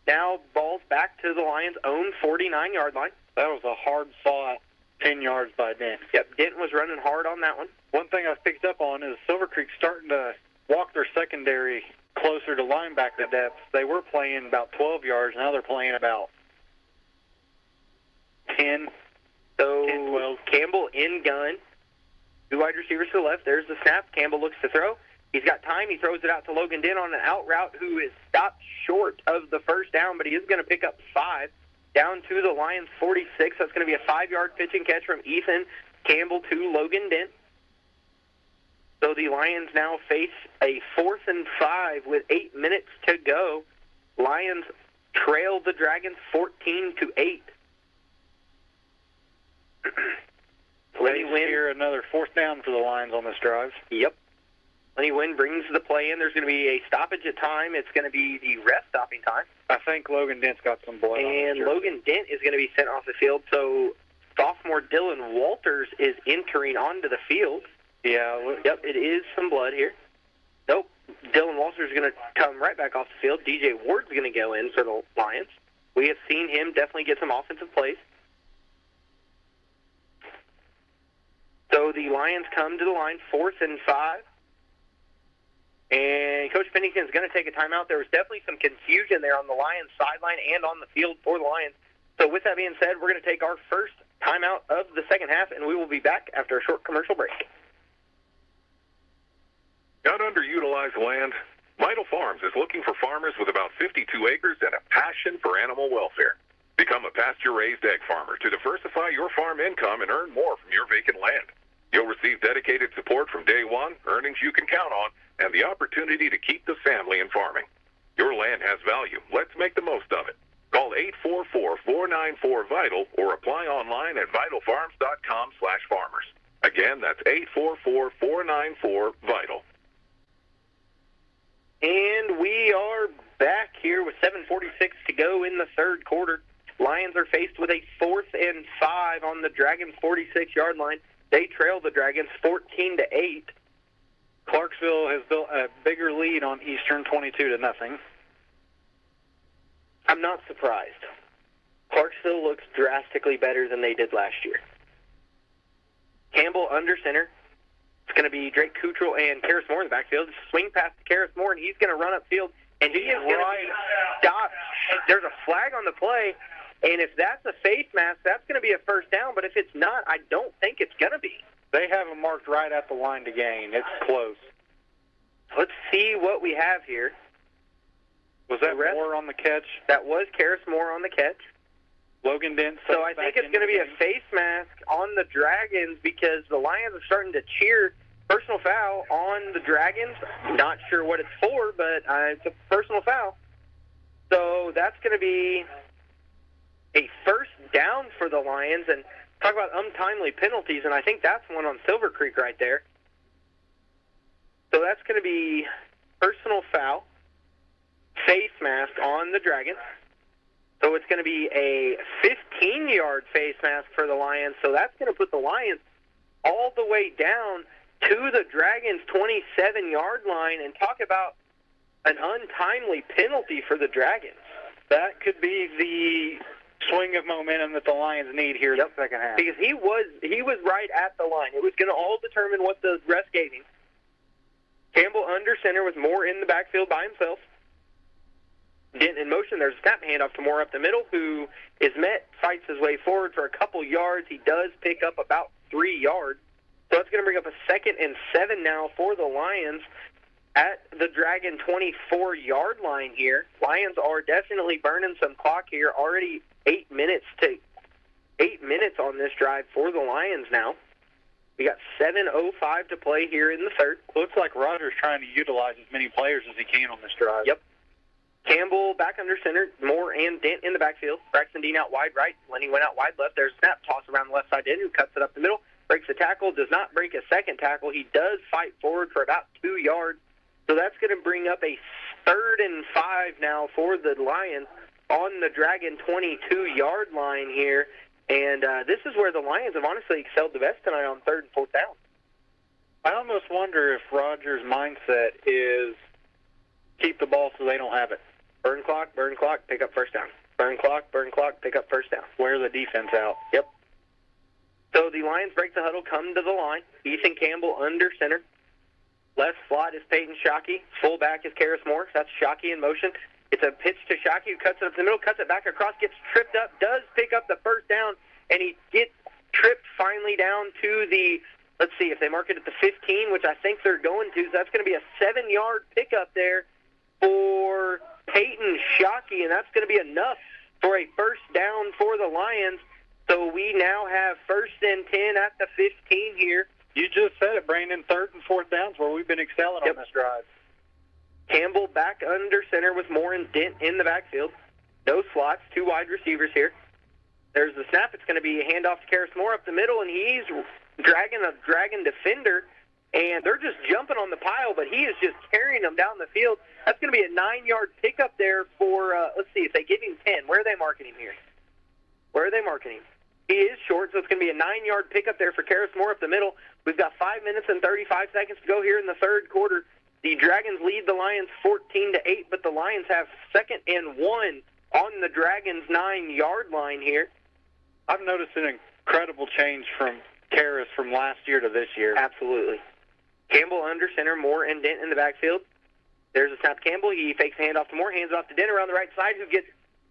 Now ball's back to the Lions' own 49-yard line. That was a hard-fought 10 yards by Dent. Yep, Dent was running hard on that one. One thing I've picked up on is Silver Creek starting to walk their secondary closer to linebacker depth. They were playing about 12 yards. Now they're playing about 10. So 10, 12. Campbell in gun. 2 wide receivers to the left. There's the snap. Campbell looks to throw. He's got time. He throws it out to Logan Dent on an out route who is stopped short of the first down, but he is going to pick up 5. Down to the Lions 46. That's going to be a 5-yard pitch and catch from Ethan Campbell to Logan Dent. So the Lions now face a 4th and 5 with 8 minutes to go. Lions trail the Dragons 14-8. Lenny Wynn here, another 4th down for the Lions on this drive. Yep. Lenny Wynn brings the play in. There's going to be a stoppage at time. It's going to be the rest stopping time. I think Logan Dent's got some blood on his jersey. Logan Dent is going to be sent off the field. So sophomore Dylan Walters is entering onto the field. Yeah. Yep, it is some blood here. Nope. Dylan Walters is going to come right back off the field. DJ Ward's going to go in for the Lions. We have seen him definitely get some offensive plays. So the Lions come to the line, 4th and 5. And Coach Pennington is going to take a timeout. There was definitely some confusion there on the Lions sideline and on the field for the Lions. So with that being said, we're going to take our first timeout of the second half, and we will be back after a short commercial break. Got underutilized land? Vital Farms is looking for farmers with about 52 acres and a passion for animal welfare. Become a pasture-raised egg farmer to diversify your farm income and earn more from your vacant land. You'll receive dedicated support from day one, earnings you can count on, and the opportunity to keep the family in farming. Your land has value. Let's make the most of it. Call 844-494-VITAL or apply online at vitalfarms.com/farmers. Again, that's 844-494-VITAL. And we are back here with 7:46 to go in the third quarter. Lions are faced with a 4th and 5 on the Dragons' 46-yard line. They trail the Dragons 14-8. Clarksville has built a bigger lead on Eastern 22-0. I'm not surprised. Clarksville looks drastically better than they did last year. Campbell under center. It's going to be Drake Cottrell and Karis Moore in the backfield. Swing pass to Karis Moore, and he's going to run upfield, and he is going to be stopped. There's a flag on the play, and if that's a face mask, that's going to be a first down, but if it's not, I don't think it's going to be. They have him marked right at the line to gain. It's close. Let's see what we have here. Was that Moore on the catch? That was Karis Moore on the catch. Logan Dent. So I think it's going to be a face mask on the Dragons because the Lions are starting to cheer personal foul on the Dragons. Not sure what it's for, but it's a personal foul. So that's going to be a first down for the Lions. And talk about untimely penalties, and I think that's one on Silver Creek right there. So that's going to be personal foul, face mask on the Dragons. So it's going to be a 15-yard face mask for the Lions. So that's going to put the Lions all the way down to the Dragons' 27-yard line, and talk about an untimely penalty for the Dragons. That could be the swing of momentum that the Lions need here in the second half. Because he was right at the line. It was going to all determine what the rest gave him. Campbell under center with Moore in the backfield by himself. Dent in motion. There's a snap handoff to Moore up the middle, who is met, fights his way forward for a couple yards. He does pick up about 3 yards. So it's going to bring up a 2nd and 7 now for the Lions at the Dragon 24-yard line here. Lions are definitely burning some clock here. Already 8 minutes on this drive for the Lions now. We got 7:05 to play here in the third. Looks like Rogers trying to utilize as many players as he can on this drive. Yep. Campbell back under center, Moore and Dent in the backfield. Braxton Dean out wide right. Lenny went out wide left. There's a snap toss around the left side. Dent, who cuts it up the middle, breaks a tackle, does not break a second tackle. He does fight forward for about 2 yards. So that's going to bring up a 3rd and 5 now for the Lions on the Dragon 22-yard line here. And this is where the Lions have honestly excelled the best tonight on 3rd and 4th down. I almost wonder if Rogers' mindset is keep the ball so they don't have it. Burn clock, pick up first down. Burn clock, pick up first down. Wear the defense out. Yep. So the Lions break the huddle, come to the line. Ethan Campbell under center. Left slot is Peyton Shockey. Fullback is Karis Moore. That's Shockey in motion. It's a pitch to Shockey, who cuts it up the middle, cuts it back across, gets tripped up, does pick up the first down, and he gets tripped finally down to the, let's see, if they mark it at the 15, which I think they're going to, so that's going to be a 7-yard pickup there for Peyton Shockey, and that's going to be enough for a first down for the Lions. So we now have 1st and 10 at the 15 here. You just said it, Brandon. 3rd and 4th downs where we've been excelling on this drive. Campbell back under center with Moore and Dent in the backfield. No slots, 2 wide receivers here. There's the snap. It's going to be a handoff to Karis Moore up the middle, and he's dragging a Dragon defender, and they're just jumping on the pile, but he is just carrying them down the field. That's going to be a 9-yard pickup there for, let's see, if they give him 10. Where are they marking him here? Where are they marking him? He is short, so it's going to be a 9-yard pickup there for Karis Moore up the middle. We've got 5 minutes and 35 seconds to go here in the third quarter. The Dragons lead the Lions 14-8, but the Lions have 2nd and 1 on the Dragons' 9-yard line here. I've noticed an incredible change from Karis from last year to this year. Absolutely. Campbell under center, Moore and Dent in the backfield. There's a snap to Campbell. He fakes a handoff to Moore, hands it off to Dent around the right side, who gets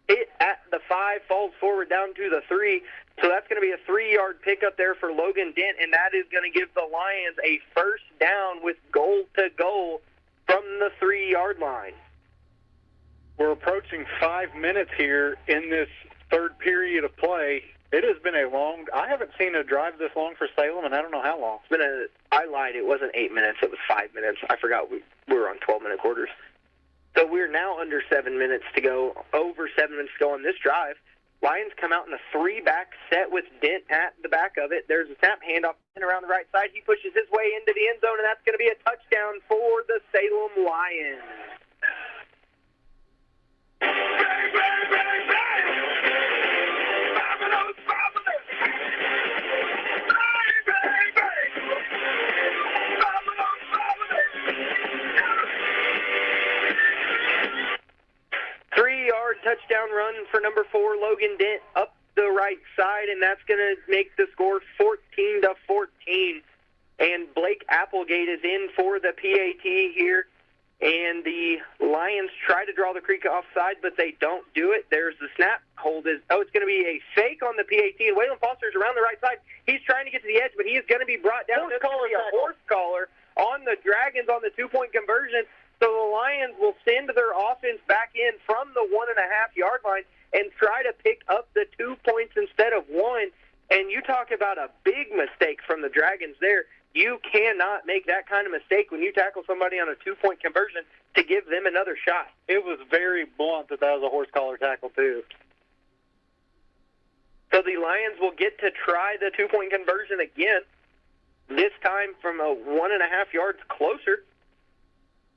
hit at the 5, falls forward down to the 3. So that's going to be a 3-yard pickup there for Logan Dent, and that is going to give the Lions a first down with goal to goal from the 3-yard line. We're approaching 5 minutes here in this third period of play. It has been I haven't seen a drive this long for Salem, and I don't know how long. I lied. It wasn't 8 minutes. It was 5 minutes. I forgot we were on 12-minute quarters. So we're now under 7 minutes to go, over 7 minutes to go on this drive. Lions come out in a 3-back set with Dent at the back of it. There's a snap handoff around the right side. He pushes his way into the end zone, and that's going to be a touchdown for the Salem Lions. Touchdown run for number 4, Logan Dent, up the right side, and that's going to make the score 14-14. And Blake Applegate is in for the PAT here, and the Lions try to draw the creek offside, but they don't do it. There's the snap. It's going to be a fake on the PAT, and Waylon Foster's around the right side. He's trying to get to the edge, but he is going to be brought down. There's going to be a horse collar on the Dragons on the 2-point conversion. So the Lions will send their offense back in from the 1.5-yard line and try to pick up the 2 points instead of 1. And you talk about a big mistake from the Dragons there. You cannot make that kind of mistake when you tackle somebody on a 2-point conversion to give them another shot. It was very blunt that was a horse collar tackle, too. So the Lions will get to try the 2-point conversion again, this time from a 1.5 yards closer.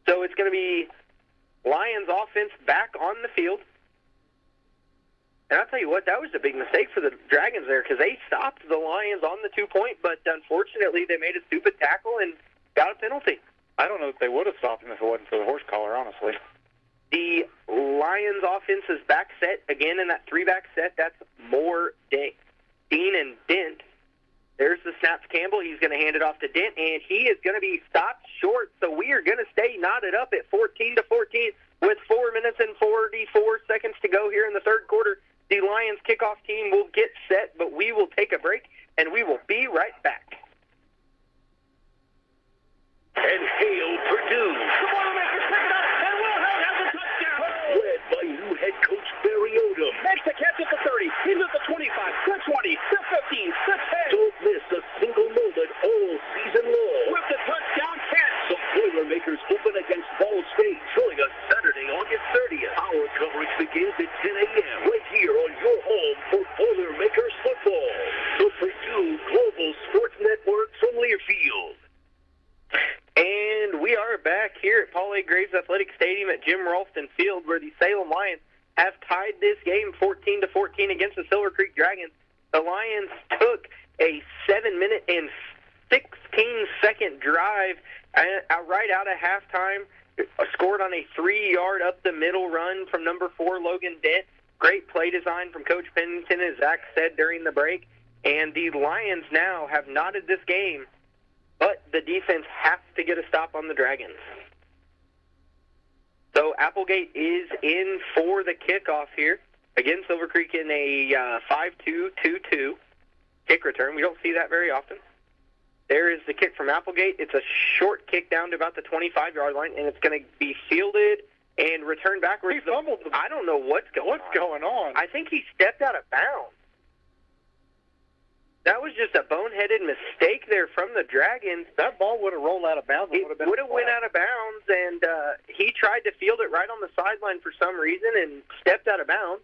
So it's going to be Lions offense back on the field. And I'll tell you what, that was a big mistake for the Dragons there because they stopped the Lions on the 2-point, but unfortunately they made a stupid tackle and got a penalty. I don't know if they would have stopped him if it wasn't for the horse collar, honestly. The Lions offense is back set again in that 3-back set. That's more Dean and Dent. There's the snap to Campbell. He's going to hand it off to Dent, and he is going to be stopped short. So we are going to stay knotted up at 14-14 with 4 minutes and 44 seconds to go here in the third quarter. The Lions kickoff team will get set, but we will take a break, and we will be right back. And hail Purdue. The Boilermakers pick it up, and Will Held has a touchdown. Led by new head coach Barry Odom. Makes the catch at the 30, he's at the 25, the 20, the 15, the 10. Don't miss a single moment all season long. With the touchdown catch. The Boilermakers open against Ball State. Join us Saturday, August 30th. Our coverage begins at 10 a.m. right here on your home for Boilermakers football. The Purdue Global Sports Network from Learfield. And we are back here at Paul A. Graves Athletic Stadium at Jim Ralston Field, where the Salem Lions have tied this game 14-14 against the Silver Creek Dragons. The Lions took a 7-minute and 16-second drive right out of halftime, scored on a 3-yard up-the-middle run from number 4, Logan Dent. Great play design from Coach Pennington, as Zach said during the break. And the Lions now have knotted this game, but the defense has to get a stop on the Dragons. So Applegate is in for the kickoff here. Again, Silver Creek in a 5-2-2-2 kick return. We don't see that very often. There is the kick from Applegate. It's a short kick down to about the 25-yard line, and it's going to be fielded and returned backwards. He fumbled. I don't know what's going on. I think he stepped out of bounds. That was just a boneheaded mistake there from the Dragons. That ball would have rolled out of bounds. It would have went out of bounds, and he tried to field it right on the sideline for some reason and stepped out of bounds.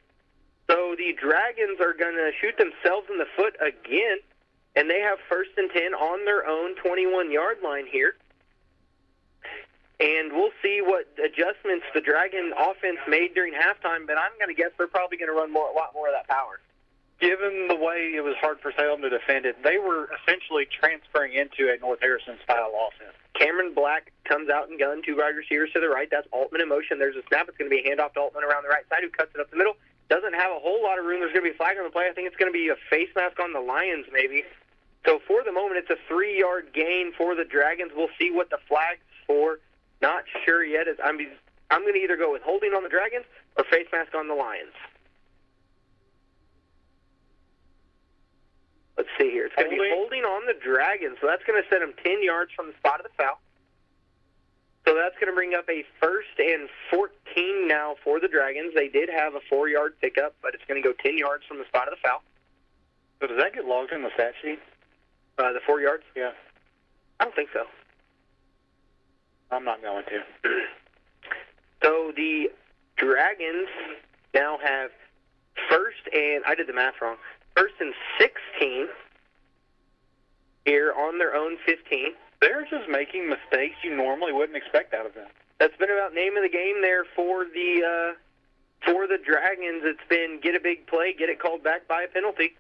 So the Dragons are going to shoot themselves in the foot again, and they have 1st and 10 on their own 21-yard line here. And we'll see what adjustments the Dragon offense made during halftime, but I'm going to guess they're probably going to run a lot more of that power. Given the way it was hard for Salem to defend it, they were essentially transferring into a North Harrison-style offense. Cameron Black comes out and gun, 2 wide receivers to the right. That's Altman in motion. There's a snap. It's going to be a handoff to Altman around the right side, who cuts it up the middle. Doesn't have a whole lot of room. There's going to be a flag on the play. I think it's going to be a face mask on the Lions, maybe. So for the moment, it's a 3-yard gain for the Dragons. We'll see what the flag's for. Not sure yet. I'm going to either go with holding on the Dragons or face mask on the Lions. Let's see here. It's going to be holding on the Dragons, so that's going to set them 10 yards from the spot of the foul. So that's going to bring up a 1st and 14 now for the Dragons. They did have a 4-yard pickup, but it's going to go 10 yards from the spot of the foul. So does that get logged in the stat sheet? The 4 yards? Yeah. I don't think so. I'm not going to. So the Dragons now have 1st and, I did the math wrong, 1st and 16 here on their own 15. They're just making mistakes you normally wouldn't expect out of them. That's been about name of the game there for the Dragons. It's been get a big play, get it called back by a penalty.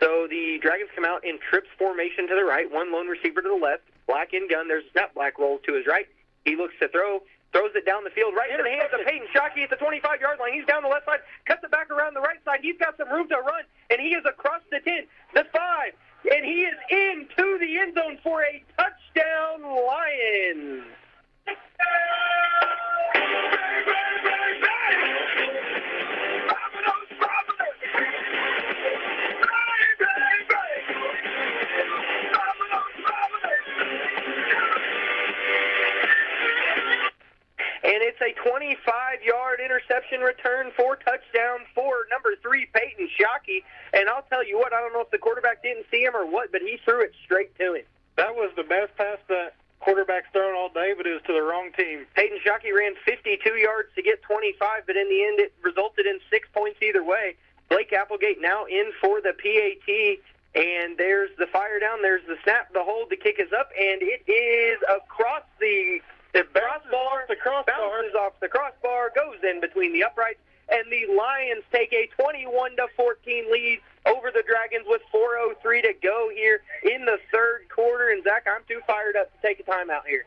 So the Dragons come out in trips formation to the right, 1 lone receiver to the left, Black in gun. There's a snap. Black rolls to his right. He looks to throw. Throws it down the field right into the hands of Peyton Shockey at the 25-yard line. He's down the left side, cuts it back around the right side. He's got some room to run, and he is across the 10, the 5, and he is into the end zone for a touchdown, Lions. 25-yard interception return for touchdown for number 3, Peyton Shockey. And I'll tell you what, I don't know if the quarterback didn't see him or what, but he threw it straight to him. That was the best pass that quarterback's thrown all day, but it was to the wrong team. Peyton Shockey ran 52 yards to get 25, but in the end it resulted in 6 points either way. Blake Applegate now in for the PAT, and there's the fire down, there's the snap, the hold, the kick is up, and it is across the crossbar. Bounces off the crossbar, goes in between the uprights, and the Lions take a 21-14 lead over the Dragons with 4:03 to go here in the third quarter. And, Zach, I'm too fired up to take a timeout here.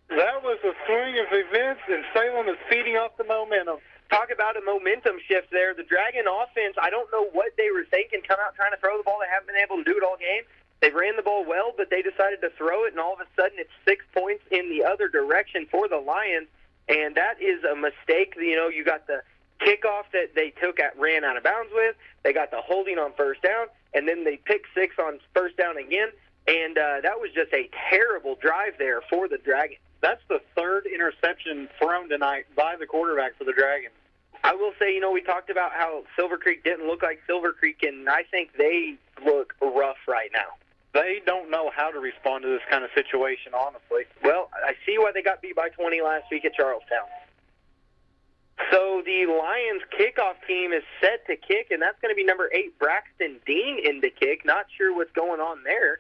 That was a swing of events, and Salem is feeding off the momentum. Talk about a momentum shift there. The Dragon offense, I don't know what they were thinking, come out trying to throw the ball. They haven't been able to do it all game. They ran the ball well, but they decided to throw it, and all of a sudden it's 6 points in the other direction for the Lions, and that is a mistake. You know, you got the kickoff that they ran out of bounds with. They got the holding on first down, and then they picked 6 on first down again, and that was just a terrible drive there for the Dragons. That's the third interception thrown tonight by the quarterback for the Dragons. I will say, you know, we talked about how Silver Creek didn't look like Silver Creek, and I think they look rough right now. They don't know how to respond to this kind of situation, honestly. Well, I see why they got beat by 20 last week at Charlestown. So the Lions kickoff team is set to kick, and that's going to be number 8, Braxton Dean, in to kick. Not sure what's going on there,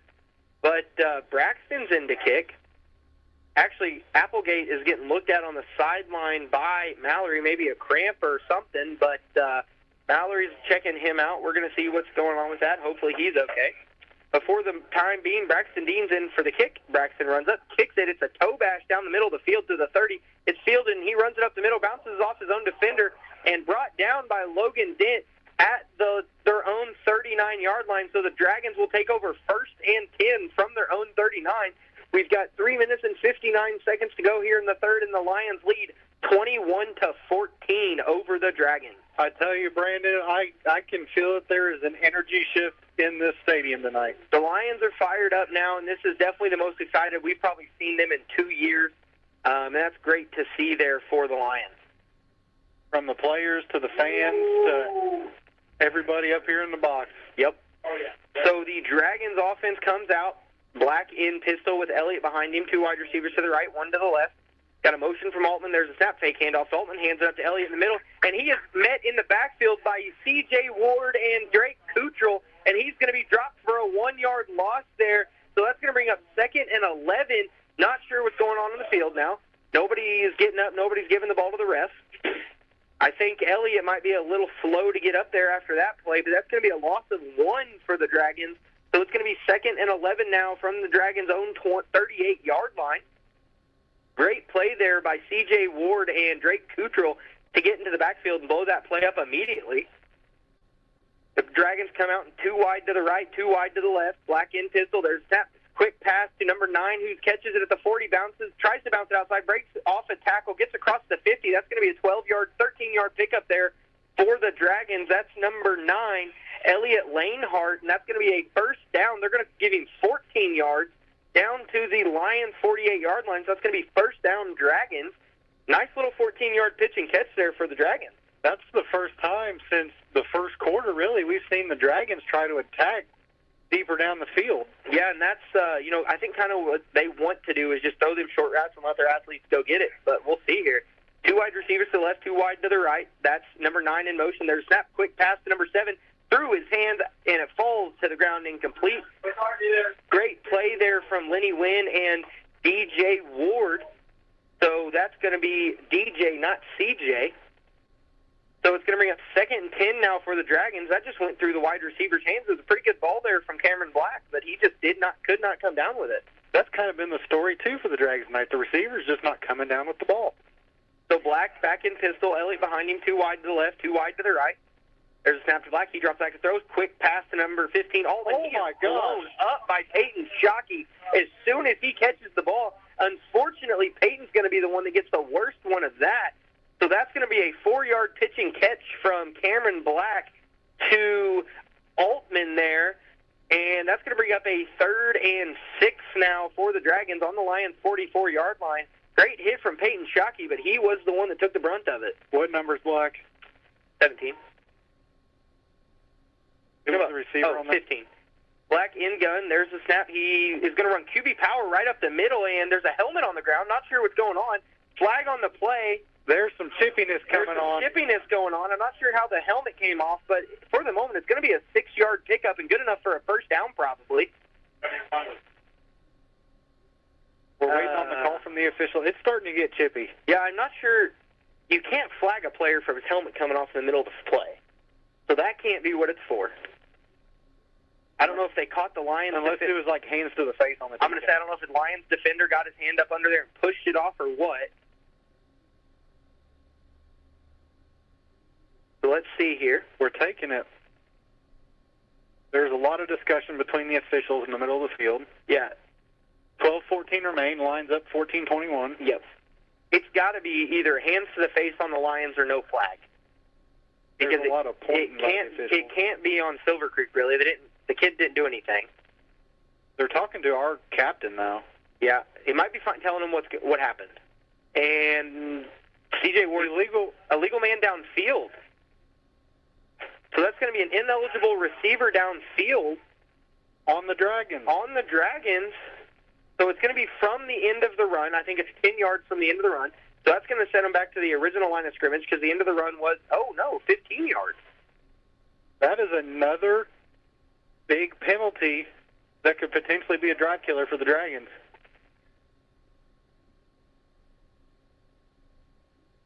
but Braxton's in to kick. Actually, Applegate is getting looked at on the sideline by Mallory, maybe a cramp or something, but Mallory's checking him out. We're going to see what's going on with that. Hopefully he's okay. But for the time being, Braxton Dean's in for the kick. Braxton runs up, kicks it. It's a toe bash down the middle of the field to the 30. It's fielded, and he runs it up the middle, bounces off his own defender, and brought down by Logan Dent at their own 39-yard line. So the Dragons will take over 1st and 10 from their own 39. We've got 3 minutes and 59 seconds to go here in the third, and the Lions lead 21-14 over the Dragons. I tell you, Brandon, I can feel that there is an energy shift in this stadium tonight. The Lions are fired up now, and this is definitely the most excited we've probably seen them in 2 years. And that's great to see there for the Lions. From the players to the fans to everybody up here in the box. Yep. Oh, yeah. So the Dragons offense comes out. Black in pistol with Elliott behind him, 2 wide receivers to the right, 1 to the left. Got a motion from Altman. There's a snap fake handoff. Altman hands it up to Elliott in the middle, and he is met in the backfield by C.J. Ward and Drake Cottrell, and he's going to be dropped for a 1-yard loss there. So that's going to bring up 2nd and 11. Not sure what's going on in the field now. Nobody is getting up. Nobody's giving the ball to the ref. I think Elliott might be a little slow to get up there after that play, but that's going to be a loss of 1 for the Dragons. So it's going to be 2nd and 11 now from the Dragons' own 38-yard line. Great play there by C.J. Ward and Drake Cottrell to get into the backfield and blow that play up immediately. The Dragons come out in 2 wide to the right, 2 wide to the left. Black in pistol. There's that quick pass to number 9, who catches it at the 40, tries to bounce it outside, breaks off a tackle, gets across the 50. That's going to be a 12-yard, 13-yard pickup there for the Dragons. That's number 9, Elliott Lanehart, and that's going to be a first down. They're going to give him 14 yards down to the Lions' 48-yard line, so that's going to be first down Dragons. Nice little 14-yard pitch and catch there for the Dragons. That's the first time since the first quarter, really, we've seen the Dragons try to attack deeper down the field. Yeah, and that's, I think kind of what they want to do is just throw them short routes and let their athletes go get it. But we'll see here. 2 wide receivers to the left, 2 wide to the right. That's number 9 in motion. There's a snap, quick pass to number 7. Through his hands, and it falls to the ground incomplete. Great play there from Lenny Wynn and D.J. Ward. So that's going to be D.J., not C.J. So it's going to bring up 2nd and 10 now for the Dragons. That just went through the wide receiver's hands. It was a pretty good ball there from Cameron Black, but he just could not come down with it. That's kind of been the story, too, for the Dragons tonight. The receiver's just not coming down with the ball. So Black back in pistol. Elliott behind him, 2 wide to the left, 2 wide to the right. There's a snap to Black. He drops back and throws. Quick pass to number 15. Oh, my God. Blown up by Peyton Shockey as soon as he catches the ball. Unfortunately, Peyton's going to be the one that gets the worst one of that. So that's going to be a 4-yard pitch and catch from Cameron Black to Altman there. And that's going to bring up a 3rd and 6 now for the Dragons on the Lions' 44-yard line. Great hit from Peyton Shockey, but he was the one that took the brunt of it. What number's Black? 17. Who was the receiver on that? 15. Black in gun. There's the snap. He is going to run QB power right up the middle, and there's a helmet on the ground. Not sure what's going on. Flag on the play. There's some chippiness coming on. There's some chippiness going on. I'm not sure how the helmet came off, but for the moment, it's going to be a 6-yard pickup and good enough for a first down probably. We're waiting on the call from the official. It's starting to get chippy. Yeah, I'm not sure. You can't flag a player for his helmet coming off in the middle of the play. So that can't be what it's for. I don't know if they caught the Lions. Unless it was like hands to the face on the I'm going to say I don't know if the Lions defender got his hand up under there and pushed it off or what. So let's see here. We're taking it. There's a lot of discussion between the officials in the middle of the field. Yeah. 12-14 remain. Lions up 14-21. Yep. It's got to be either hands to the face on the Lions or no flag. There's a lot of pointing by the officials. It can't be on Silver Creek, really. The kid didn't do anything. They're talking to our captain now. Yeah, he might be telling him what happened. And CJ Ward, illegal man downfield. So that's going to be an ineligible receiver downfield. On the Dragons. So it's going to be from the end of the run. I think it's 10 yards from the end of the run. So that's going to send them back to the original line of scrimmage because the end of the run was, 15 yards. That is another big penalty that could potentially be a drive killer for the Dragons.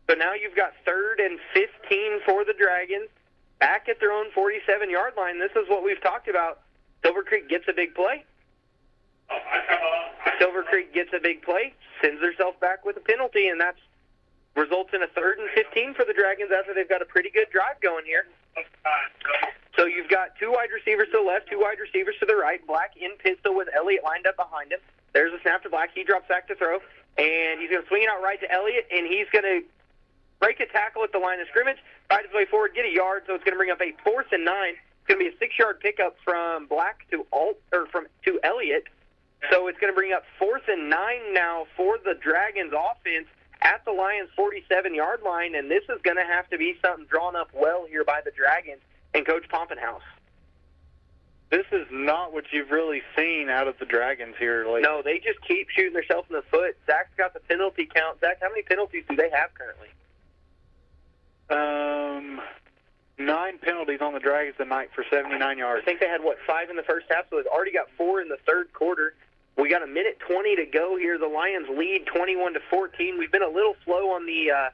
So now you've got 3rd and 15 for the Dragons, back at their own 47-yard line. This is what we've talked about. Silver Creek gets a big play. Sends herself back with a penalty, and that results in a 3rd and 15 for the Dragons after they've got a pretty good drive going here. So you've got 2 wide receivers to the left, 2 wide receivers to the right. Black in pistol with Elliott lined up behind him. There's a snap to Black. He drops back to throw, and he's going to swing it out right to Elliott, and he's going to break a tackle at the line of scrimmage, fight his way forward, get a yard, so it's going to bring up a 4th and 9. It's going to be a 6-yard pickup from Black to Elliott. So it's going to bring up 4th and 9 now for the Dragons offense at the Lions' 47-yard line, and this is going to have to be something drawn up well here by the Dragons and Coach Pompenhouse. This is not what you've really seen out of the Dragons here lately. No, they just keep shooting themselves in the foot. Zach's got the penalty count. Zach, how many penalties do they have currently? 9 penalties on the Dragons tonight for 79 yards. I think they had, 5 in the first half, so they've already got 4 in the third quarter. We got a minute 20 to go here. The Lions lead 21-14. We've been a little slow on the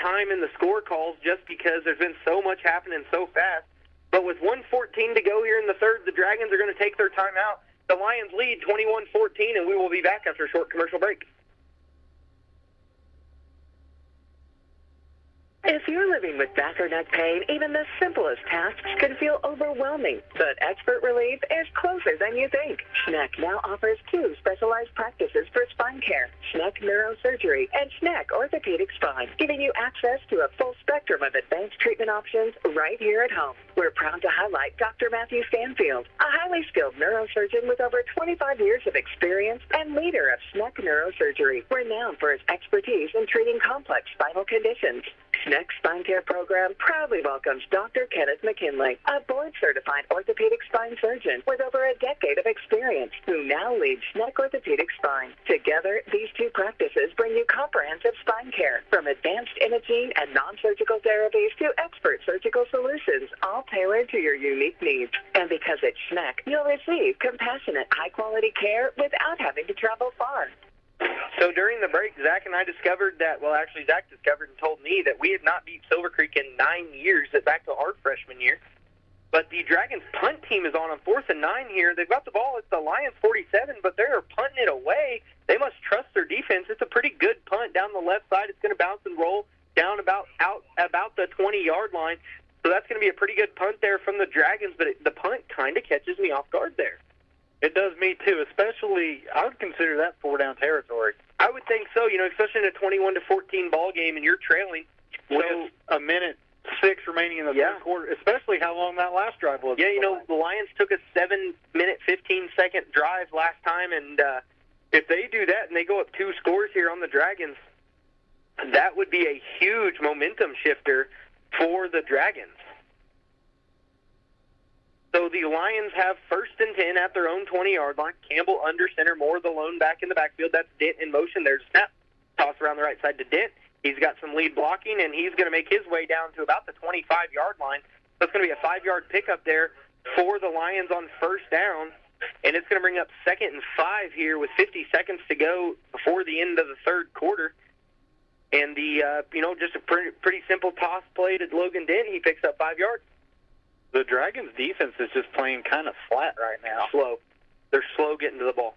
time and the score calls just because there's been so much happening so fast. But with 1:14 to go here in the third, the Dragons are going to take their timeout. The Lions lead 21-14, and we will be back after a short commercial break. If you're living with back or neck pain, even the simplest tasks can feel overwhelming. But Expert Relief is closer than you think. Schneck now offers 2 specialized practices for spine care, Schneck Neurosurgery and Schneck Orthopedic Spine, giving you access to a full spectrum of advanced treatment options right here at home. We're proud to highlight Dr. Matthew Stanfield, a highly skilled neurosurgeon with over 25 years of experience and leader of Schneck Neurosurgery, renowned for his expertise in treating complex spinal conditions. Schneck Spine Care Program proudly welcomes Dr. Kenneth McKinley, a board-certified orthopedic spine surgeon with over a decade of experience, who now leads Schneck Orthopedic Spine. Together, these 2 practices bring you comprehensive spine care, from advanced imaging and non-surgical therapies to expert surgical solutions, all tailored to your unique needs. And because it's Schneck, you'll receive compassionate, high-quality care without having to travel far. So during the break, Zach and I discovered that, Zach discovered and told me that we had not beat Silver Creek in 9 years, back to our freshman year. But the Dragons punt team is on 4th and 9 here. They've got the ball at the Lions 47, but they're punting it away. They must trust their defense. It's a pretty good punt down the left side. It's going to bounce and roll down about the 20-yard line. So that's going to be a pretty good punt there from the Dragons, but the punt kind of catches me off guard there. It does me too, especially I would consider that 4-down territory. I would think so, especially in a 21-14 ball game and you're trailing. With a minute 6 remaining in the third quarter, especially how long that last drive was. Yeah, the Lions took a 7-minute, 15-second drive last time, and If they do that and they go up 2 scores here on the Dragons, that would be a huge momentum shifter for the Dragons. So the Lions have 1st and 10 at their own 20-yard line. Campbell under center, Moore the lone back in the backfield. That's Dent in motion. There's a snap. Toss around the right side to Dent. He's got some lead blocking, and he's going to make his way down to about the 25-yard line. So it's going to be a 5-yard pickup there for the Lions on 1st down, and it's going to bring up 2nd and 5 here with 50 seconds to go before the end of the 3rd quarter. And just a pretty simple toss play to Logan Dent. He picks up 5 yards. The Dragons' defense is just playing kind of flat right now. Slow. They're slow getting to the ball.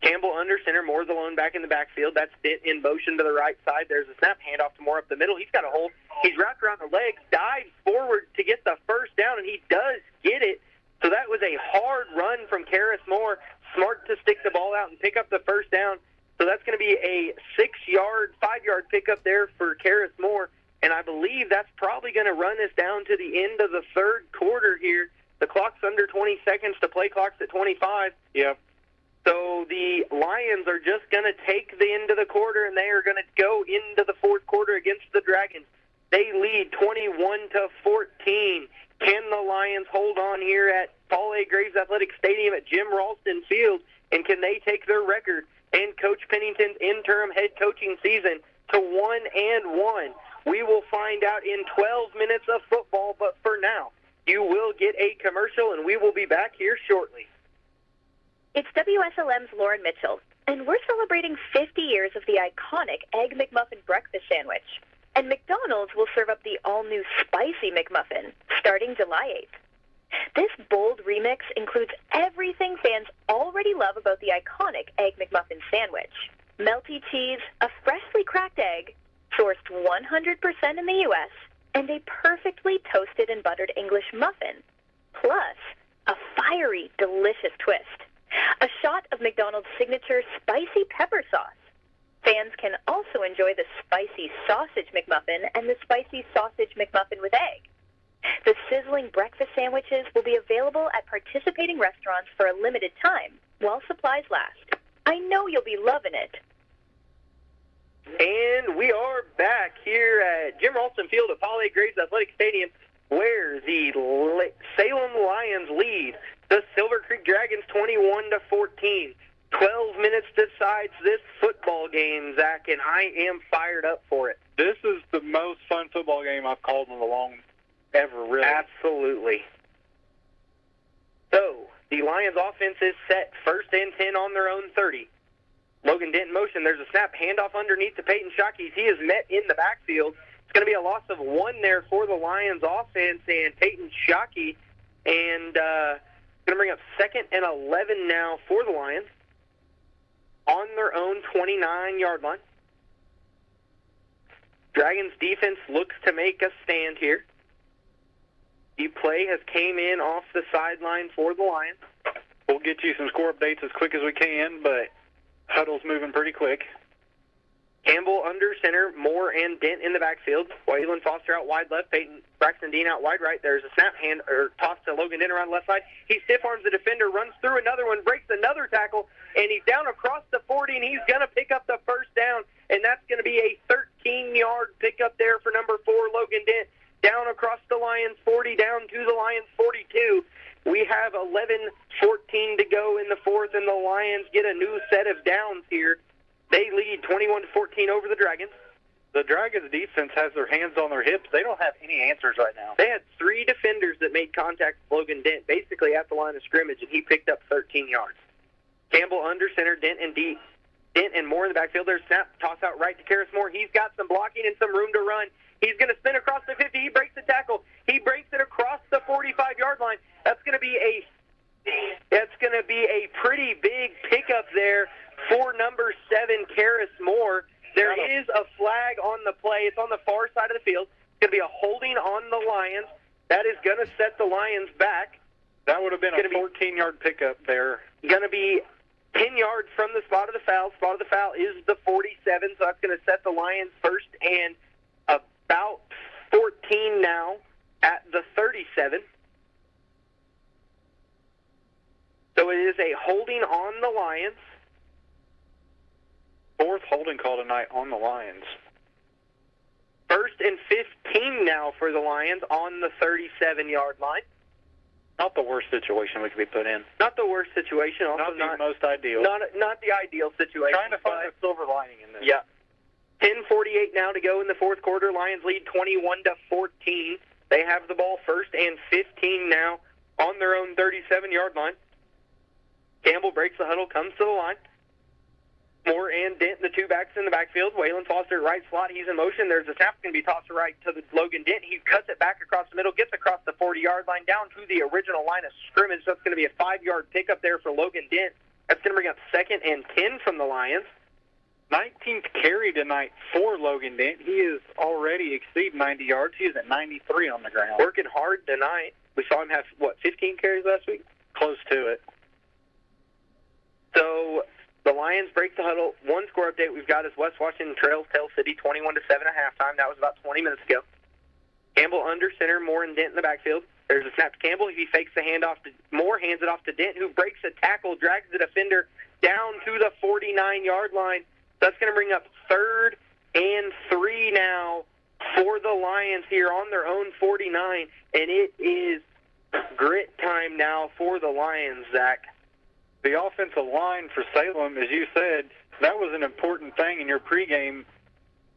Campbell under center, Moore the lone back in the backfield. That's Dent in motion to the right side. There's a snap, handoff to Moore up the middle. He's got a hole. He's wrapped around the legs, dives forward to get the 1st down, and he does get it. So that was a hard run from Karis Moore. Smart to stick the ball out and pick up the 1st down. So that's going to be a 5-yard pickup there for Karis Moore. And I believe that's probably going to run us down to the end of the 3rd quarter here. The clock's under 20 seconds. The play clock's at 25. Yep. So the Lions are just going to take the end of the quarter, and they are going to go into the 4th quarter against the Dragons. They lead 21-14. Can the Lions hold on here at Paul A. Graves Athletic Stadium at Jim Ralston Field, and can they take their record and Coach Pennington's interim head coaching season to 1-1? We will find out in 12 minutes of football, but for now, you will get a commercial, and we will be back here shortly. It's WSLM's Lauren Mitchell, and we're celebrating 50 years of the iconic Egg McMuffin breakfast sandwich. And McDonald's will serve up the all-new Spicy McMuffin starting July 8th. This bold remix includes everything fans already love about the iconic Egg McMuffin sandwich. Melty cheese, a freshly cracked egg, sourced 100% in the U.S., and a perfectly toasted and buttered English muffin, plus a fiery, delicious twist. A shot of McDonald's signature spicy pepper sauce. Fans can also enjoy the spicy sausage McMuffin and the spicy sausage McMuffin with egg. The sizzling breakfast sandwiches will be available at participating restaurants for a limited time while supplies last. I know you'll be loving it. And we are back here at Jim Ralston Field at Paul A. Graves Athletic Stadium, where the Salem Lions lead the Silver Creek Dragons 21-14. 12 minutes decides this football game, Zach, and I am fired up for it. This is the most fun football game I've called in a long ever, really. Absolutely. So, the Lions offense is set 1st and 10 on their own 30. Logan Dent in motion. There's a snap, handoff underneath to Peyton Shockey. He is met in the backfield. It's going to be a loss of 1 there for the Lions offense and Peyton Shockey. And going to bring up 2nd and 11 now for the Lions on their own 29-yard line. Dragons defense looks to make a stand here. The play has came in off the sideline for the Lions. We'll get you some score updates as quick as we can, but huddle's moving pretty quick. Campbell under center, Moore and Dent in the backfield. Waylon Foster out wide left, Braxton Dean out wide right. There's a snap toss to Logan Dent around the left side. He stiff arms the defender, runs through another one, breaks another tackle, and he's down across the 40, and he's going to pick up the 1st down, and that's going to be a 13-yard pickup there for number 4, Logan Dent. Down across the Lions 40, down to the Lions 42. We have 11:14 to go in the 4th, and the Lions get a new set of downs here. They lead 21-14 over the Dragons. The Dragons' defense has their hands on their hips. They don't have any answers right now. They had 3 defenders that made contact with Logan Dent, basically at the line of scrimmage, and he picked up 13 yards. Campbell under center, Dent and Moore in the backfield. There's snap, toss out right to Karis Moore. He's got some blocking and some room to run. He's going to spin across the 50. He breaks the tackle. He breaks it across the 45-yard line. That's going to be a pretty big pickup there for number 7, Karis Moore. There is a flag on the play. It's on the far side of the field. It's going to be a holding on the Lions. That is going to set the Lions back. That would have been a 14-yard pickup there. Going to be 10 yards from the spot of the foul. Spot of the foul is the 47, so that's going to set the Lions 1st and about 14 now at the 37. So it is a holding on the Lions. Fourth holding call tonight on the Lions. 1st and 15 now for the Lions on the 37-yard line. Not the worst situation we could be put in. Not the worst situation. Also not the most ideal. Not the ideal situation. Trying to find a silver lining in this. Yeah. 10:48 now to go in the fourth quarter. Lions lead 21-14. They have the ball 1st and 15 now on their own 37-yard line. Campbell breaks the huddle, comes to the line. Moore and Dent, the two backs in the backfield. Waylon Foster, right slot. He's in motion. There's a snap going to be tossed to right to the Logan Dent. He cuts it back across the middle, gets across the 40-yard line down to the original line of scrimmage. That's going to be a 5-yard pickup there for Logan Dent. That's going to bring up 2nd and 10 from the Lions. 19th carry tonight for Logan Dent. He is already exceeding 90 yards. He is at 93 on the ground. Working hard tonight. We saw him have, 15 carries last week? Close to it. So the Lions break the huddle. One score update we've got is West Washington trails Tell City 21-7 at halftime. That was about 20 minutes ago. Campbell under center, Moore and Dent in the backfield. There's a snap to Campbell. He fakes the handoff to Moore, hands it off to Dent, who breaks a tackle, drags the defender down to the 49-yard line. That's going to bring up 3rd and 3 now for the Lions here on their own 49, and it is grit time now for the Lions, Zach. The offensive line for Salem, as you said, that was an important thing in your pregame.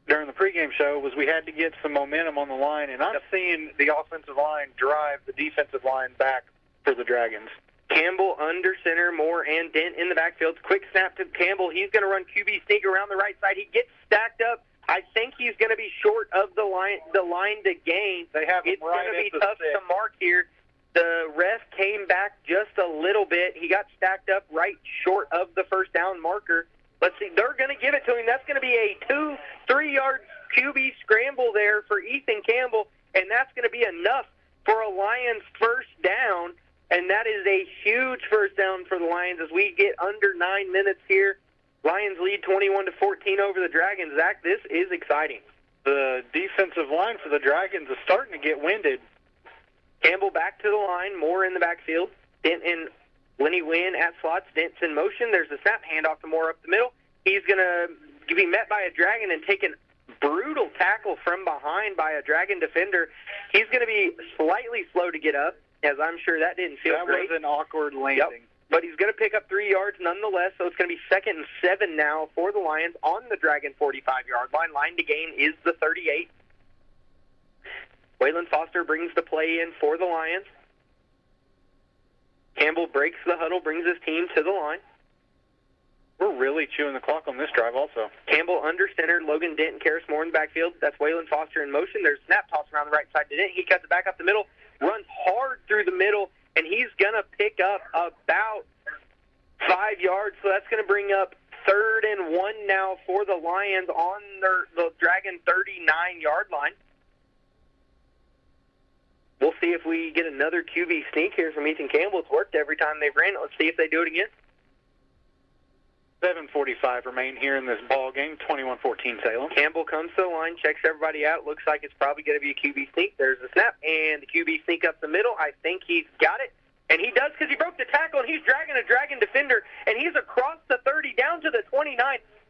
During the pregame show, was we had to get some momentum on the line, and I'm seeing the offensive line drive the defensive line back for the Dragons. Campbell under center, Moore and Dent in the backfield. Quick snap to Campbell. He's going to run QB sneak around the right side. He gets stacked up. I think he's going to be short of the line to gain. They have him it's right going to be at the tough 6. to mark here. The ref came back just a little bit. He got stacked up right short of the first down marker. Let's see. They're going to give it to him. That's going to be a 2-3-yard QB scramble there for Ethan Campbell, and that's going to be enough for a Lions first down. And that is a huge first down for the Lions as we get under 9 minutes here. Lions lead 21-14 over the Dragons. Zach, this is exciting. The defensive line for the Dragons is starting to get winded. Campbell back to the line, Moore in the backfield. Dent and Lenny Wynn at slots. Dent's in motion. There's a snap handoff to Moore up the middle. He's going to be met by a Dragon and take a brutal tackle from behind by a Dragon defender. He's going to be slightly slow to get up, as I'm sure that didn't feel great. That was an awkward landing. Yep. But he's going to pick up 3 yards nonetheless, so it's going to be 2nd and 7 now for the Lions on the Dragon 45-yard line. Line to gain is the 38. Waylon Foster brings the play in for the Lions. Campbell breaks the huddle, brings his team to the line. We're really chewing the clock on this drive also. Campbell under center, Logan Dent and Karis Moore in the backfield. That's Waylon Foster in motion. There's a snap toss around the right side to Dent. He cuts it back up the middle, runs hard through the middle, and he's going to pick up about 5 yards. So that's going to bring up 3rd and 1 now for the Lions on the Dragon 39-yard line. We'll see if we get another QB sneak here from Ethan Campbell. It's worked every time they've ran it. Let's see if they do it again. 7:45 remain here in this ball game, 21-14 Salem. Campbell comes to the line, checks everybody out. Looks like it's probably going to be a QB sneak. There's the snap, and the QB sneak up the middle. I think he's got it, and he does because he broke the tackle, and he's dragging a Dragon defender, and he's across the 30 down to the 29.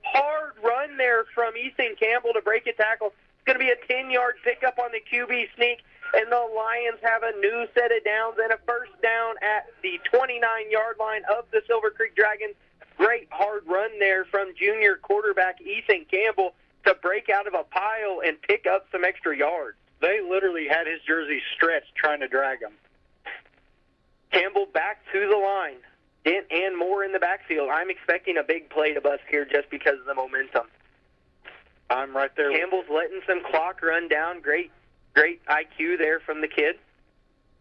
Hard run there from Ethan Campbell to break a tackle. It's going to be a 10-yard pickup on the QB sneak, and the Lions have a new set of downs and a first down at the 29-yard line of the Silver Creek Dragons. Great hard run there from junior quarterback Ethan Campbell to break out of a pile and pick up some extra yards. They literally had his jersey stretched trying to drag him. Campbell back to the line. Dent and Moore in the backfield. I'm expecting a big play to bust here just because of the momentum. I'm right there. Campbell's letting some clock run down. Great IQ there from the kid.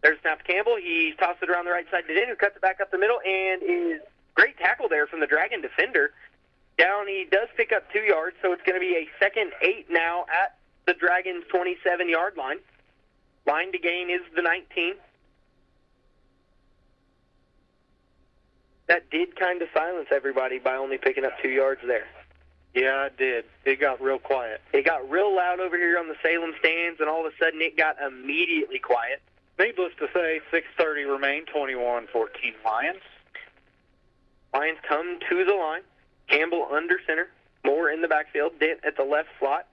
There's snap to Campbell. He tosses it around the right side to Dent, who cuts it back up the middle, and is great tackle there from the Dragon defender. Down, he does pick up 2 yards, so it's going to be a 2nd 8 now at the Dragons' 27-yard line. Line to gain is the 19. That did kind of silence everybody by only picking up 2 yards there. Yeah, it did. It got real quiet. It got real loud over here on the Salem stands, and all of a sudden it got immediately quiet. Needless to say, 6:30 remain, 21-14 Lions. Lions come to the line. Campbell under center. Moore in the backfield. Dent at the left slot.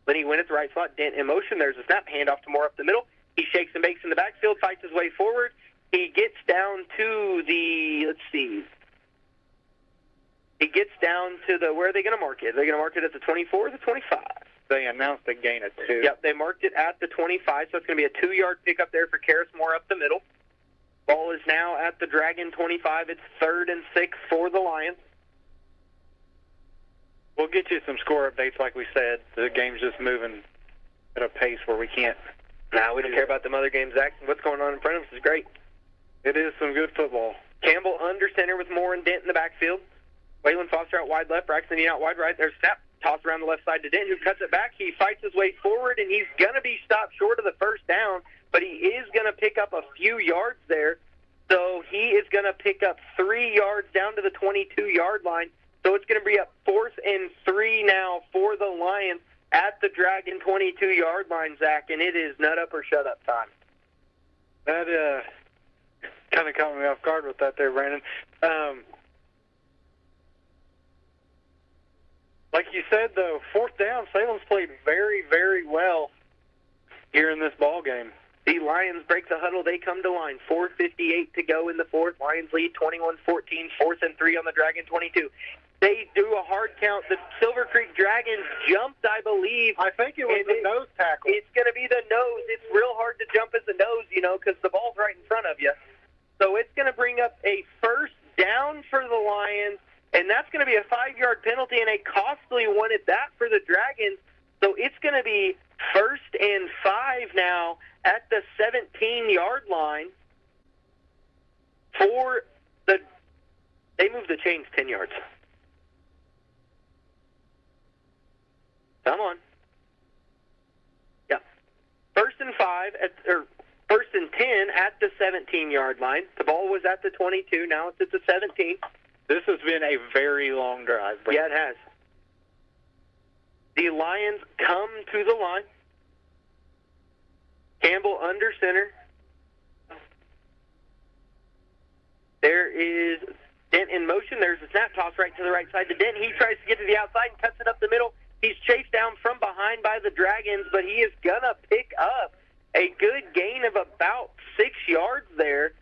Lenny Wynn at the right slot. Dent in motion. There's a snap. Handoff to Moore up the middle. He shakes and bakes in the backfield, fights his way forward. He gets down to the, where are they going to mark it? Are they going to mark it at the 24 or the 25? They announced a gain of 2. Yep, they marked it at the 25, so it's going to be a 2-yard pickup there for Karis Moore up the middle. Ball is now at the Dragon 25. It's 3rd and 6 for the Lions. We'll get you some score updates like we said. The game's just moving at a pace where we can't. Nah, we don't care about them other games, Zach. What's going on in front of us is great. It is some good football. Campbell under center with Moore and Dent in the backfield. Waylon Foster out wide left, Braxton Dean out wide right. There's a snap. Toss around the left side to Dent, who cuts it back. He fights his way forward, and he's going to be stopped short of the first down, but he is going to pick up a few yards there. So he is going to pick up 3 yards down to the 22-yard line. So it's going to be up 4th and 3 now for the Lions at the Dragon 22-yard line, Zach, and it is nut up or shut up time. That kind of caught me off guard with that there, Brandon. Like you said, though, 4th down, Salem's played very, very well here in this ball game. The Lions break the huddle. They come to line. 4:58 to go in the 4th. Lions lead 21-14, 4th and 3 on the Dragon 22. They do a hard count. The Silver Creek Dragons jumped, I believe. I think it was the nose tackle. It's going to be the nose. It's real hard to jump at the nose, because the ball's right in front of you. So it's going to bring up a 1st down for the Lions, and that's going to be a 5-yard penalty and a costly one at that for the Dragons. So it's going to be 1st and 5 now at the 17-yard line for the – they moved the chains 10 yards. Come on. Yeah. 1st and 5 or 1st and 10 at the 17-yard line. The ball was at the 22. Now it's at the 17. This has been a very long drive. Yeah, it has. The Lions come to the line. Campbell under center. There is Dent in motion. There's a snap toss right to the right side to Dent. He tries to get to the outside and cuts it up the middle. He's chased down from behind by the Dragons, but he is going to pick up a good gain of about 6 yards there.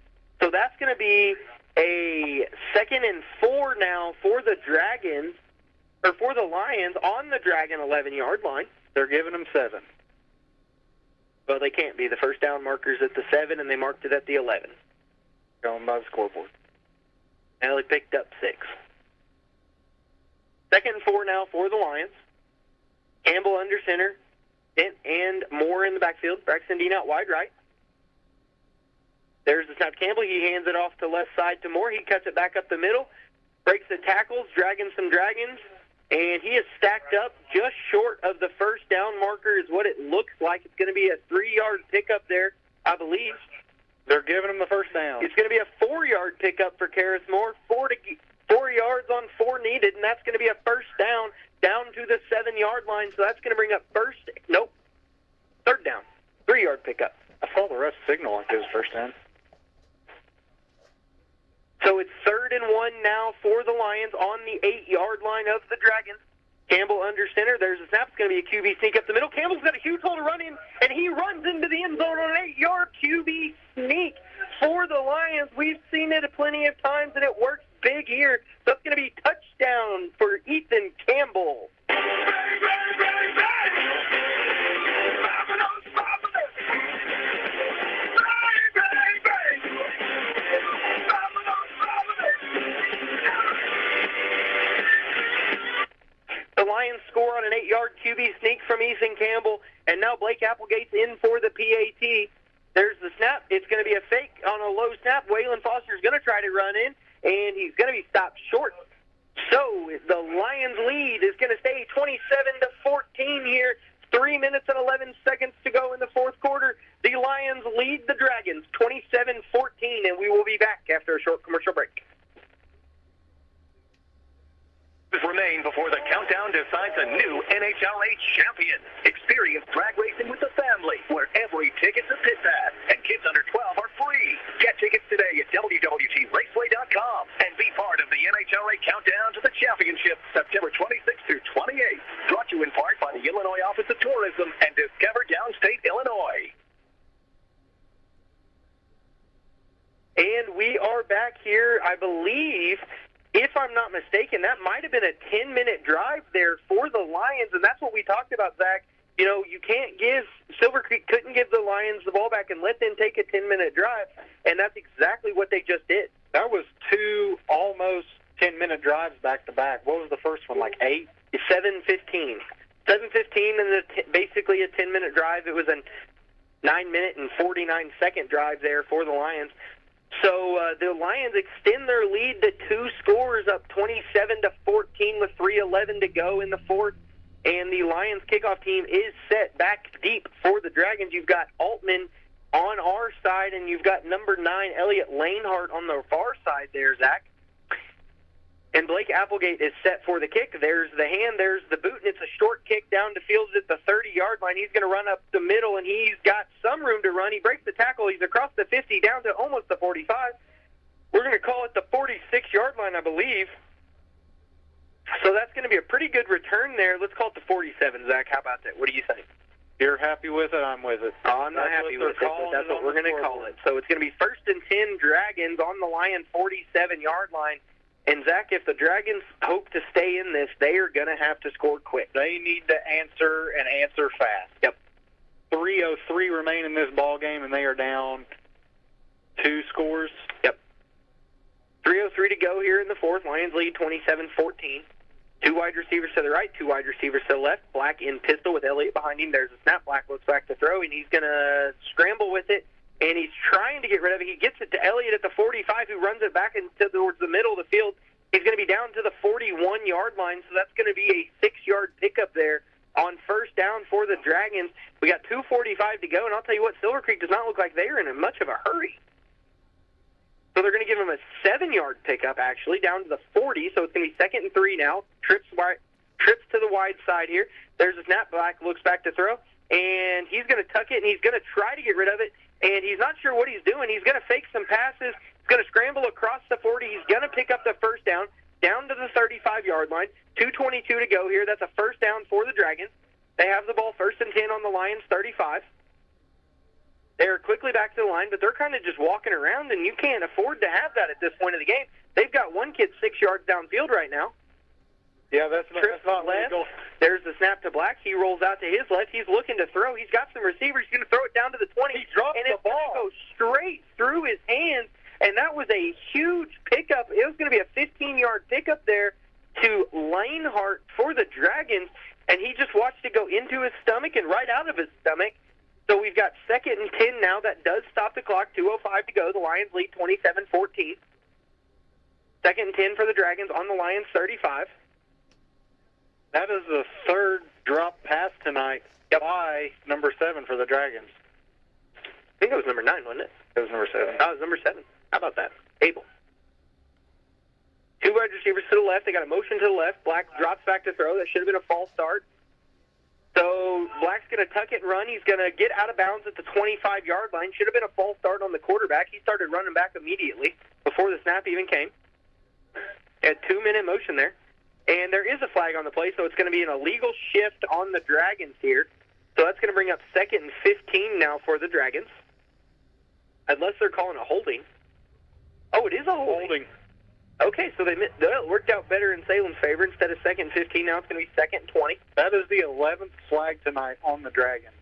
So that's going to be a 2nd and 4 now for the Dragons, or for the Lions on the Dragon 11-yard line. They're giving them 7. Well, they can't be. The first down marker's at the 7, and they marked it at the 11. Going by the scoreboard. Now they picked up 6. 2nd and 4 now for the Lions. Campbell under center. Dent and Moore in the backfield. Braxton Dean out wide right. There's the snap. Campbell. He hands it off to left side to Moore. He cuts it back up the middle. Breaks the tackles. Dragging some Dragons. And he is stacked up just short of the first down marker is what it looks like. It's going to be a 3-yard pickup there, I believe. They're giving him the first down. It's going to be a 4-yard pickup for Karis Moore. 4 yards on 4 needed, and that's going to be a first down to the 7-yard line. So that's going to bring up 3rd down. 3-yard pickup. I saw the ref signal like it was first down. So it's 3rd and 1 now for the Lions on the 8-yard line of the Dragons. Campbell under center. There's a snap. It's going to be a QB sneak up the middle. Campbell's got a huge hole to run in, and he runs into the end zone on an 8-yard QB sneak for the Lions. We've seen it plenty of times, and it works big here. So it's going to be touchdown for Ethan Campbell. The Lions score on an 8-yard QB sneak from Ethan Campbell, and now Blake Applegate's in for the PAT. There's the snap. It's going to be a fake on a low snap. Waylon Foster's going to try to run in, and he's going to be stopped short. So the Lions lead is going to stay 27-14 here. 3 minutes and 11 seconds to go in the 4th quarter. The Lions lead the Dragons 27-14, and we will be back after a short commercial break. Remain before the countdown decides a new NHLA champion. Experience drag racing with the family, where every ticket's a pit pass, and kids under 12 are free. Get tickets today at WWTRaceway.com and be part of the NHLA countdown to the championship, September 26th through to tourism and discover downstate Illinois. And we are back here, I believe, if I'm not mistaken, that might have been a 10-minute drive there for the Lions, and that's what we talked about, Zach. You know, you can't give – Silver Creek couldn't give the Lions the ball back and let them take a 10-minute drive, and that's exactly what they just did. That was 2 almost 10-minute drives back-to-back. What was the first one, like 8? 7:15. 7:15 and basically a 10-minute drive. It was a 9-minute and 49-second drive there for the Lions. So the Lions extend their lead to 2 scores, up 27-14 with 3:11 to go in the fourth. And the Lions kickoff team is set back deep for the Dragons. You've got Altman on our side, and you've got number 9, Elliot Lanehart, on the far side there, Zach. And Blake Applegate is set for the kick. There's the hand, there's the boot, and it's a short kick down to Fields at the 30-yard line. He's going to run up the middle, and he's got some room to run. He breaks the tackle. He's across the 50 down to almost the 45. We're going to call it the 46-yard line, I believe. So that's going to be a pretty good return there. Let's call it the 47, Zach. How about that? What do you think? You're happy with it, I'm with it. Oh, I'm not happy with it, but that's what we're going to call it. So it's going to be 1st and 10 Dragons on the Lion 47-yard line. And, Zach, if the Dragons hope to stay in this, they are going to have to score quick. They need to answer and answer fast. Yep. 3:03 remain in this ball game, and they are down 2 scores. Yep. 3:03 to go here in the fourth. Lions lead 27-14. 2 wide receivers to the right, 2 wide receivers to the left. Black in pistol with Elliott behind him. There's a snap. Black looks back to throw, and he's going to scramble with it. And he's trying to get rid of it. He gets it to Elliott at the 45, who runs it back into towards the middle of the field. He's going to be down to the 41-yard line, so that's going to be a 6-yard pickup there on first down for the Dragons. We got 2:45 to go, and I'll tell you what, Silver Creek does not look like they're in much of a hurry. So they're going to give him a 7-yard pickup, actually, down to the 40, so it's going to be 2nd and 3 now. Trips to the wide side here. There's a snap. Black looks back to throw, and he's going to tuck it, and he's going to try to get rid of it. And he's not sure what he's doing. He's going to fake some passes. He's going to scramble across the 40. He's going to pick up the first down to the 35-yard line. 2:22 to go here. That's a first down for the Dragons. They have the ball 1st and 10 on the Lions 35. They're quickly back to the line, but they're kind of just walking around, and you can't afford to have that at this point of the game. They've got one kid 6 yards downfield right now. Yeah, that's not left. legal. There's the snap to Black. He rolls out to his left. He's looking to throw. He's got some receivers. He's going to throw it down to the 20. He dropped and the it's going to go straight through his hands. And that was a huge pickup. It was going to be a 15-yard pickup there to Lanehart for the Dragons. And he just watched it go into his stomach and right out of his stomach. So we've got 2nd and 10 now. That does stop the clock. 2:05 to go. The Lions lead 27-14. 2nd and 10 for the Dragons on the Lions 35. That is the 3rd drop pass tonight by number 7 for the Dragons. I think it was number 9, wasn't it? It was number 7. Oh, it was number 7. How about that? Abel. 2 wide receivers to the left. They got a motion to the left. Black drops back to throw. That should have been a false start. So Black's going to tuck it and run. He's going to get out of bounds at the 25-yard line. Should have been a false start on the quarterback. He started running back immediately before the snap even came. Had 2-minute motion there. And there is a flag on the play, so it's going to be an illegal shift on the Dragons here. So that's going to bring up 2nd and 15 now for the Dragons. Unless they're calling a holding. Oh, it is a holding. Okay, so it worked out better in Salem's favor. Instead of 2nd and 15, now it's going to be 2nd and 20. That is the 11th flag tonight on the Dragons.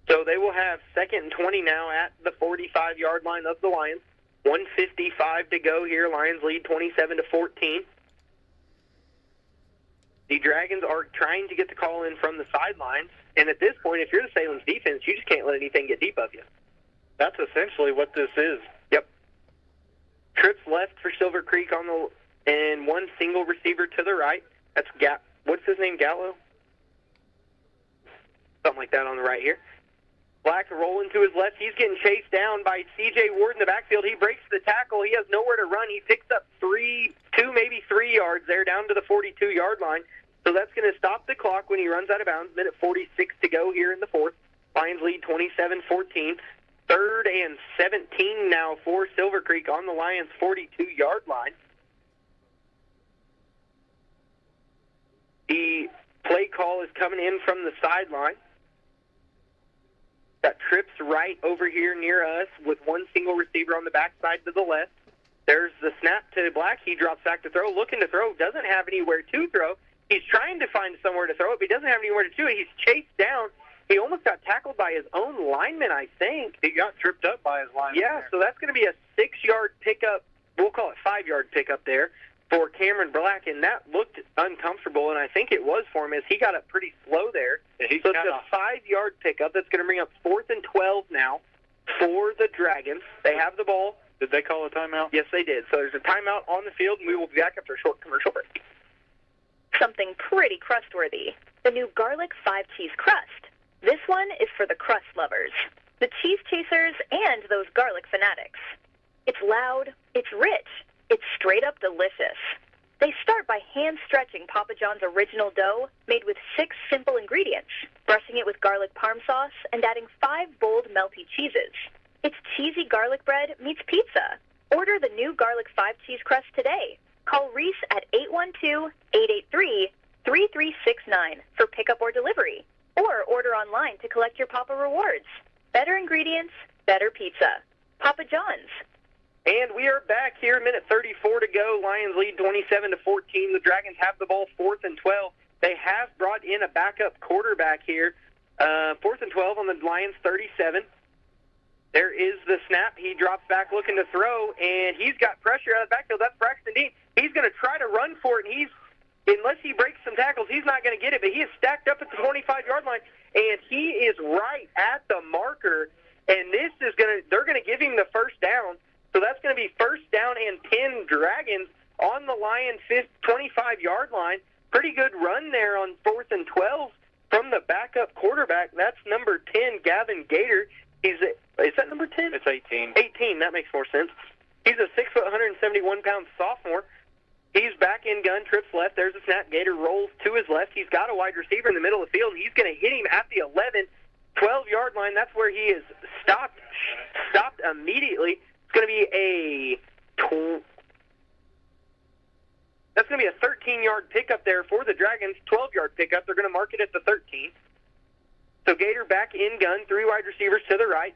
So they will have 2nd and 20 now at the 45-yard line of the Lions. 1:55 to go here. Lions lead 27-14. The Dragons are trying to get the call in from the sidelines. And at this point, if you're the Salem's defense, you just can't let anything get deep of you. That's essentially what this is. Yep. Trips left for Silver Creek and 1 single receiver to the right. That's what's his name, Gallo? Something like that on the right here. Black rolling to his left. He's getting chased down by C.J. Ward in the backfield. He breaks the tackle. He has nowhere to run. He picks up 2, maybe 3 yards there down to the 42-yard line. So that's going to stop the clock when he runs out of bounds. 1:46 to go here in the fourth. Lions lead 27-14. 3rd and 17 now for Silver Creek on the Lions' 42-yard line. The Play call is coming in from the sideline. Got trips right over here near us with one single receiver on the backside to the left. There's the snap to Black. He drops back to throw, looking to throw, doesn't have anywhere to throw. He's trying to find somewhere to throw it, but he doesn't have anywhere to do it. He's chased down. He almost got tackled by his own lineman, I think. He got tripped up by his lineman. Yeah, so that's going to be a 6-yard pickup. We'll call it 5-yard pickup there for Cameron Black, and that looked uncomfortable, and I think it was for him as he got up pretty slow there. Yeah, so it's a 5-yard pickup. That's going to bring up 4th and 12 now for the Dragons. They have the ball. Did they call a timeout? Yes, they did. So there's a timeout on the field, and we will be back after a short commercial break. Something pretty crustworthy. The new garlic 5-cheese crust. This one is for the crust lovers, the cheese chasers, and those garlic fanatics. It's loud, it's rich, it's straight up delicious. They start by hand-stretching Papa John's original dough made with 6 simple ingredients, brushing it with garlic parm sauce and adding 5 bold melty cheeses. It's cheesy garlic bread meets pizza. Order the new garlic 5-cheese crust today. Call Reese at 812-883-3369 for pickup or delivery, or order online to collect your Papa Rewards. Better ingredients, better pizza. Papa John's. And we are back here, minute 34 to go. Lions lead 27-14. The Dragons have the ball 4th and 12. They have brought in a backup quarterback here. 4th and 12 on the Lions 37. There is the snap. He drops back looking to throw, and he's got pressure out of the backfield. That's Braxton Dean. He's going to try to run for it, and unless he breaks some tackles, he's not going to get it. But he is stacked up at the 25-yard line, and he is right at the marker. And they're going to give him the first down. So that's going to be first down and 10 Dragons on the Lions' 25-yard line. Pretty good run there on 4th and 12 from the backup quarterback. That's number 10, Gavin Gator. Is that number 10? It's 18. 18, that makes more sense. He's a 6', 171-pound sophomore. He's back in gun, trips left. There's a snap. Gator rolls to his left. He's got a wide receiver in the middle of the field, and he's going to hit him at the 11, 12-yard line. That's where he is stopped immediately. It's going to be a 13-yard pickup there for the Dragons, 12-yard pickup. They're going to mark it at the 13. So Gator back in gun, 3 wide receivers to the right.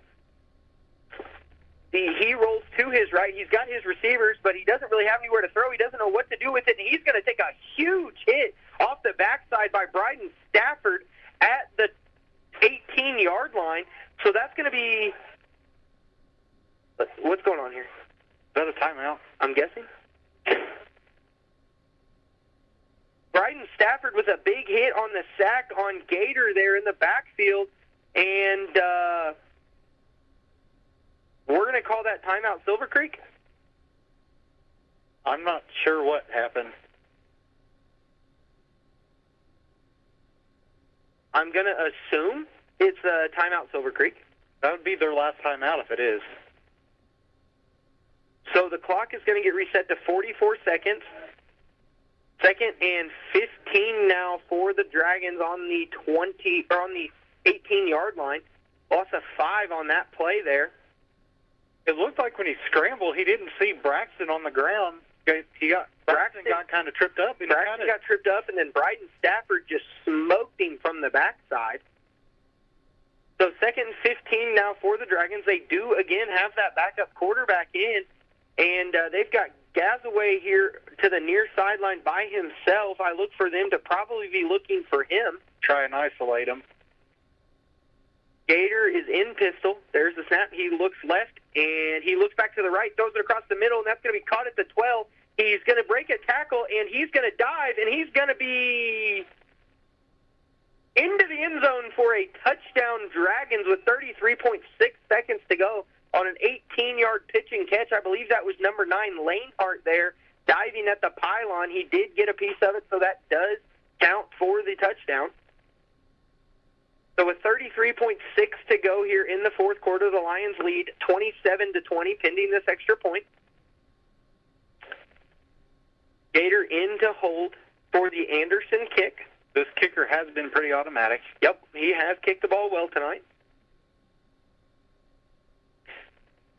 He rolls to his right. He's got his receivers, but he doesn't really have anywhere to throw. He doesn't know what to do with it, and he's going to take a huge hit off the backside by Bryden Stafford at the 18-yard line. So that's going to be... What's going on here? Is that a timeout? I'm guessing. Bryden Stafford with a big hit on the sack on Gator there in the backfield, and we're going to call that timeout Silver Creek? I'm not sure what happened. I'm going to assume it's a timeout Silver Creek. That would be their last timeout if it is. So the clock is going to get reset to 44 seconds. 2nd and 15 now for the Dragons on the 18-yard line. Loss of 5 on that play there. It looked like when he scrambled, he didn't see Braxton on the ground. Braxton got kind of tripped up. Braxton got tripped up, and then Bryden Stafford just smoked him from the backside. So 2nd and 15 now for the Dragons. They do again have that backup quarterback in, and they've got Gazaway here to the near sideline by himself. I look for them to probably be looking for him. Try and isolate him. Gator is in pistol. There's the snap. He looks left, and he looks back to the right, throws it across the middle, and that's going to be caught at the 12. He's going to break a tackle, and he's going to dive, and he's going to be into the end zone for a touchdown, Dragons, with 33.6 seconds to go on an 18-yard pitch and catch. I believe that was number 9, Lanehart there, diving at the pylon. He did get a piece of it, so that does count for the touchdown. So with 33.6 to go here in the fourth quarter, the Lions lead 27-20, pending this extra point. Gator in to hold for the Anderson kick. This kicker has been pretty automatic. Yep, he has kicked the ball well tonight.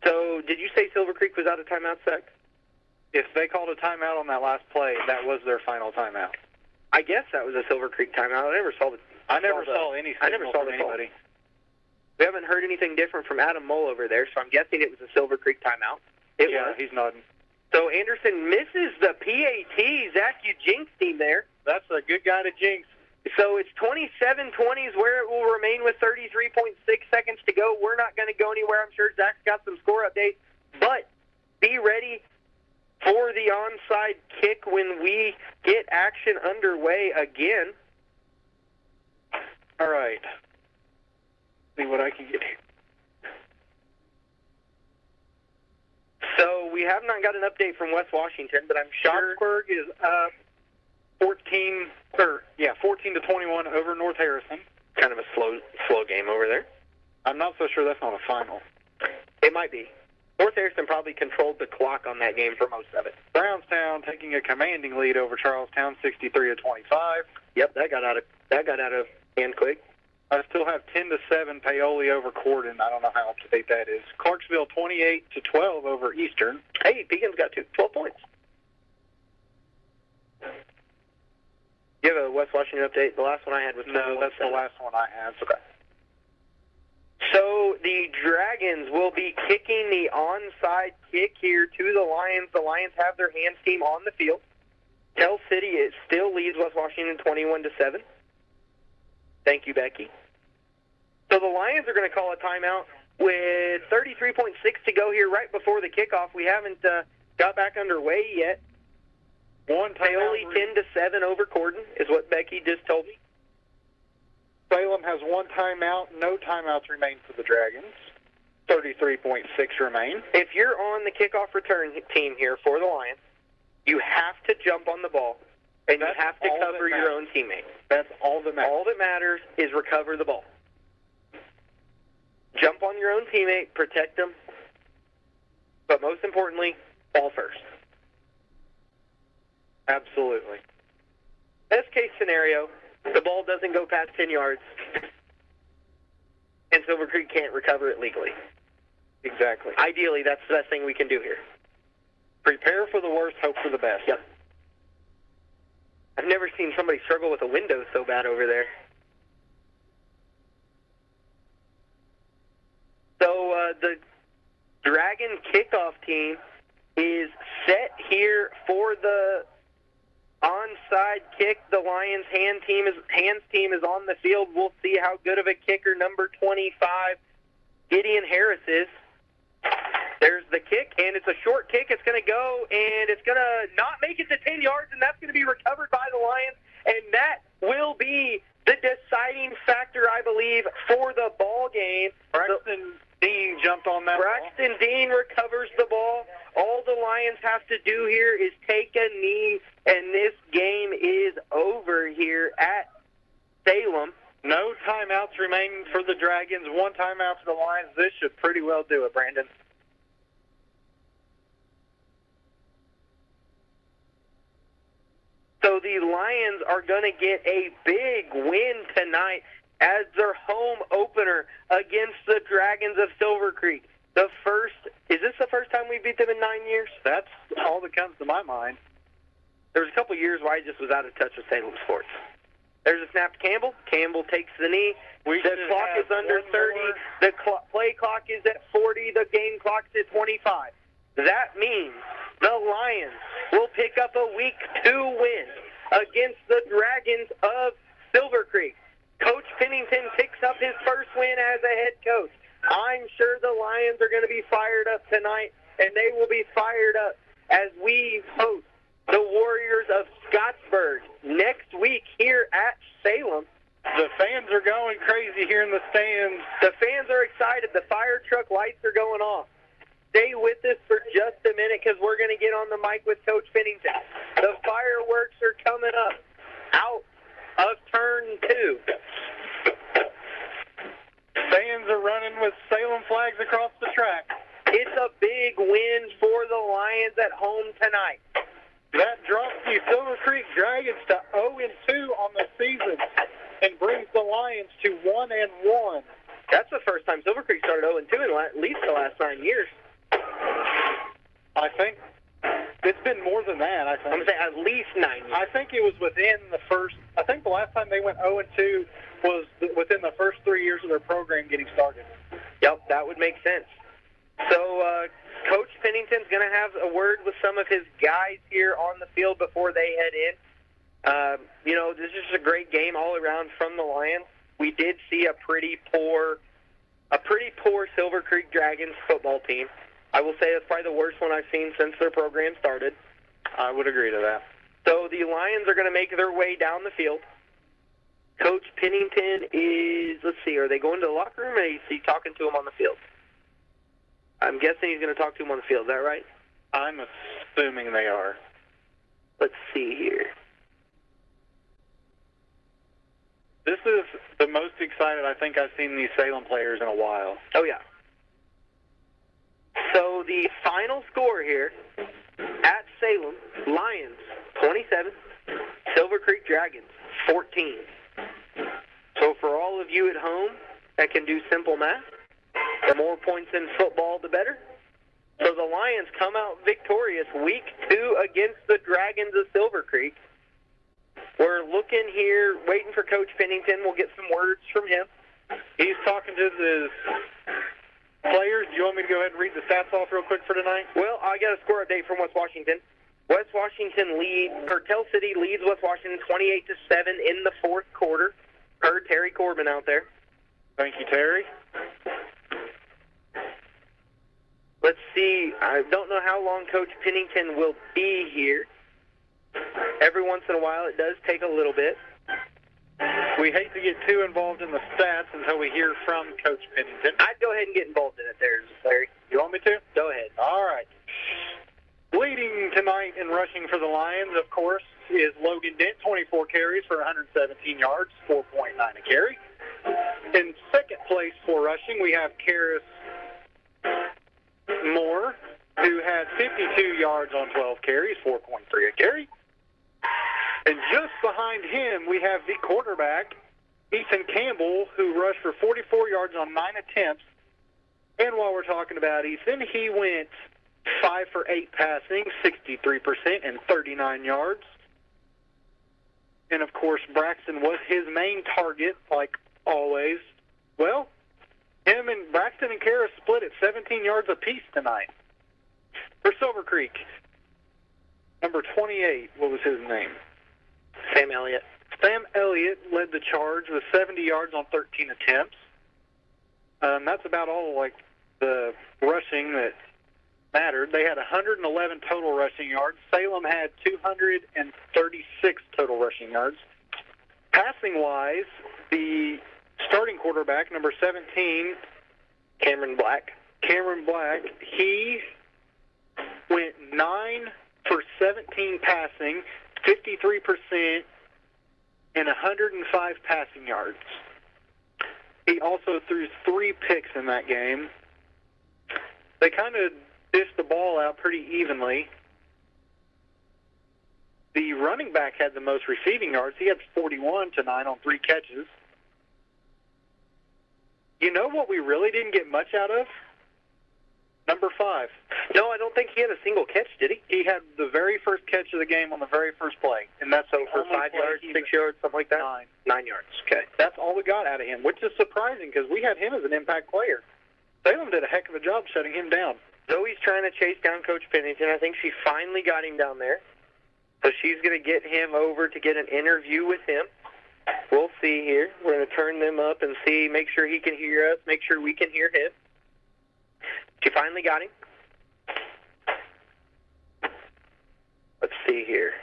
So did you say Silver Creek was out of timeout, Zach? If they called a timeout on that last play, that was their final timeout. I guess that was a Silver Creek timeout. I never saw the. I never saw any I never signal saw from the call. anybody. We haven't heard anything different from Adam Mull over there, so I'm guessing it was a Silver Creek timeout. It was. He's nodding. So Anderson misses the PAT. Zach, you jinxed him there. That's a good guy to jinx. So it's 27-20 is where it will remain with 33.6 seconds to go. We're not going to go anywhere. I'm sure Zach's got some score updates. But be ready for the onside kick when we get action underway again. All right. See what I can get here. So we have not got an update from West Washington, but I'm sure Schaumburg is up 14 to 21 over North Harrison. Kind of a slow game over there. I'm not so sure that's not a final. It might be. North Harrison probably controlled the clock on that game for most of it. Brownstown taking a commanding lead over Charlestown, 63-25. Yep, that got out of hand quick. I still have 10-7 Paoli over Corden. I don't know how up to date that is. Clarksville 28-12 over Eastern. Hey, Pekin's got 12 points. You have a West Washington update? The last one I had was No, that's the last one I have. Okay. So the Dragons will be kicking the onside kick here to the Lions. The Lions have their hands team on the field. Tell City it still leads West Washington 21-7. Thank you, Becky. So the Lions are going to call a timeout with 33.6 to go here right before the kickoff. We haven't got back underway yet. Paoli 10-7 over Corden is what Becky just told me. Salem has one timeout. No timeouts remain for the Dragons. 33.6 remain. If you're on the kickoff return team here for the Lions, you have to jump on the ball, and you have to cover your own teammate. That's all that matters. All that matters is recover the ball. Jump on your own teammate, protect them, but most importantly, ball first. Absolutely. Best case scenario, the ball doesn't go past 10 yards, and Silver Creek can't recover it legally. Exactly. Ideally, that's the best thing we can do here. Prepare for the worst, hope for the best. Yep. I've never seen somebody struggle with a window so bad over there. So the Dragon kickoff team is set here for the onside kick. The Lions hands team is on the field. We'll see how good of a kicker number 25, Gideon Harris, is. There's the kick, and it's a short kick. It's going to go, and it's going to not make it to 10 yards, and that's going to be recovered by the Lions, and that will be the deciding factor, I believe, for the ball game. Braxton Dean jumped on that Braxton Dean recovers the ball. All the Lions have to do here is take a knee, and this game is over here at Salem. No timeouts remaining for the Dragons. One timeout for the Lions. This should pretty well do it, Brandon. So the Lions are going to get a big win tonight as their home opener against the Dragons of Silver Creek. Is this the first time we beat them in 9 years? That's all that comes to my mind. There was a couple years where I just was out of touch with Salem sports. There's a snap to Campbell. Campbell takes the knee. The clock is under 30. The play clock is at 40. The game clock's at 25. That means the Lions will pick up a Week 2 win against the Dragons of Silver Creek. Coach Pennington picks up his first win as a head coach. I'm sure the Lions are going to be fired up tonight, and they will be fired up as we host the Warriors of Scottsburg next week here at Salem. The fans are going crazy here in the stands. The fans are excited. The fire truck lights are going off. Stay with us for just a minute because we're going to get on the mic with Coach Pennington. The fireworks are coming up out of turn 2. Fans are running with Salem flags across the track. It's a big win for the Lions at home tonight. That drops the Silver Creek Dragons to 0-2 on the season and brings the Lions to 1-1. That's the first time Silver Creek started 0-2 in at least the last 9 years. I think. It's been more than that, I think. I'm saying at least 9 years. I think it was within the first. I think the last time they went 0-2 was within the first 3 years of their program getting started. Yep, that would make sense. So Coach Pennington's going to have a word with some of his guys here on the field before they head in. This is just a great game all around from the Lions. We did see a pretty poor Silver Creek Dragons football team. I will say it's probably the worst one I've seen since their program started. I would agree to that. So the Lions are going to make their way down the field. Coach Pennington is, let's see, are they going to the locker room or is he talking to him on the field? I'm guessing he's going to talk to him on the field. Is that right? I'm assuming they are. Let's see here. This is the most excited I think I've seen these Salem players in a while. Oh, yeah. So the final score here at Salem, Lions 27, Silver Creek Dragons 14. So for all of you at home that can do simple math, the more points in football, the better. So the Lions come out victorious week 2 against the Dragons of Silver Creek. We're looking here, waiting for Coach Pennington. We'll get some words from him. He's talking to his players. Do you want me to go ahead and read the stats off real quick for tonight? Well, I got a score update from West Washington. Tell City leads West Washington 28-7 in the fourth quarter. Per Terry Corbin out there. Thank you, Terry. Let's see. I don't know how long Coach Pennington will be here. Every once in a while, it does take a little bit. We hate to get too involved in the stats until we hear from Coach Pennington. I'd go ahead and get involved in it there, Larry. You want me to? Go ahead. All right. Leading tonight in rushing for the Lions, of course, is Logan Dent, 24 carries for 117 yards, 4.9 a carry. In second place for rushing, we have Karis Moore, who had 52 yards on 12 carries, 4.3 a carry. And just behind him, we have the quarterback, Ethan Campbell, who rushed for 44 yards on 9 attempts. And while we're talking about Ethan, he went 5 for 8 passing, 63% and 39 yards. And, of course, Braxton was his main target, like always. Well, him and Braxton and Karis split at 17 yards apiece tonight. For Silver Creek, number 28, what was his name? Sam Elliott. Sam Elliott led the charge with 70 yards on 13 attempts. That's about all, like, the rushing that mattered. They had 111 total rushing yards. Salem had 236 total rushing yards. Passing-wise, the starting quarterback, number 17, Cameron Black, he went 9 for 17 passing, 53%, and 105 passing yards. He also threw 3 picks in that game. They kind of dished the ball out pretty evenly. The running back had the most receiving yards. He had 41 tonight on 3 catches. You know what we really didn't get much out of? Number 5. No, I don't think he had a single catch, did he? He had the very first catch of the game on the very first play. And that's so for 5 yards, 6 yards, something like that? 9 yards. Okay. That's all we got out of him, which is surprising because we had him as an impact player. Salem did a heck of a job shutting him down. Zoe's trying to chase down Coach Pennington. I think she finally got him down there. So she's going to get him over to get an interview with him. We'll see here. We're going to turn them up and see, make sure he can hear us, make sure we can hear him. She finally got him. Let's see here.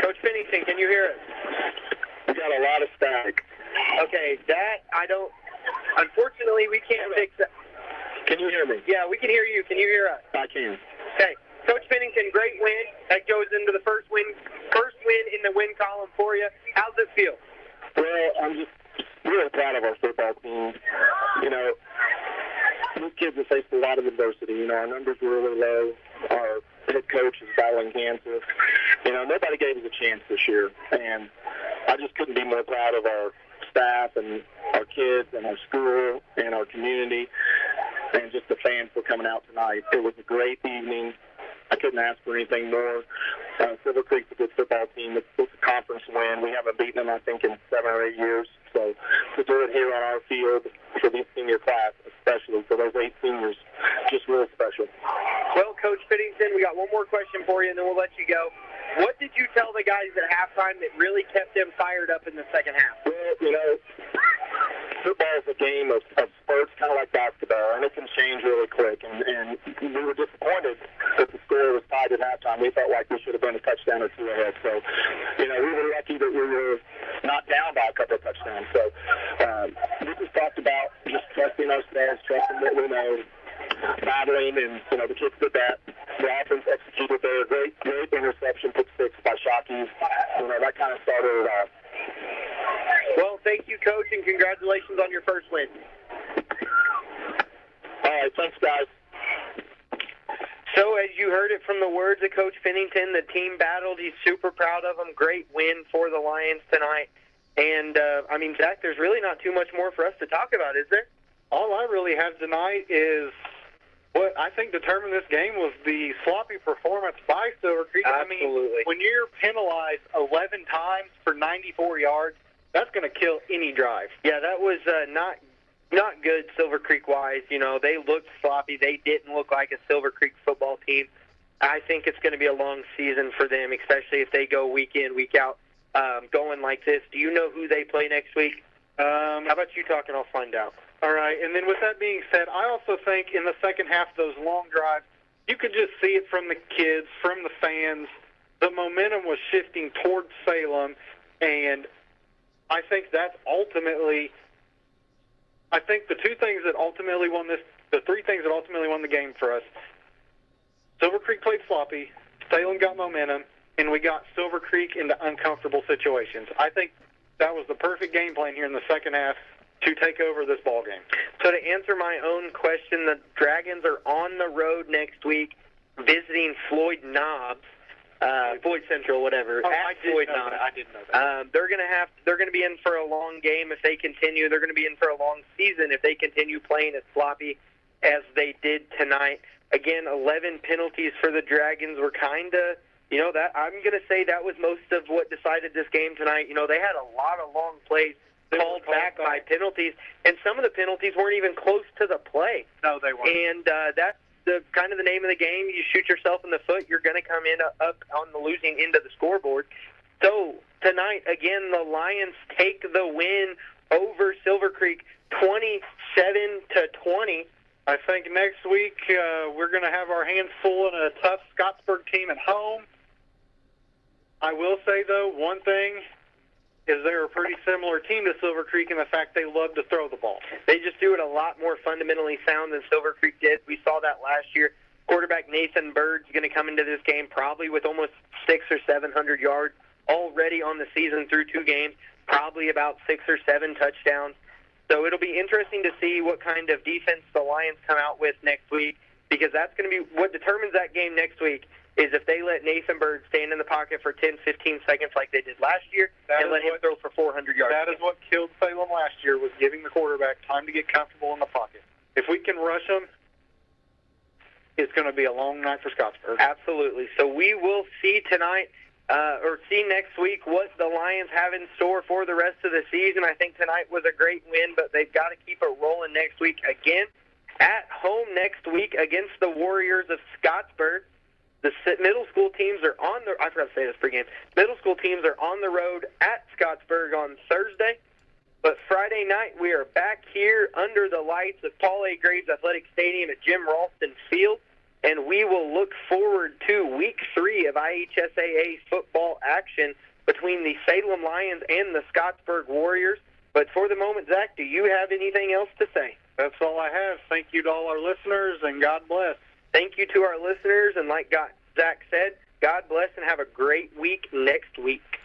Coach Pennington, can you hear us? We got a lot of static. Okay, unfortunately, we can't fix that. Can you hear me? Yeah, we can hear you. Can you hear us? I can. Okay. Coach Pennington, great win. That goes into the first win in the win column for you. How's it feel? Well, I'm just really proud of our football team. You know, these kids have faced a lot of adversity. You know, our numbers were really low. Our head coach is battling cancer. You know, nobody gave us a chance this year. And I just couldn't be more proud of our staff and our kids and our school and our community. and just the fans for coming out tonight. It was a great evening. I couldn't ask for anything more. Silver Creek's a good football team. It's a conference win. We haven't beaten them, I think, in 7 or 8 years. So to do it here on our field for this senior class, especially for those 8 seniors, just really special. Well, Coach Fiddington, we got one more question for you, and then we'll let you go. What did you tell the guys at halftime that really kept them fired up in the second half? Well, football is a game of spurts, kind of like basketball, and it can change really quick. And we were disappointed that the score was tied at halftime. We felt like we should have been a touchdown or 2 ahead. So, we were lucky that we were not down by a couple of touchdowns. So, we just talked about just trusting ourselves, trusting what we know, battling, and, the kids did that. The offense executed there. Great interception, pick 6 by Shockey. That kind of started it off. Well, thank you, Coach, and congratulations on your first win. All right, thanks, guys. So, as you heard it from the words of Coach Finnington, the team battled. He's super proud of them. Great win for the Lions tonight. And, Zach, there's really not too much more for us to talk about, is there? All I really have tonight is what I think determined this game was the sloppy performance by Silver Creek. Absolutely. When you're penalized 11 times for 94 yards, that's going to kill any drive. Yeah, that was not good Silver Creek-wise. They looked sloppy. They didn't look like a Silver Creek football team. I think it's going to be a long season for them, especially if they go week in, week out, going like this. Do you know who they play next week? How about you talk and I'll find out. All right, and then with that being said, I also think in the second half of those long drives, you could just see it from the kids, from the fans. The momentum was shifting towards Salem, and I think that's ultimately – I think the 3 things that ultimately won the game for us, Silver Creek played sloppy, Salem got momentum, and we got Silver Creek into uncomfortable situations. I think that was the perfect game plan here in the second half to take over this ball game. So to answer my own question, the Dragons are on the road next week visiting Floyd Knobs, Floyd Central, whatever. I didn't know that. They're going to be in for a long game if they continue. They're going to be in for a long season if they continue playing as sloppy as they did tonight. Again, 11 penalties for the Dragons were kind of, that I'm going to say that was most of what decided this game tonight. They had a lot of long plays called back by penalties, and some of the penalties weren't even close to the play. No, they weren't. And that's the kind of the name of the game. You shoot yourself in the foot, you're going to come in up on the losing end of the scoreboard. So tonight, again, the Lions take the win over Silver Creek, 27-20. I think next week we're going to have our hands full in a tough Scottsburg team at home. I will say, though, one thing is they're a pretty similar team to Silver Creek in the fact they love to throw the ball. They just do it a lot more fundamentally sound than Silver Creek did. We saw that last year. Quarterback Nathan Bird's going to come into this game probably with almost 600 or 700 yards already on the season through 2 games, probably about 6 or 7 touchdowns. So it'll be interesting to see what kind of defense the Lions come out with next week, because that's going to be what determines that game next week. Is if they let Nathan Bird stand in the pocket for 10, 15 seconds like they did last year and let him throw for 400 yards. That is what killed Salem last year, was giving the quarterback time to get comfortable in the pocket. If we can rush them, it's going to be a long night for Scottsburg. Absolutely. So we will see tonight or see next week what the Lions have in store for the rest of the season. I think tonight was a great win, but they've got to keep it rolling next week. Again, at home next week against the Warriors of Scottsburg. The middle school teams are on the – I forgot to say this pregame. Middle school teams are on the road at Scottsburg on Thursday. But Friday night we are back here under the lights of Paul A. Graves Athletic Stadium at Jim Ralston Field. And we will look forward to Week 3 of IHSAA football action between the Salem Lions and the Scottsburg Warriors. But for the moment, Zach, do you have anything else to say? That's all I have. Thank you to all our listeners, and God bless. Thank you to our listeners, and like Zach said, God bless and have a great week next week.